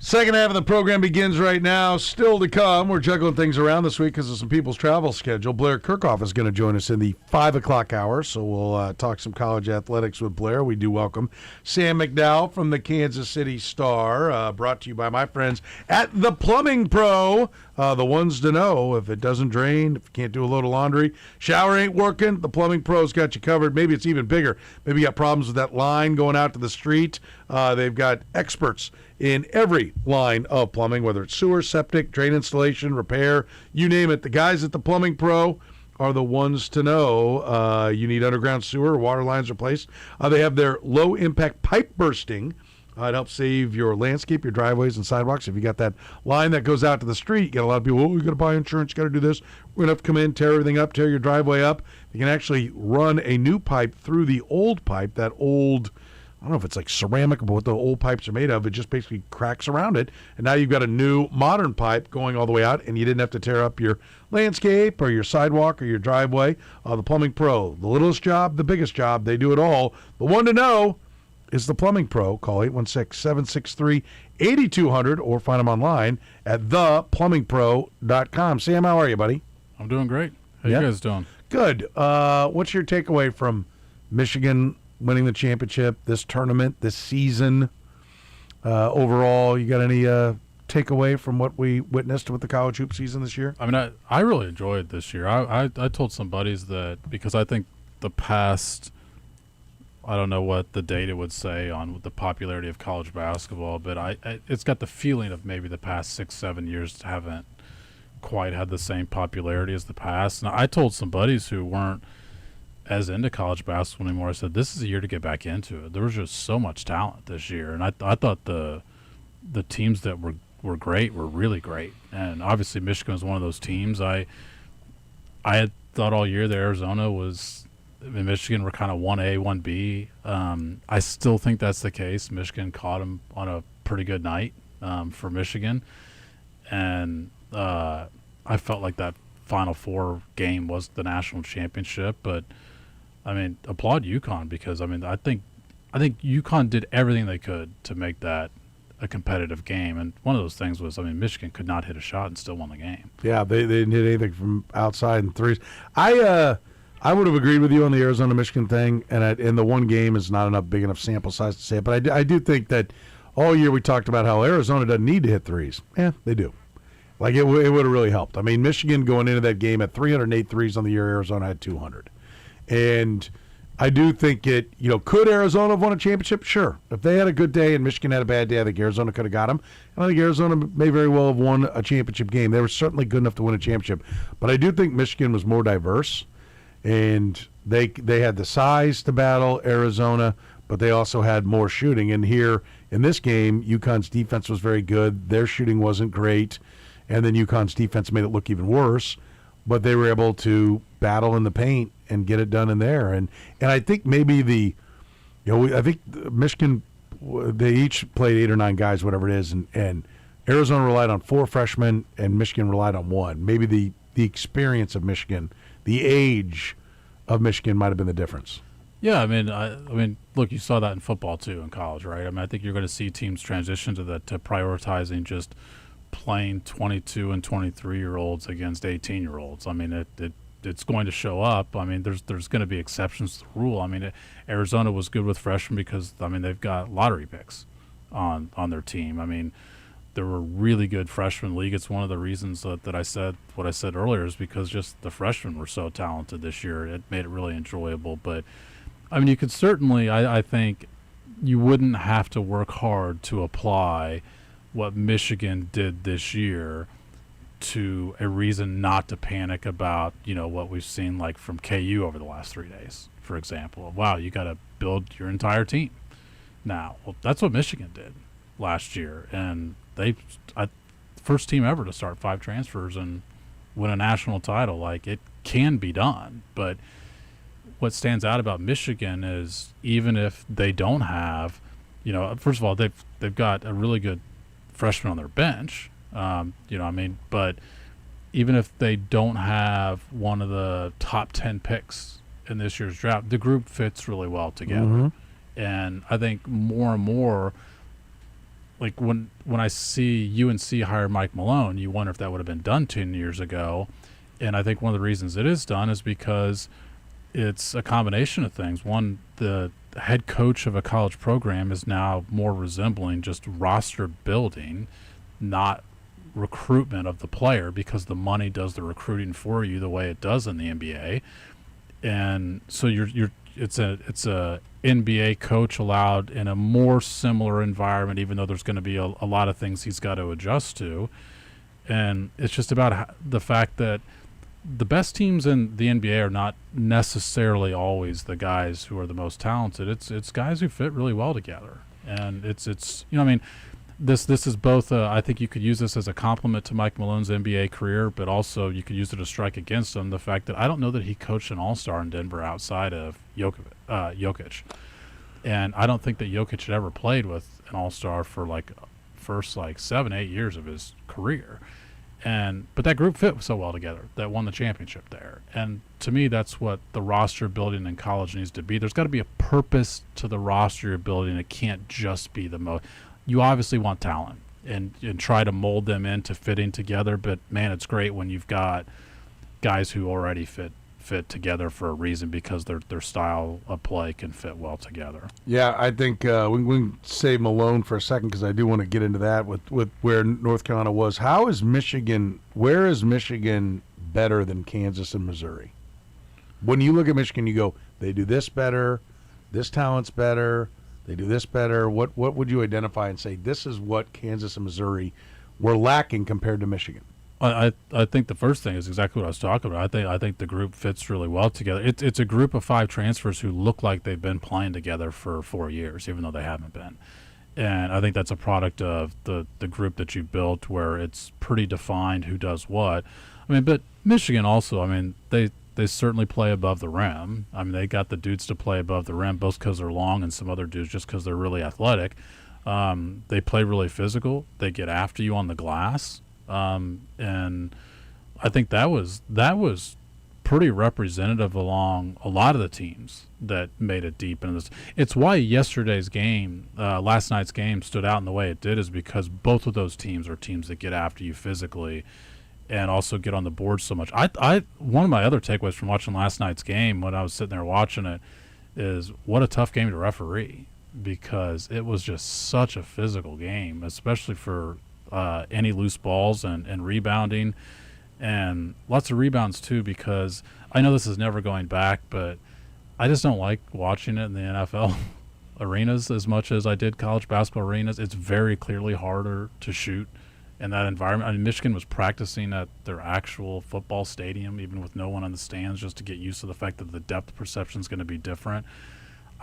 Second half of the program begins right now. Still to come. We're juggling things around this week because of some people's travel schedule. Blair Kirchhoff is going to join us in the 5 o'clock hour, so we'll talk some college athletics with Blair. We do welcome Sam McDowell from the Kansas City Star, brought to you by my friends at The Plumbing Pro, the ones to know. If it doesn't drain, if you can't do a load of laundry, shower ain't working, The Plumbing Pro's got you covered. Maybe it's even bigger. Maybe you got problems with that line going out to the street. They've got experts in every line of plumbing, whether it's sewer, septic, drain installation, repair, you name it. The guys at The Plumbing Pro are the ones to know. You need underground sewer or water lines replaced. They have their low-impact pipe bursting. It helps save your landscape, your driveways, and sidewalks. If you got that line that goes out to the street, you get a lot of people, oh, you got to buy insurance, you got to do this. We're going to have to come in, tear everything up, tear your driveway up. You can actually run a new pipe through the old pipe, that old, I don't know if it's like ceramic, but what the old pipes are made of, it just basically cracks around it. And now you've got a new modern pipe going all the way out, and you didn't have to tear up your landscape or your sidewalk or your driveway. The Plumbing Pro, the littlest job, the biggest job, they do it all. The one to know is The Plumbing Pro. Call 816-763-8200 or find them online at theplumbingpro.com. Sam, how are you, buddy? I'm doing great. How you guys doing? Good. What's your takeaway from Michigan winning the championship, this tournament, this season? Overall, you got any takeaway from what we witnessed with the college hoop season this year? I mean, I really enjoyed this year. I told some buddies that because I think the past, I don't know what the data would say on the popularity of college basketball, but it's got the feeling of maybe the past 6-7 years haven't quite had the same popularity as the past. And I told some buddies who weren't as into college basketball anymore, I said, this is a year to get back into it. There was just so much talent this year. And I thought the teams that were great were really great. And obviously Michigan was one of those teams. I had thought all year that Arizona was – Michigan were kind of 1A, 1B. I still think that's the case. Michigan caught them on a pretty good night for Michigan. And I felt like that Final Four game was the national championship. But, I mean, applaud UConn because, I mean, I think UConn did everything they could to make that a competitive game. And one of those things was, I mean, Michigan could not hit a shot and still won the game. Yeah, they didn't hit anything from outside and threes. I would have agreed with you on the Arizona-Michigan thing, and the one game is not enough big enough sample size to say it. But I do think that all year we talked about how Arizona doesn't need to hit threes. Yeah, they do. Like, it would have really helped. I mean, Michigan going into that game at 308 threes on the year, Arizona had 200. And I do think could Arizona have won a championship? Sure. If they had a good day and Michigan had a bad day, I think Arizona could have got them. And I think Arizona may very well have won a championship game. They were certainly good enough to win a championship. But I do think Michigan was more diverse. And they had the size to battle Arizona, but they also had more shooting. And here in this game, UConn's defense was very good. Their shooting wasn't great. And then UConn's defense made it look even worse. But they were able to battle in the paint and get it done in there. And I think maybe I think Michigan, they each played 8 or 9 guys, whatever it is. And Arizona relied on 4 freshmen and Michigan relied on 1. Maybe the experience of Michigan, the age of Michigan might have been the difference. Yeah, I mean, look, you saw that in football too in college, right? I mean, I think you're going to see teams transition to prioritizing just playing 22 and 23-year-olds against 18-year-olds. I mean, it's going to show up. I mean, there's going to be exceptions to the rule. I mean, Arizona was good with freshmen because they've got lottery picks on their team. I mean, there were really good freshman league. It's one of the reasons that I said what I said earlier is because just the freshmen were so talented this year. It made it really enjoyable. But, I mean, you could certainly, I think you wouldn't have to work hard to apply what Michigan did this year to a reason not to panic about, what we've seen like from KU over the last 3 days, for example. Wow, you got to build your entire team now. Well, that's what Michigan did last year. And first team ever to start 5 transfers and win a national title. Like, it can be done. But what stands out about Michigan is even if they don't have, first of all, they've got a really good freshman on their bench. But even if they don't have one of the top 10 picks in this year's draft, the group fits really well together. Mm-hmm. And I think more and more like when I see UNC hire Mike Malone, you wonder if that would have been done 10 years ago. And I think one of the reasons it is done is because it's a combination of things. One, the head coach of a college program is now more resembling just roster building, not recruitment of the player, because the money does the recruiting for you the way it does in the NBA. And so it's a NBA coach allowed in a more similar environment, even though there's going to be a lot of things he's got to adjust to. And it's just about the fact that the best teams in the NBA are not necessarily always the guys who are the most talented. It's guys who fit really well together. And it's I mean, this is both I think you could use this as a compliment to Mike Malone's NBA career, but also you could use it to strike against him, the fact that I don't know that he coached an all-star in Denver outside of Jokic. And I don't think that Jokic had ever played with an all-star for first 7-8 years of his career. But that group fit so well together that won the championship there. And to me, that's what the roster building in college needs to be. There's got to be a purpose to the roster you're building. It can't just be the most. You obviously want talent and try to mold them into fitting together. But man, it's great when you've got guys who already fit together for a reason, because their style of play can fit well together. Yeah, I think we can save Malone for a second, because I do want to get into that with where North Carolina was. Where is Michigan better than Kansas and Missouri? When you look at Michigan, you go, they do this better, this talent's better, they do this better. What would you identify and say, this is what Kansas and Missouri were lacking compared to Michigan? I think the first thing is exactly what I was talking about. I think the group fits really well together. It's a group of 5 transfers who look like they've been playing together for 4 years, even though they haven't been. And I think that's a product of the group that you built, where it's pretty defined who does what. I mean, but Michigan also, I mean, they certainly play above the rim. I mean, they got the dudes to play above the rim, both because they're long and some other dudes just because they're really athletic. They play really physical. They get after you on the glass. And I think that was pretty representative along a lot of the teams that made it deep into this. It's why yesterday's game, last night's game, stood out in the way it did, is because both of those teams are teams that get after you physically and also get on the board so much. One of my other takeaways from watching last night's game, when I was sitting there watching it, is what a tough game to referee, because it was just such a physical game, especially for any loose balls and rebounding, and lots of rebounds too, because I know this is never going back, but I just don't like watching it in the NFL arenas as much as I did college basketball arenas. It's very clearly harder to shoot in that environment. I mean, Michigan was practicing at their actual football stadium, even with no one in the stands, just to get used to the fact that the depth perception is going to be different.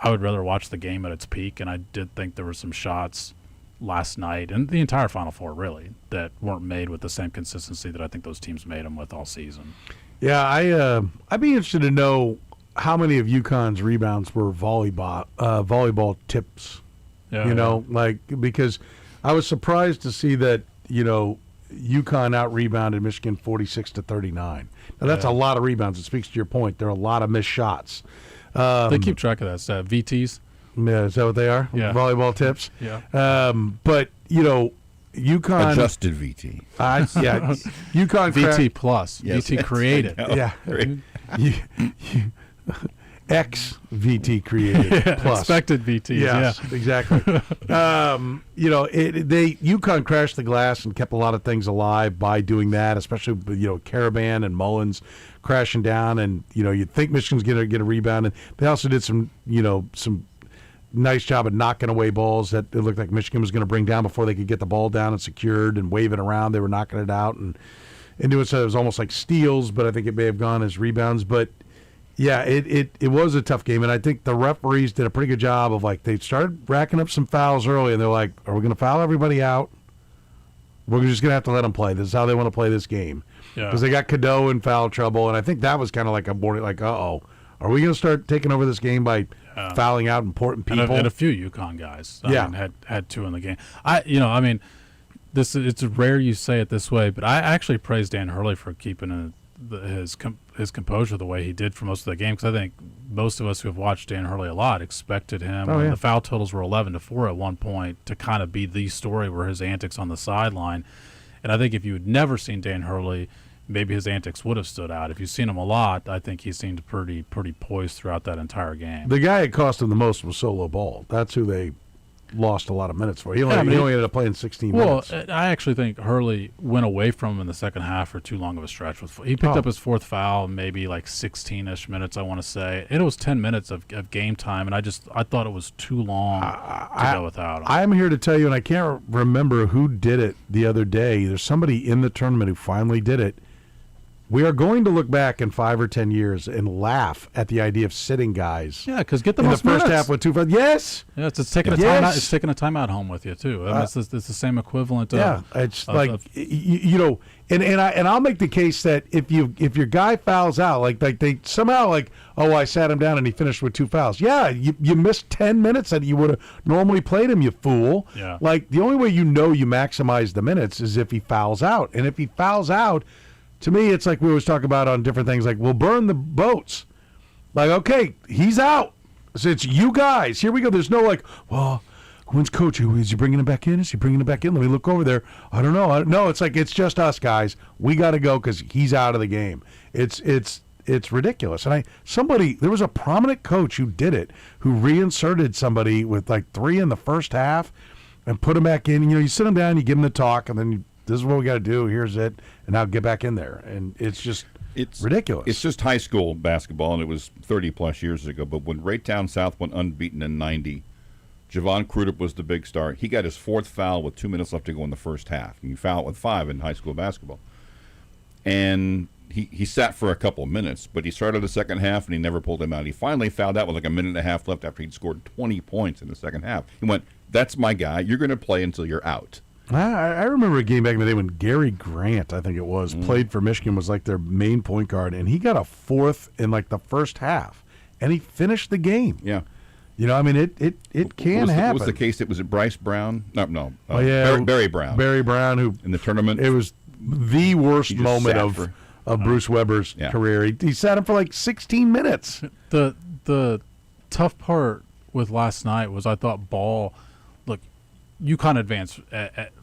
I would rather watch the game at its peak, and I did think there were some shots last night and the entire Final Four, really, that weren't made with the same consistency that I think those teams made them with all season. Yeah, I'd be interested to know how many of UConn's rebounds were volleyball tips. Yeah, because I was surprised to see that, UConn out-rebounded Michigan 46-39. Now, that's a lot of rebounds. It speaks to your point. There are a lot of missed shots. They keep track of that stuff. VTs. Yeah, is that what they are? Yeah. Volleyball tips? Yeah. But, UConn. Adjusted VT. UConn. VT plus. Yes, VT created. Yeah. X VT created plus. Expected VTs. Yes, exactly. UConn crashed the glass and kept a lot of things alive by doing that, especially Caravan and Mullins crashing down, and you'd think Michigan's going to get a rebound, and they also did some nice job of knocking away balls that it looked like Michigan was going to bring down before they could get the ball down and secured and wave it around. They were knocking it out and doing so. It was almost like steals, but I think it may have gone as rebounds. But yeah, it was a tough game, and I think the referees did a pretty good job of they started racking up some fouls early, and they're like, "Are we going to foul everybody out? We're just going to have to let them play. This is how they want to play this game." Because they got Cadeau in foul trouble, and I think that was kind of like a warning, are we going to start taking over this game by fouling out important people? And a few UConn guys, had 2 in the game. It's rare you say it this way, but I actually praise Dan Hurley for keeping his composure the way he did for most of the game, because I think most of us who have watched Dan Hurley a lot expected him. Oh, yeah. The foul totals were 11-4 at one point to kind of be the story where his antics on the sideline. And I think if you had never seen Dan Hurley, maybe his antics would have stood out. If you've seen him a lot, I think he seemed pretty poised throughout that entire game. The guy it cost him the most was Solo Ball. That's who they lost a lot of minutes for. He only ended up playing 16 minutes. Well, I actually think Hurley went away from him in the second half for too long of a stretch. He picked up his fourth foul, maybe like 16-ish minutes, I want to say. And it was 10 minutes of game time, and I thought it was too long to go without him. I'm here to tell you, and I can't remember who did it the other day. There's somebody in the tournament who finally did it. We are going to look back in 5 or 10 years and laugh at the idea of sitting guys. Yeah, because get the in most the first minutes. half with 2 fouls. Yes. Yeah, it's taking a timeout. It's taking a timeout home with you too. I mean, it's the same equivalent. It's you know, and I'll make the case that if your guy fouls out, like they somehow I sat him down and he finished with 2 fouls. Yeah, you missed 10 minutes that you would have normally played him, you fool. Yeah. Like the only way you maximize the minutes is if he fouls out, and if he fouls out. To me, it's like we always talk about on different things, like we'll burn the boats. Like, okay, he's out. So it's you guys. Here we go. There's no well, when's coach? Is he bringing him back in? Is he bringing him back in? Let me look over there. I don't know. No, it's like it's just us guys. We got to go because he's out of the game. It's ridiculous. And there was a prominent coach who did it, who reinserted somebody with 3 in the first half and put him back in. You sit him down, you give him the talk, and then this is what we got to do. Here's it, and now get back in there. And it's ridiculous. It's just high school basketball, and it was 30-plus years ago. But when Raytown South went unbeaten in 90, Javon Crudup was the big star. He got his 4th foul with 2 minutes left to go in the first half. And you foul with 5 in high school basketball. And he sat for a couple of minutes, but he started the second half, and he never pulled him out. He finally fouled out with a minute and a half left after he'd scored 20 points in the second half. He went, that's my guy. You're going to play until you're out. I remember a game back in the day when Gary Grant, I think it was, played for Michigan, was their main point guard, and he got a 4th in the first half, and he finished the game. Yeah. You know, I mean, it can happen. What was the case? Was it Bryce Brown? No. Barry Brown. Barry Brown, who in the tournament. It was the worst moment of Bruce Weber's career. He sat him for 16 minutes. The tough part with last night was I thought Ball. Look, UConn advanced.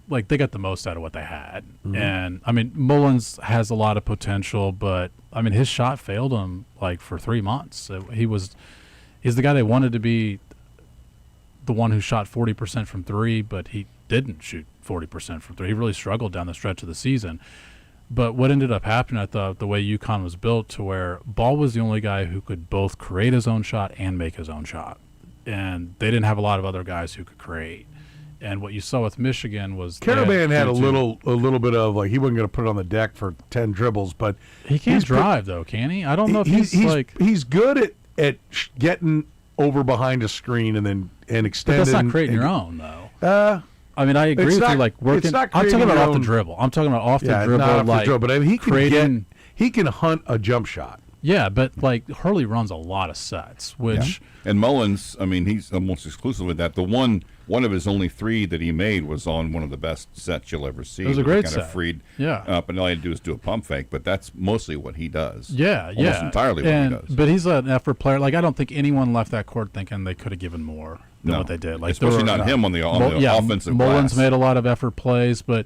They got the most out of what they had. Mm-hmm. And, I mean, Mullins has a lot of potential, but, I mean, his shot failed him, for 3 months. He's the guy they wanted to be the one who shot 40% from 3, but he didn't shoot 40% from 3. He really struggled down the stretch of the season. But what ended up happening, I thought, the way UConn was built to where Ball was the only guy who could both create his own shot and make his own shot. And they didn't have a lot of other guys who could create. And what you saw with Michigan was Caravan had a little bit of he wasn't going to put it on the deck for 10 dribbles, but he can't drive though, can he? I don't know if he's good at getting over behind a screen and extending. But that's not creating your own though. I mean, I agree with you. Working. I'm talking about off the dribble. I'm talking about off the dribble. Not off the dribble, but I mean, he can hunt a jump shot. Yeah, but Hurley runs a lot of sets, which and Mullins, I mean, he's almost exclusively that. The one of his only 3 that he made was on one of the best sets you'll ever see. It was a great set. Kind of freed up, and all he had to do is do a pump fake, but that's mostly what he does. Yeah, almost entirely what he does. But he's an effort player. I don't think anyone left that court thinking they could have given more than what they did. Especially not him on the offensive Mullins glass. made a lot of effort plays, but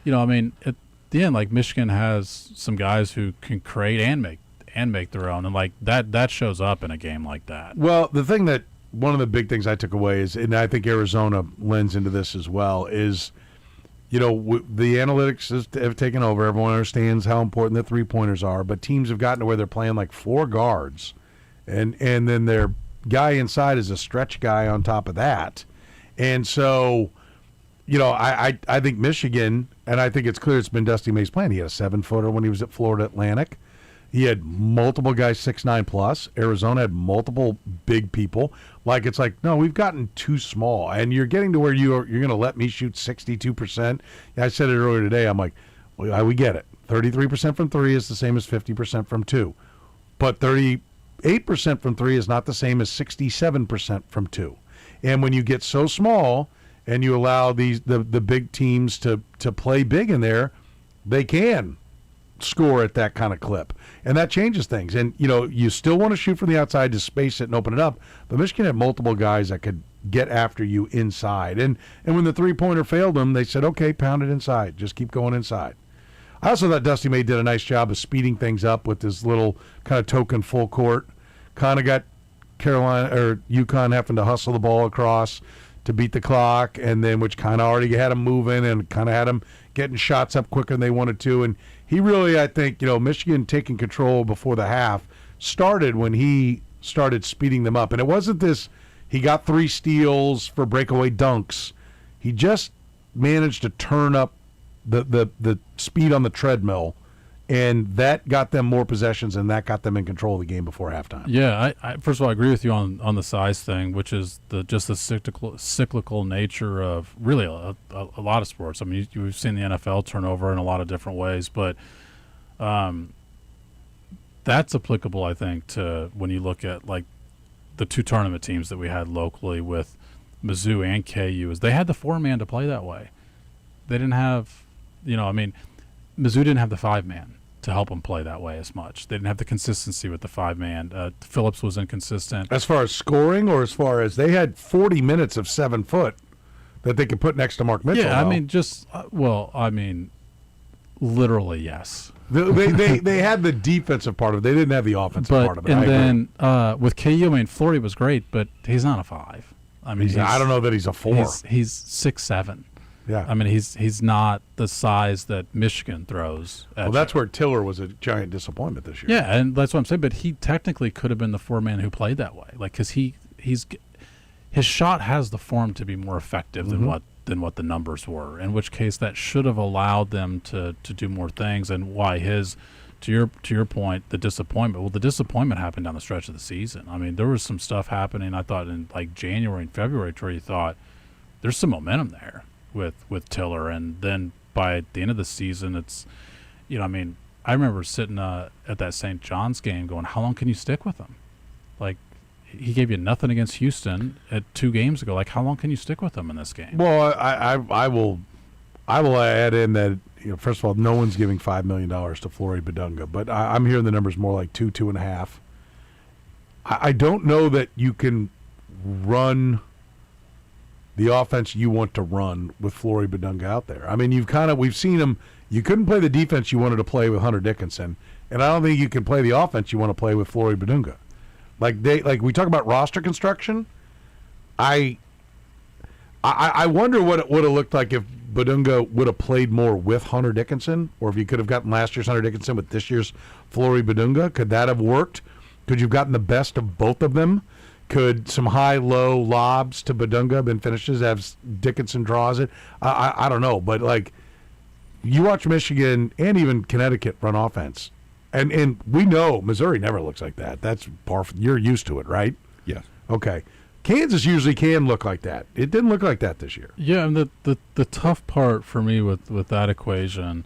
I mean, at the end, Michigan has some guys who can create and make their own, and that shows up in a game like that. Well, the thing that one of the big things I took away is, and I think Arizona lends into this as well, is the analytics have taken over. Everyone understands how important the 3-pointers are, but teams have gotten to where they're playing 4 guards, and then their guy inside is a stretch guy on top of that, and so. I think Michigan, and I think it's clear it's been Dusty May's plan. He had a 7-footer when he was at Florida Atlantic. He had multiple guys 6'9" plus. Arizona had multiple big people. No, we've gotten too small, and you're getting to where you're going to let me shoot 62%. I said it earlier today. I'm we get it. 33% from 3 is the same as 50% from 2, but 38% from 3 is not the same as 67% from 2. And when you get so small, and you allow the big teams to play big in there, they can score at that kind of clip, and that changes things. And you still want to shoot from the outside to space it and open it up, but Michigan had multiple guys that could get after you inside. And when the three-pointer failed them, they said, okay, pound it inside, just keep going inside. I also thought Dusty May did a nice job of speeding things up with this little kind of token full court. Kind of got UConn having to hustle the ball across to beat the clock, and then which kind of already had them moving and kind of had them getting shots up quicker than they wanted to. And he really, I think, Michigan taking control before the half started when he started speeding them up. And it wasn't this, he got 3 steals for breakaway dunks. He just managed to turn up the speed on the treadmill, and that got them more possessions, and that got them in control of the game before halftime. Yeah, I first of all, I agree with you on the size thing, which is just the cyclical nature of really a lot of sports. I mean, we've seen the NFL turn over in a lot of different ways, but that's applicable, I think, to when you look at like the 2 tournament teams that we had locally with Mizzou and KU, is they had the 4-man to play that way. They didn't have, Mizzou didn't have the 5-man to help them play that way as much. They didn't have the consistency with the 5-man. Phillips was inconsistent. As far as scoring, or as far as they had 40 minutes of 7 foot that they could put next to Mark Mitchell. Yeah, literally, yes. They had the defensive part of it. They didn't have the offensive part of it. And then with KU, Flory was great, but he's not a 5. I don't know that he's a 4. He's 6'7". Yeah, he's not the size that Michigan throws. Well, that's where Tiller was a giant disappointment this year. Yeah, and that's what I'm saying. But he technically could have been the 4-man who played that way, because his shot has the form to be more effective than what the numbers were. In which case, that should have allowed them to do more things. And why to your point, the disappointment. Well, the disappointment happened down the stretch of the season. I mean, there was some stuff happening. I thought in like January and February, where you thought there's some momentum there with Tiller, and then by the end of the season, it's, I remember sitting at that St. John's game going, how long can you stick with him? Like, he gave you nothing against Houston at 2 games ago. Like, how long can you stick with him in this game? Well, I will add in that, first of all, no one's giving $5 million to Flory Badunga, but I'm hearing the numbers more like 2.5. I don't know that you can run the offense you want to run with Flory Badunga out there. I mean, we've seen him. You couldn't play the defense you wanted to play with Hunter Dickinson, and I don't think you can play the offense you want to play with Flory Badunga. Like we talk about roster construction. I wonder what it would have looked like if Badunga would have played more with Hunter Dickinson, or if you could have gotten last year's Hunter Dickinson with this year's Flory Badunga. Could that have worked? Could you have gotten the best of both of them? Could some high-low lobs to Badunga been finishes as Dickinson draws it? I don't know, but like you watch Michigan and even Connecticut run offense, and we know Missouri never looks like that. That's you're used to it, right? Yes. Okay. Kansas usually can look like that. It didn't look like that this year. Yeah, and the tough part for me with that equation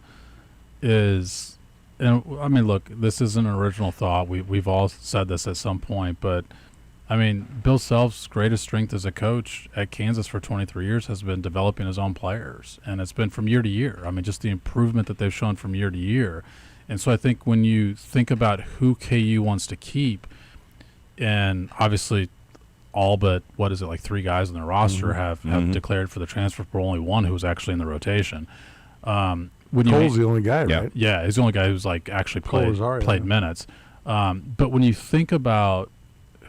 is, and look, this isn't an original thought. We've all said this at some point, but Bill Self's greatest strength as a coach at Kansas for 23 years has been developing his own players, and it's been from year to year. Just the improvement that they've shown from year to year. And so I think when you think about who KU wants to keep, and obviously all but, 3 guys on their roster have declared for the transfer portal, only one who was actually in the rotation. Cole's the only guy, right? Yeah, he's the only guy who's actually played minutes. But when you think about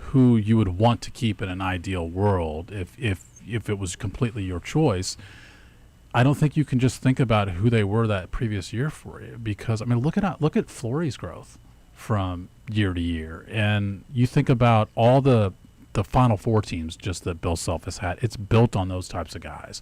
who you would want to keep in an ideal world, if it was completely your choice, I don't think you can just think about who they were that previous year for you, because look at Flory's growth from year to year, and you think about all the Final Four teams just that Bill Self has had. It's built on those types of guys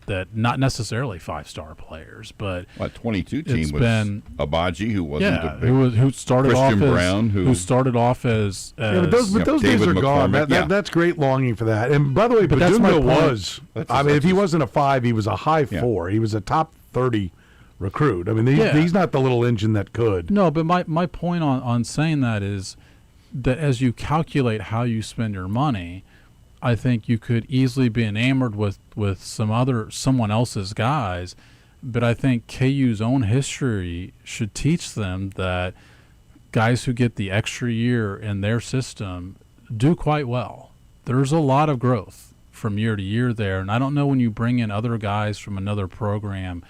that not necessarily 5-star players, but 22 team was Abaji, who wasn't a big, who started Christian off Brown, who started off as but those days are gone. That's great longing for that. And by the way, Badunga was. If he wasn't a 5, he was a high 4. He was a top 30 recruit. He's not the little engine that could. No, but my point on saying that is that as you calculate how you spend your money, I think you could easily be enamored with someone else's guys but I think KU's own history should teach them that guys who get the extra year in their system do quite well. There's a lot of growth from year to year there, and I don't know when you bring in other guys from another program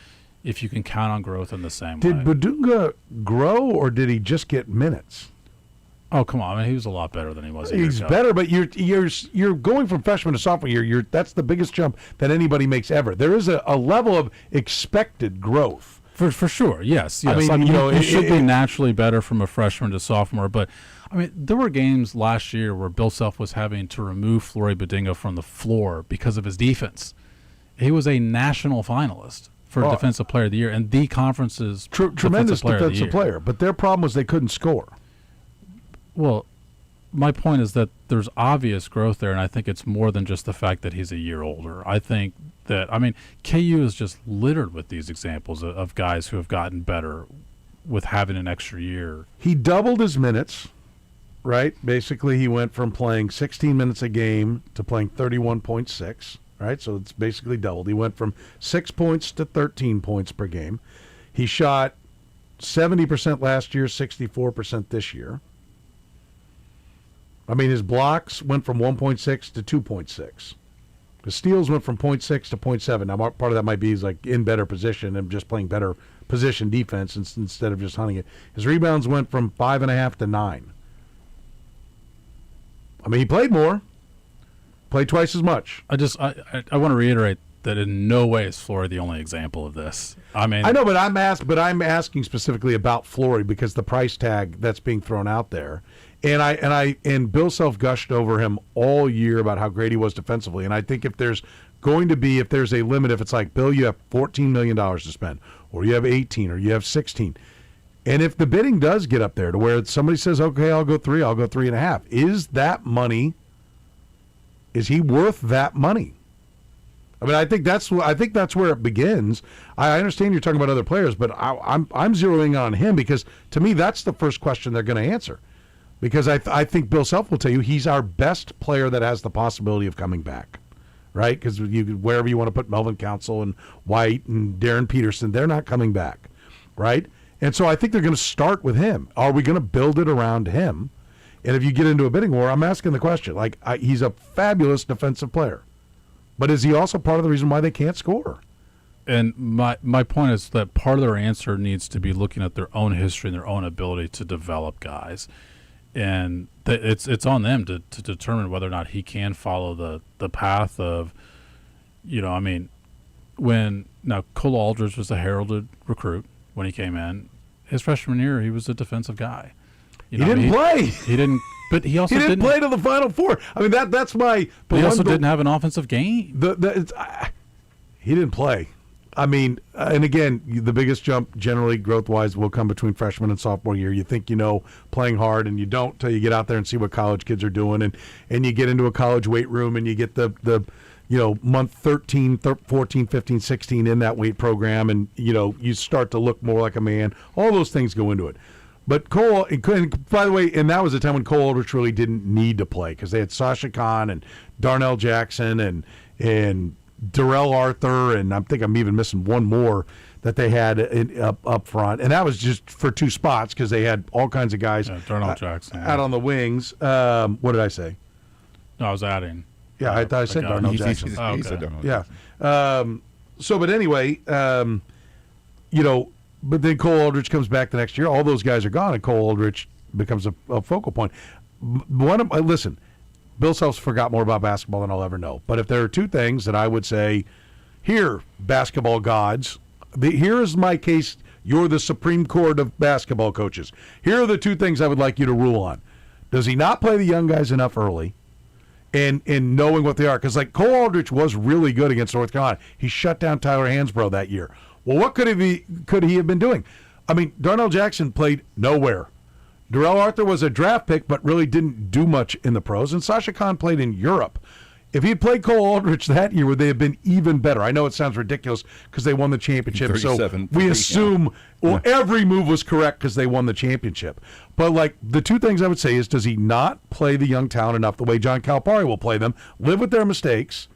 if you can count on growth in the same way. Did Badunga grow, or did he just get minutes? Oh, come on. I mean, he was a lot better than he was a year He's ago. better, but you're going from freshman to sophomore year. That's the biggest jump that anybody makes ever. There is a level of expected growth. For sure, yes. I mean, you should be naturally better from a freshman to sophomore. But, I mean, there were games last year where Bill Self was having to remove Flory Badunga from the floor because of his defense. He was a national finalist for Defensive Player of the Year and the conference's tremendous defensive player. player. But their problem was they couldn't score. Well, my point is that there's obvious growth there, and I think it's more than just the fact that he's a year older. I think that, I mean, KU is just littered with these examples of guys who have gotten better with having an extra year. He doubled his minutes, right? Basically, he went from playing 16 minutes a game to playing 31.6, right? So it's basically doubled. He went from 6 points to 13 points per game. He shot 70% last year, 64% this year. I mean, his blocks went from 1.6 to 2.6. The steals went from 0.6 to 0.7. Now, part of that might be he's like in better position and just playing better position defense instead of just hunting it. His rebounds went from 5.5 to 9. I mean, he played more, played twice as much. I want to reiterate that in no way is Flory the only example of this. I mean, I know, but I'm asking specifically about Flory because the price tag that's being thrown out there. And Bill Self gushed over him all year about how great he was defensively. And I think if there's a limit, if it's like, Bill, you have $14 million to spend, or you have 18, or you have 16. And if the bidding does get up there to where somebody says, okay, I'll go 3, I'll go 3.5. Is that money, is he worth that money? I mean, I think that's where it begins. I understand you're talking about other players, but I'm zeroing on him because to me, that's the first question they're going to answer. Because I think Bill Self will tell you he's our best player that has the possibility of coming back, right? Because wherever you want to put Melvin Council and White and Darren Peterson, they're not coming back, right? And so I think they're going to start with him. Are we going to build it around him? And if you get into a bidding war, I'm asking the question. He's a fabulous defensive player, but is he also part of the reason why they can't score? And my point is that part of their answer needs to be looking at their own history and their own ability to develop guys. And it's on them to determine whether or not he can follow the path of, I mean, Cole Aldridge was a heralded recruit when he came in. His freshman year, he was a defensive guy. He didn't play. He didn't, but he also didn't play to the Final Four. I mean, that's my. But he also didn't have an offensive game. He didn't play. I mean, and again, the biggest jump generally growth-wise will come between freshman and sophomore year. You think you know playing hard, and you don't till you get out there and see what college kids are doing, and you get into a college weight room, and you get the month 13, 14, 15, 16 in that weight program, and, you start to look more like a man. All those things go into it. But Cole, by the way, and that was a time when Cole Aldrich really didn't need to play because they had Sasha Khan and Darnell Jackson and Darrell Arthur, and I think I'm even missing one more that they had up front. And that was just for 2 spots because they had all kinds of guys Darnell Jackson out on the wings. What did I say? No, I was adding. Yeah, I thought I said Darnell Jackson. He said Darnell Jackson. But anyway, but then Cole Aldrich comes back the next year. All those guys are gone, and Cole Aldrich becomes a focal point. Listen, Bill Self's forgot more about basketball than I'll ever know. But if there are 2 things that I would say, here, basketball gods, here is my case. You're the Supreme Court of basketball coaches. Here are the 2 things I would like you to rule on. Does he not play the young guys enough early? And knowing what they are. Because, Cole Aldrich was really good against North Carolina. He shut down Tyler Hansbrough that year. Well, what could he have been doing? I mean, Darnell Jackson played nowhere. Darrell Arthur was a draft pick, but really didn't do much in the pros. And Sasha Khan played in Europe. If he played Cole Aldrich that year, would they have been even better? I know it sounds ridiculous because they won the championship. So we assume every move was correct because they won the championship. But the 2 things I would say is, does he not play the young talent enough the way John Calipari will play them, live with their mistakes,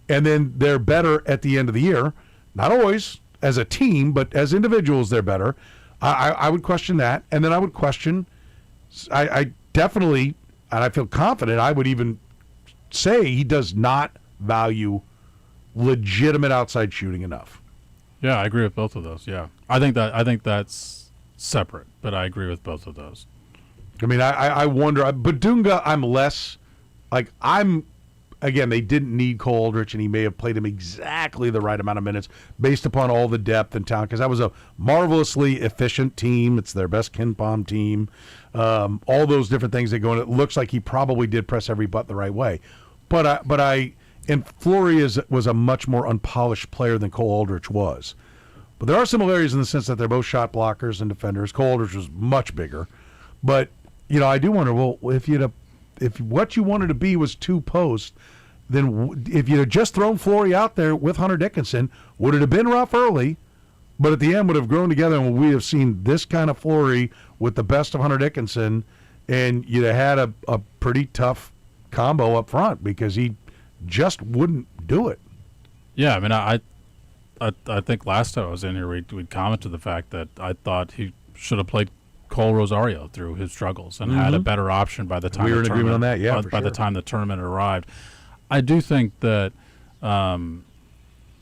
and then they're better at the end of the year? Not always. as a team, but as individuals, they're better. I would question that. And then I would question, I definitely, and I feel confident, I would even say he does not value legitimate outside shooting enough. Yeah, I agree with both of those. Yeah, I think that's separate, but I agree with both of those. I mean, I wonder. Badunga, I'm less like Again, they didn't need Cole Aldrich, and he may have played him exactly the right amount of minutes based upon all the depth and talent, because that was a marvelously efficient team. It's their best KenPom team. All those different things that go in. It looks like he probably did press every butt the right way. And Flory was a much more unpolished player than Cole Aldrich was. But there are similarities in the sense that they're both shot blockers and defenders. Cole Aldrich was much bigger. But, I do wonder, well, if what you wanted to be was two posts, then if you'd have just thrown Flory out there with Hunter Dickinson, would it have been rough early, but at the end would have grown together, and we have seen this kind of Flory with the best of Hunter Dickinson, and you'd have had a pretty tough combo up front because he just wouldn't do it. Yeah, I mean, I think last time I was in here, we'd comment to the fact that I thought he should have played Cole Rosario through his struggles and had a better option by the time we were in agreement on that. Yeah, by the time the tournament arrived. I do think that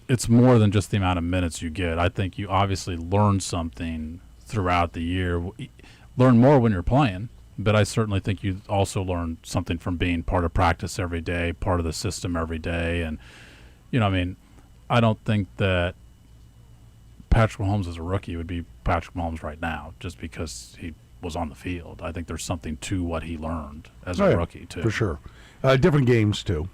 it's more than just the amount of minutes you get. I think you obviously learn something throughout the year. Learn more when you're playing, but I certainly think you also learn something from being part of practice every day, part of the system every day. And, I don't think that Patrick Mahomes as a rookie would be Patrick Mahomes right now just because he was on the field. I think there's something to what he learned as a rookie, too. For sure. Different games, too.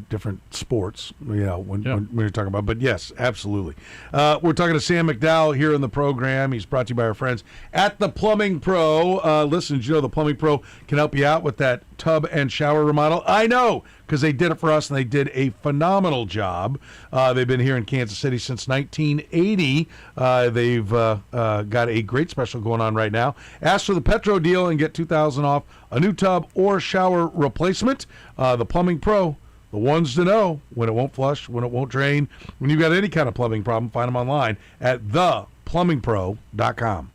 Different sports, when you're talking about. But yes, absolutely. We're talking to Sam McDowell here in the program. He's brought to you by our friends at the Plumbing Pro. Listen, the Plumbing Pro can help you out with that tub and shower remodel. I know, because they did it for us, and they did a phenomenal job. They've been here in Kansas City since 1980. They've got a great special going on right now. Ask for the Petro deal and get $2,000 off a new tub or shower replacement. The Plumbing Pro. The ones to know when it won't flush, when it won't drain. When you've got any kind of plumbing problem, find them online at theplumbingpro.com.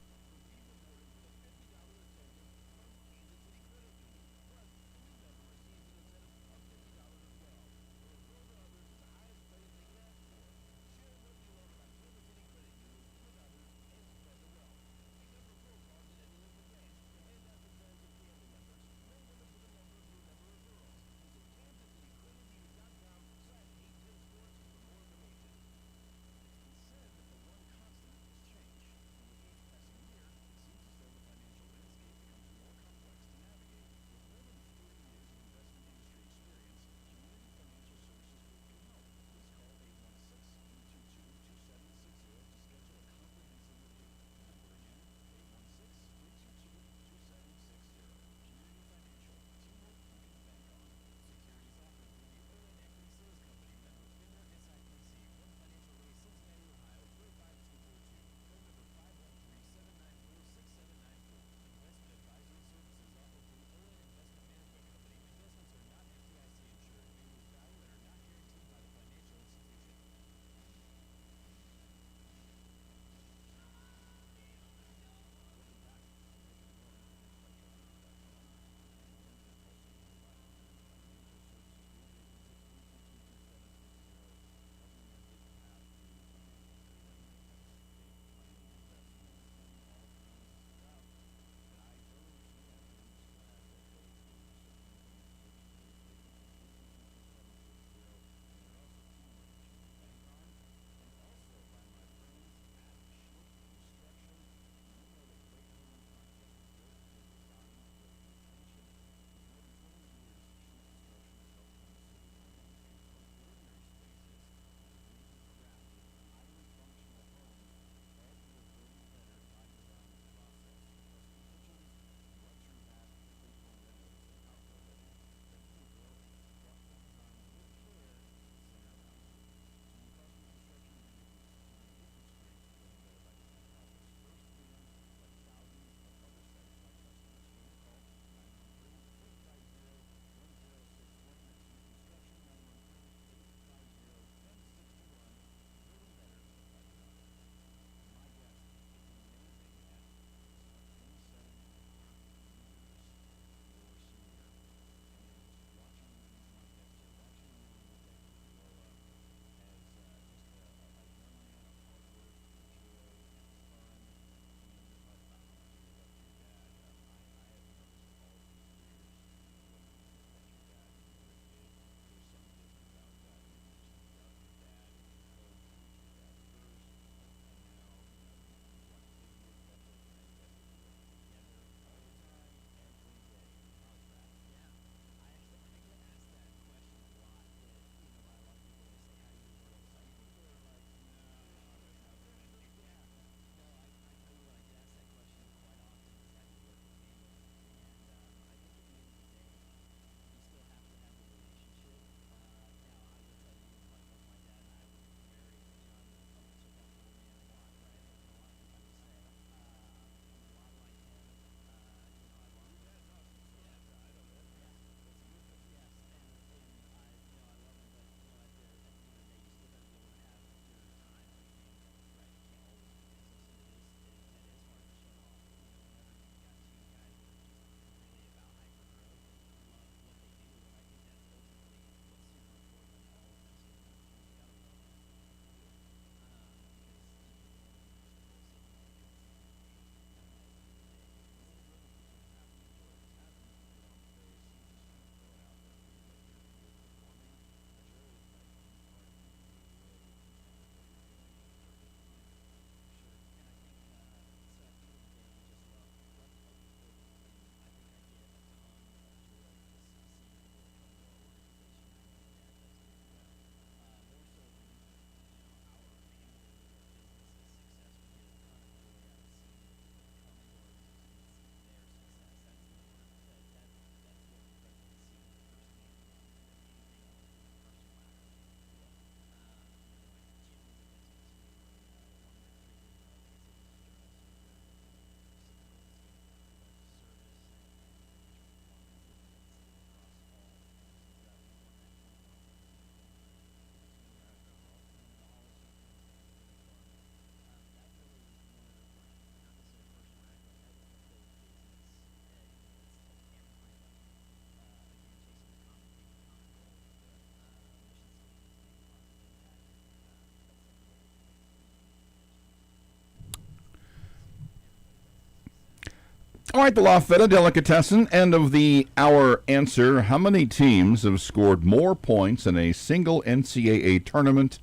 All right, the La Feta Delicatessen, end of the hour answer. How many teams have scored more points in a single NCAA tournament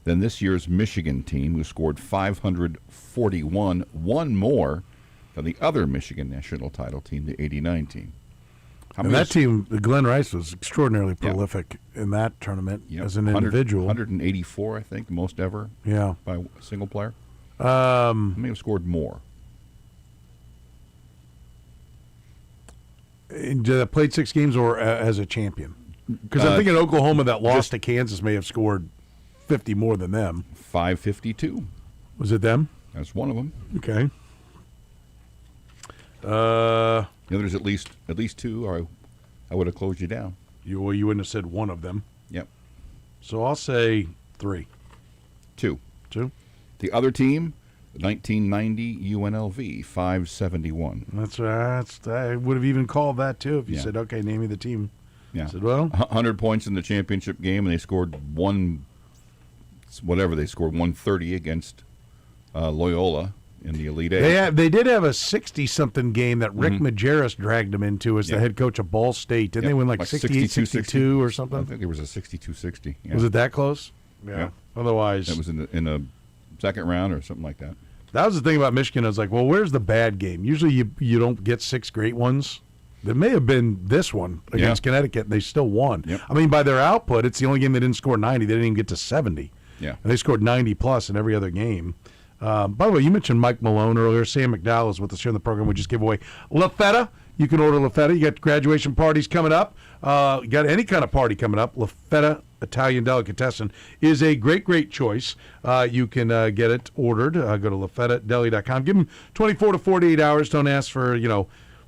than this year's Michigan team, who scored 541, one more than the other Michigan national title team, the 89 team? And that team, Glenn Rice, was extraordinarily prolific in that tournament as an individual. 184, I think, most ever by a single player. How many have scored more? Played 6 games or as a champion? Because I'm thinking Oklahoma that lost to Kansas may have scored 50 more than them. 552. Was it them? That's one of them. Okay. There's at least 2, or I would have closed you down. You wouldn't have said one of them. Yep. So I'll say 3. 2. 2. The other team, 1990 UNLV, 571. I would have even called that too if you Yeah. said, okay, name me the team. Yeah. I said, well, 100 points in the championship game, and they scored 130 against Loyola in the Elite Eight. They did have a 60-something game that Rick Majerus dragged them into as the head coach of Ball State. Didn't they win like 68-62 or something? I think there was a 62-60. Yeah. Was it that close? Yeah. Otherwise, it was in a second round or something like that. That was the thing about Michigan. I was like, well, where's the bad game? Usually you don't get 6 great ones. There may have been this one against Connecticut, and they still won. Yep. I mean, by their output, it's the only game they didn't score 90. They didn't even get to 70. Yeah. And they scored 90-plus in every other game. By the way, you mentioned Mike Malone earlier. Sam McDowell is with us here in the program. We just give away La Feta. You can order La Feta. You got graduation parties coming up. You got any kind of party coming up. La Feta Italian Delicatessen is a great, great choice. You can get it ordered. Go to lafetadeli.com. Give them 24 to 48 hours. Don't ask for,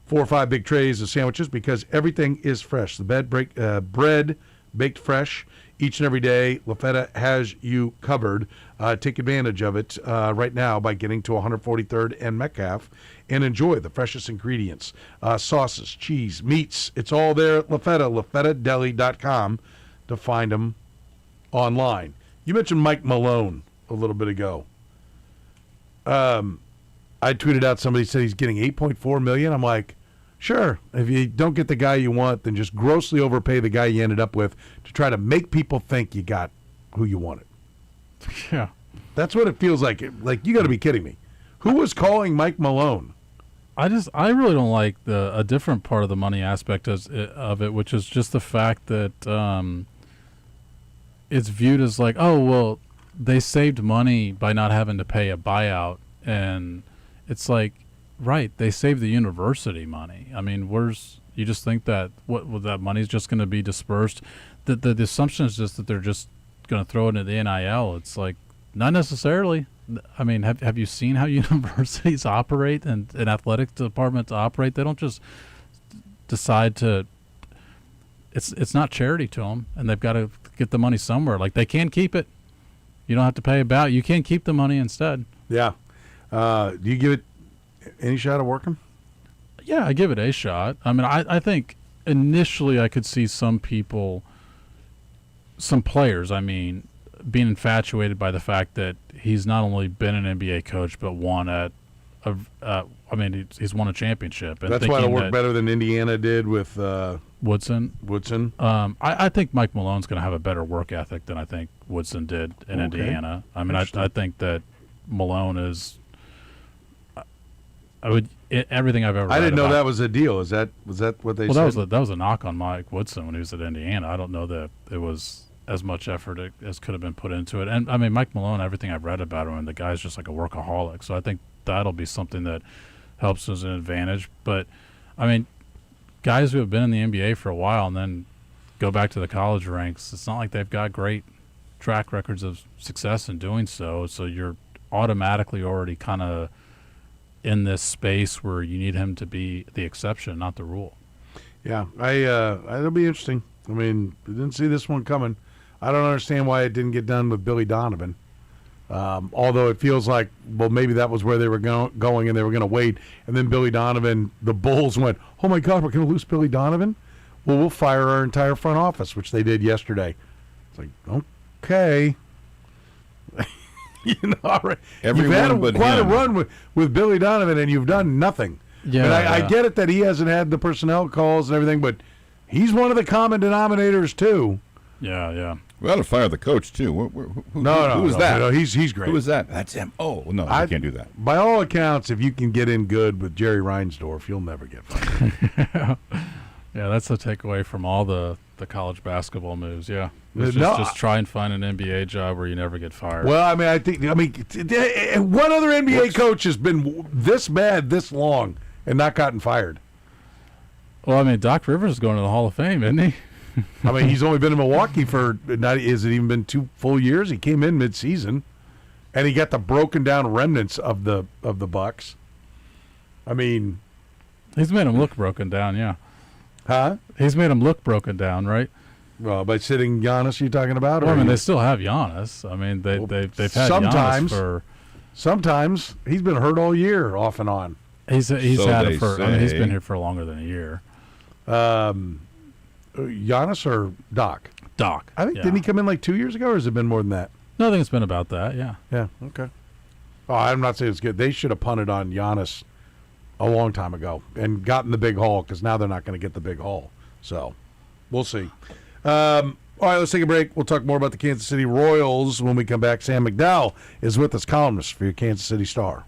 4 or 5 big trays of sandwiches because everything is fresh. The bread baked fresh each and every day. La Feta has you covered. Take advantage of it right now by getting to 143rd and Metcalf and enjoy the freshest ingredients, sauces, cheese, meats. It's all there at La Feta, lafetadeli.com to find them online. You mentioned Mike Malone a little bit ago. I tweeted out somebody said he's getting $8.4 million. I'm like, sure. If you don't get the guy you want, then just grossly overpay the guy you ended up with to try to make people think you got who you wanted. Yeah. That's what it feels like. Like, you got to be kidding me. Who was calling Mike Malone? I really don't like a different part of the money aspect of it, which is just the fact that it's viewed as like, oh, well, they saved money by not having to pay a buyout. And it's like, right, they saved the university money. I mean, you just think that that money's just going to be dispersed? The assumption is just that they're just going to throw it into the NIL. It's like, not necessarily. I mean, have you seen how universities operate and athletic departments operate? They don't just decide to. It's not charity to them, and they've got to get the money somewhere. Like, they can't keep it. You don't have to pay a buyout. You can't keep the money instead. Yeah. Do you give it any shot of working? Yeah, I give it a shot. I mean, I think initially I could see some players, being infatuated by the fact that he's not only been an NBA coach but won he's won a championship. And that's why it'll work better than Indiana did with Woodson. I think Mike Malone's going to have a better work ethic than I think Woodson did in Indiana. I mean, I think that Malone is. Everything I've ever. I didn't know about, that was a deal. Was that what they said? Well, that was a knock on Mike Woodson when he was at Indiana. I don't know that it was as much effort as could have been put into it. And I mean, Mike Malone, everything I've read about him, and the guy's just like a workaholic. So I think that'll be something that helps as an advantage. But I mean, guys who have been in the NBA for a while and then go back to the college ranks, it's not like they've got great track records of success in doing so. So you're automatically already kind of in this space where you need him to be the exception, not the rule. Yeah, it'll be interesting. I mean, I didn't see this one coming. I don't understand why it didn't get done with Billy Donovan. Although it feels like, well, maybe that was where they were going and they were going to wait. And then Billy Donovan, the Bulls went, oh, my God, we're going to lose Billy Donovan? Well, we'll fire our entire front office, which they did yesterday. It's like, okay. All right. You've had quite a run with Billy Donovan, and you've done nothing. Yeah, and I get it that he hasn't had the personnel calls and everything, but he's one of the common denominators too. Yeah. We ought to fire the coach too. Who was that? No, he's great. Who was that? That's him. Oh no, I can't do that. By all accounts, if you can get in good with Jerry Reinsdorf, you'll never get fired. Yeah, that's the takeaway from all the college basketball moves. Yeah, just try and find an NBA job where you never get fired. Well, I mean, what other NBA coach has been this bad this long and not gotten fired? Well, I mean, Doc Rivers is going to the Hall of Fame, isn't he? I mean, he's only been in Milwaukee for has it even been 2 full years? He came in mid-season, and he got the broken down remnants of the Bucks. I mean, he's made him look broken down. Yeah. Huh? He's made him look broken down, right? Well, by sitting Giannis, you're talking about? Well, I mean, they still have Giannis. I mean, they've had Giannis for. Sometimes he's been hurt all year, off and on. He's had it for. I mean, he's been here for longer than a year. Giannis or Doc? Doc. I think didn't he come in like 2 years ago, or has it been more than that? No, I think it's been about that. Yeah. Yeah. Okay. Oh, I'm not saying it's good. They should have punted on Giannis a long time ago and gotten the big haul, because now they're not going to get the big haul. So we'll see. All right, let's take a break. We'll talk more about the Kansas City Royals when we come back. Sam McDowell is with us, columnist for your Kansas City Star.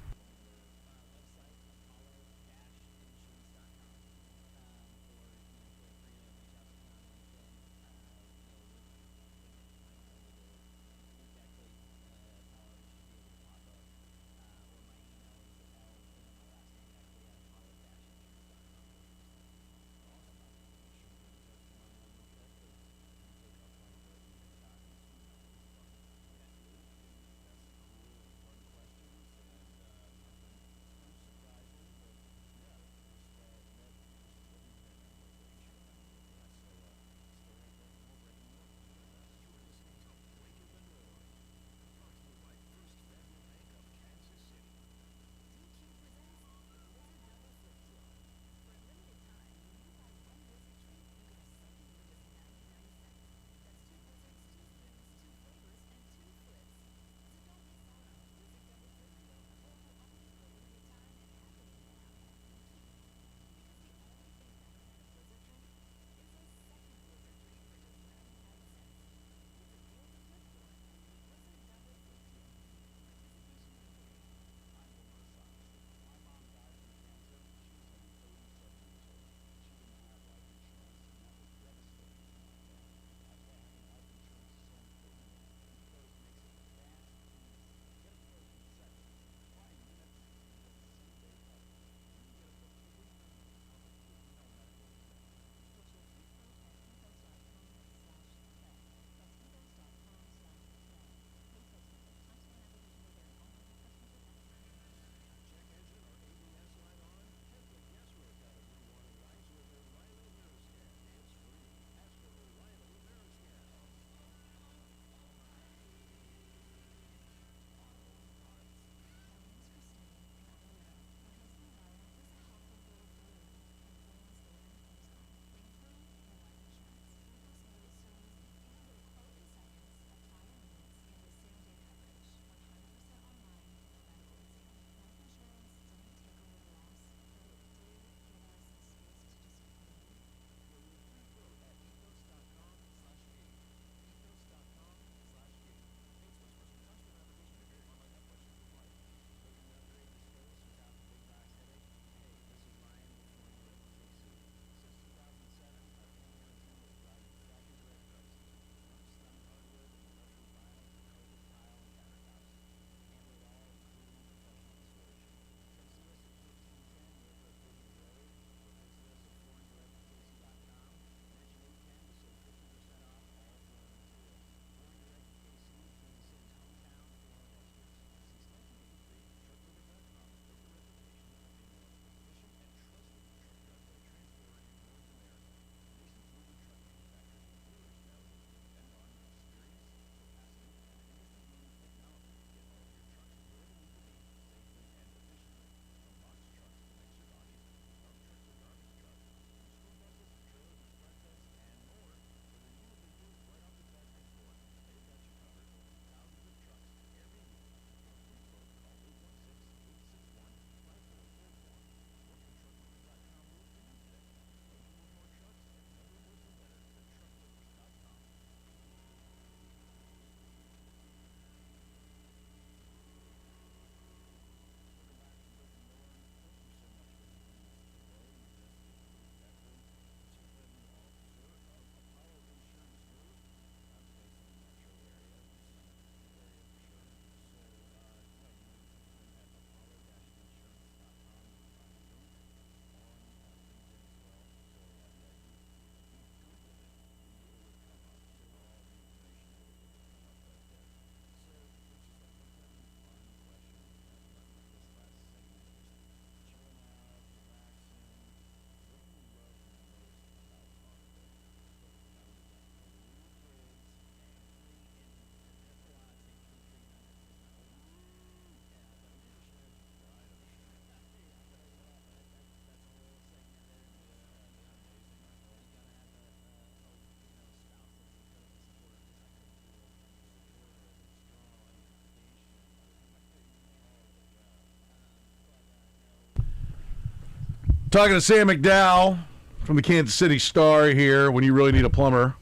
Talking to Sam McDowell from the Kansas City Star here when you really need a plumber.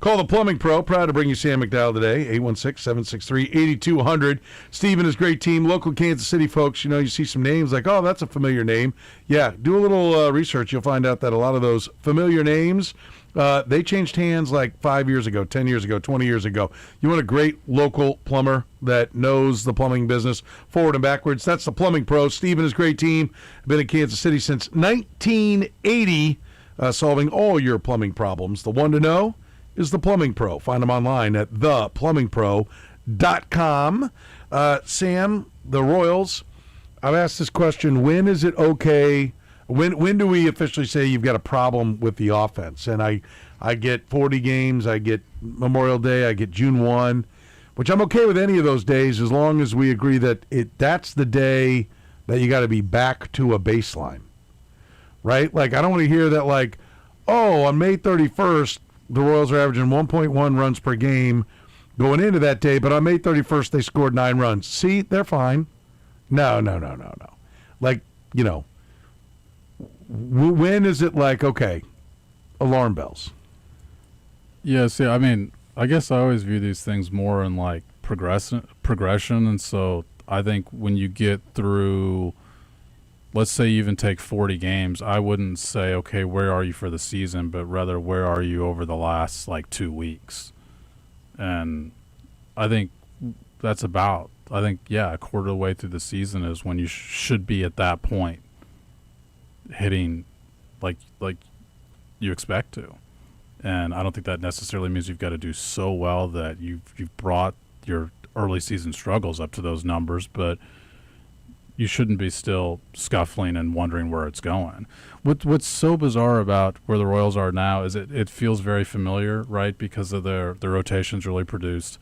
Call the Plumbing Pro. Proud to bring you Sam McDowell today. 816-763-8200. Steve and his great team. Local Kansas City folks, you know, you see some names like, oh, that's a familiar name. Yeah, do a little research. You'll find out that a lot of those familiar names, they changed hands like 5 years ago, 10 years ago, 20 years ago. You want a great local plumber that knows the plumbing business forward and backwards. That's the Plumbing Pro. Steve and his great team have been in Kansas City since 1980, solving all your plumbing problems. The one to know is the Plumbing Pro. Find them online at theplumbingpro.com. Sam, the Royals, I've asked this question, when is it okay, when do we officially say you've got a problem with the offense? And I get 40 games, I get Memorial Day, I get June 1, which I'm okay with any of those days as long as we agree that that's the day that you got to be back to a baseline, right? Like, I don't want to hear that like, oh, on May 31st, the Royals are averaging 1.1 runs per game going into that day, but on May 31st, they scored 9 runs. See, they're fine. No. Like, you know, when is it like, okay, alarm bells? Yeah, see, I mean, I guess I always view these things more in like progression, and so I think when you get through, let's say you even take 40 games, I wouldn't say, okay, where are you for the season, but rather where are you over the last like 2 weeks? And I think that's about, a quarter of the way through the season is when you should be at that point hitting like you expect to. And I don't think that necessarily means you've got to do so well that you've brought your early season struggles up to those numbers, but you shouldn't be still scuffling and wondering where it's going. What's so bizarre about where the Royals are now is it feels very familiar, right? Because of their rotations really produced.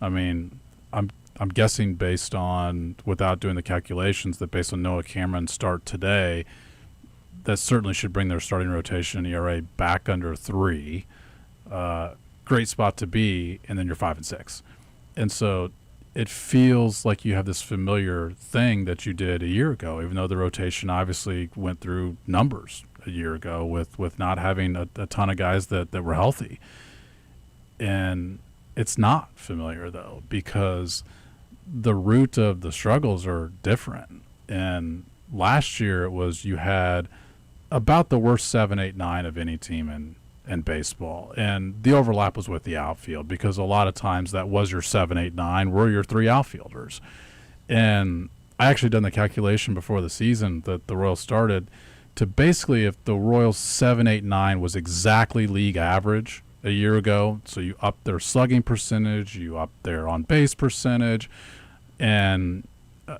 I mean, I'm guessing based on, without doing the calculations, that based on Noah Cameron's start today, that certainly should bring their starting rotation ERA back under 3. Great spot to be, and then you're 5-6. And so it feels like you have this familiar thing that you did a year ago, even though the rotation obviously went through numbers a year ago with not having a ton of guys that were healthy. And it's not familiar, though, because the root of the struggles are different. And last year it was you had about the worst 7, 8, 9 of any team in baseball, and the overlap was with the outfield because a lot of times that was your 7, 8, 9 were your 3 outfielders. And I actually done the calculation before the season that the Royals started to basically, if the Royals 7, 8, 9 was exactly league average a year ago, so you up their slugging percentage, you up their on base percentage, and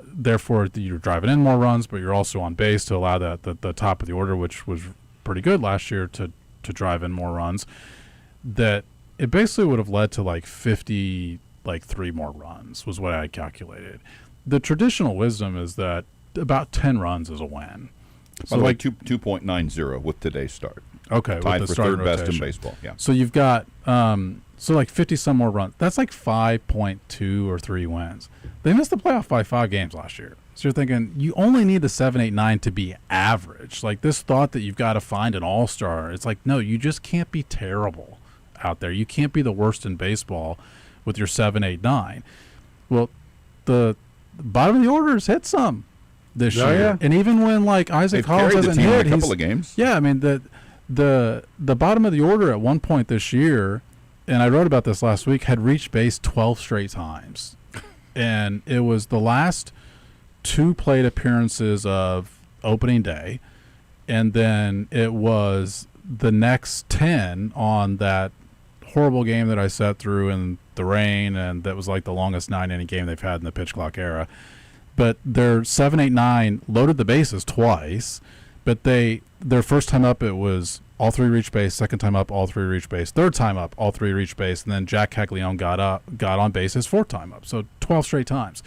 therefore you're driving in more runs, but you're also on base to allow the top of the order, which was pretty good last year, to drive in more runs, that it basically would have led to like 3 more runs was what I calculated. The traditional wisdom is that about 10 runs is a win. By the way, 2.90 with today's start. Okay, tied with the for third rotation. best in baseball. Yeah. So you've got 50 some more runs. That's like 5.2 or 3 wins. They missed the playoff by 5 games last year. So you're thinking you only need the 7, 8, 9 to be average. Like this thought that you've got to find an all-star. It's like, no, you just can't be terrible out there. You can't be the worst in baseball with your 7, 8, 9. Well, the bottom of the order has hit some this year. Yeah. And even when like Isaac Hollins hasn't hit, a couple of games. Yeah, I mean the bottom of the order at one point this year, and I wrote about this last week, had reached base 12 straight times. And it was the last 2 plate appearances of opening day, and then it was the next 10 on that horrible game that I sat through in the rain, and that was like the longest 9-inning game they've had in the pitch clock era. But their 7, 8, 9 loaded the bases twice, but their first time up it was all 3 reached base, second time up all 3 reached base, third time up all 3 reached base, and then Jack Caglione got on base his 4th time up. So 12 straight times.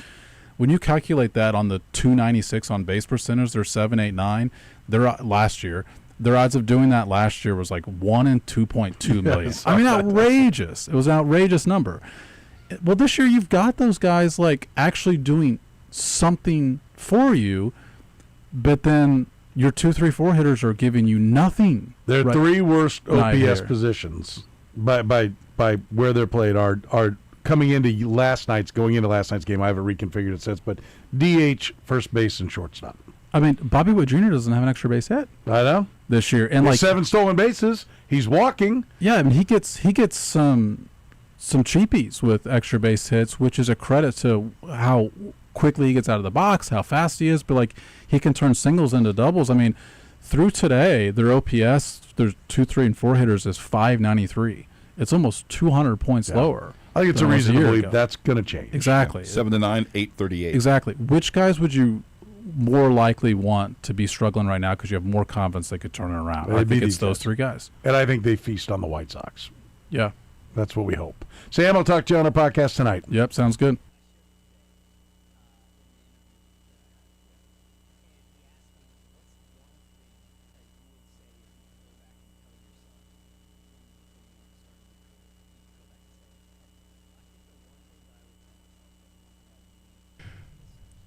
When you calculate that on the 296 on base percentage, they're 7, 8, 9. Last year, their odds of doing that last year was like 1 in 2.2 million. I mean, outrageous. It was an outrageous number. Well, this year you've got those guys like actually doing something for you, but then your 2, 3, 4 hitters are giving you nothing. Their right- three worst right OPS here. positions by where they're played are coming into last night's game. I haven't reconfigured it since, but DH, first base, and shortstop. I mean, Bobby Wood Jr. doesn't have an extra base hit I know. this year, and With like 7 stolen bases, he's walking. yeah, I mean he gets some cheapies with extra base hits, which is a credit to how quickly he gets out of the box, how fast he is, but like he can turn singles into doubles. I mean, through today, their OPS, their 2, 3, and 4 hitters is 593. It's almost 200 points lower. I think it's a than it was reason to year believe ago. that's going to change. Exactly. 7-9, 838. Exactly. Which guys would you more likely want to be struggling right now because you have more confidence they could turn it around? I It'd be think it's these those guys. 3 guys. And I think they feast on the White Sox. Yeah. That's what we hope. Sam, I'll talk to you on our podcast tonight. Yep, sounds good.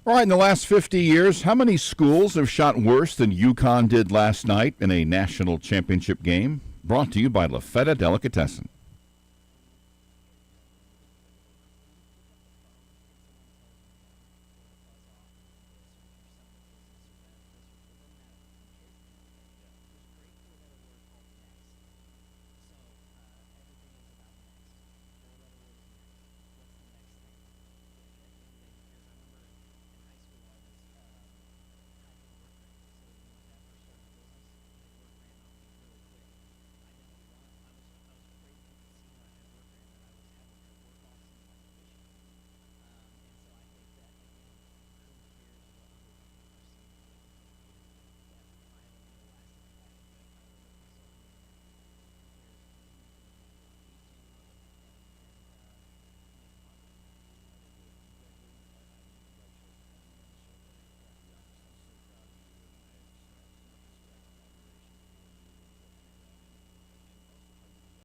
All right, in the last 50 years, how many schools have shot worse than UConn did last night in a national championship game? Brought to you by La Feta Delicatessen.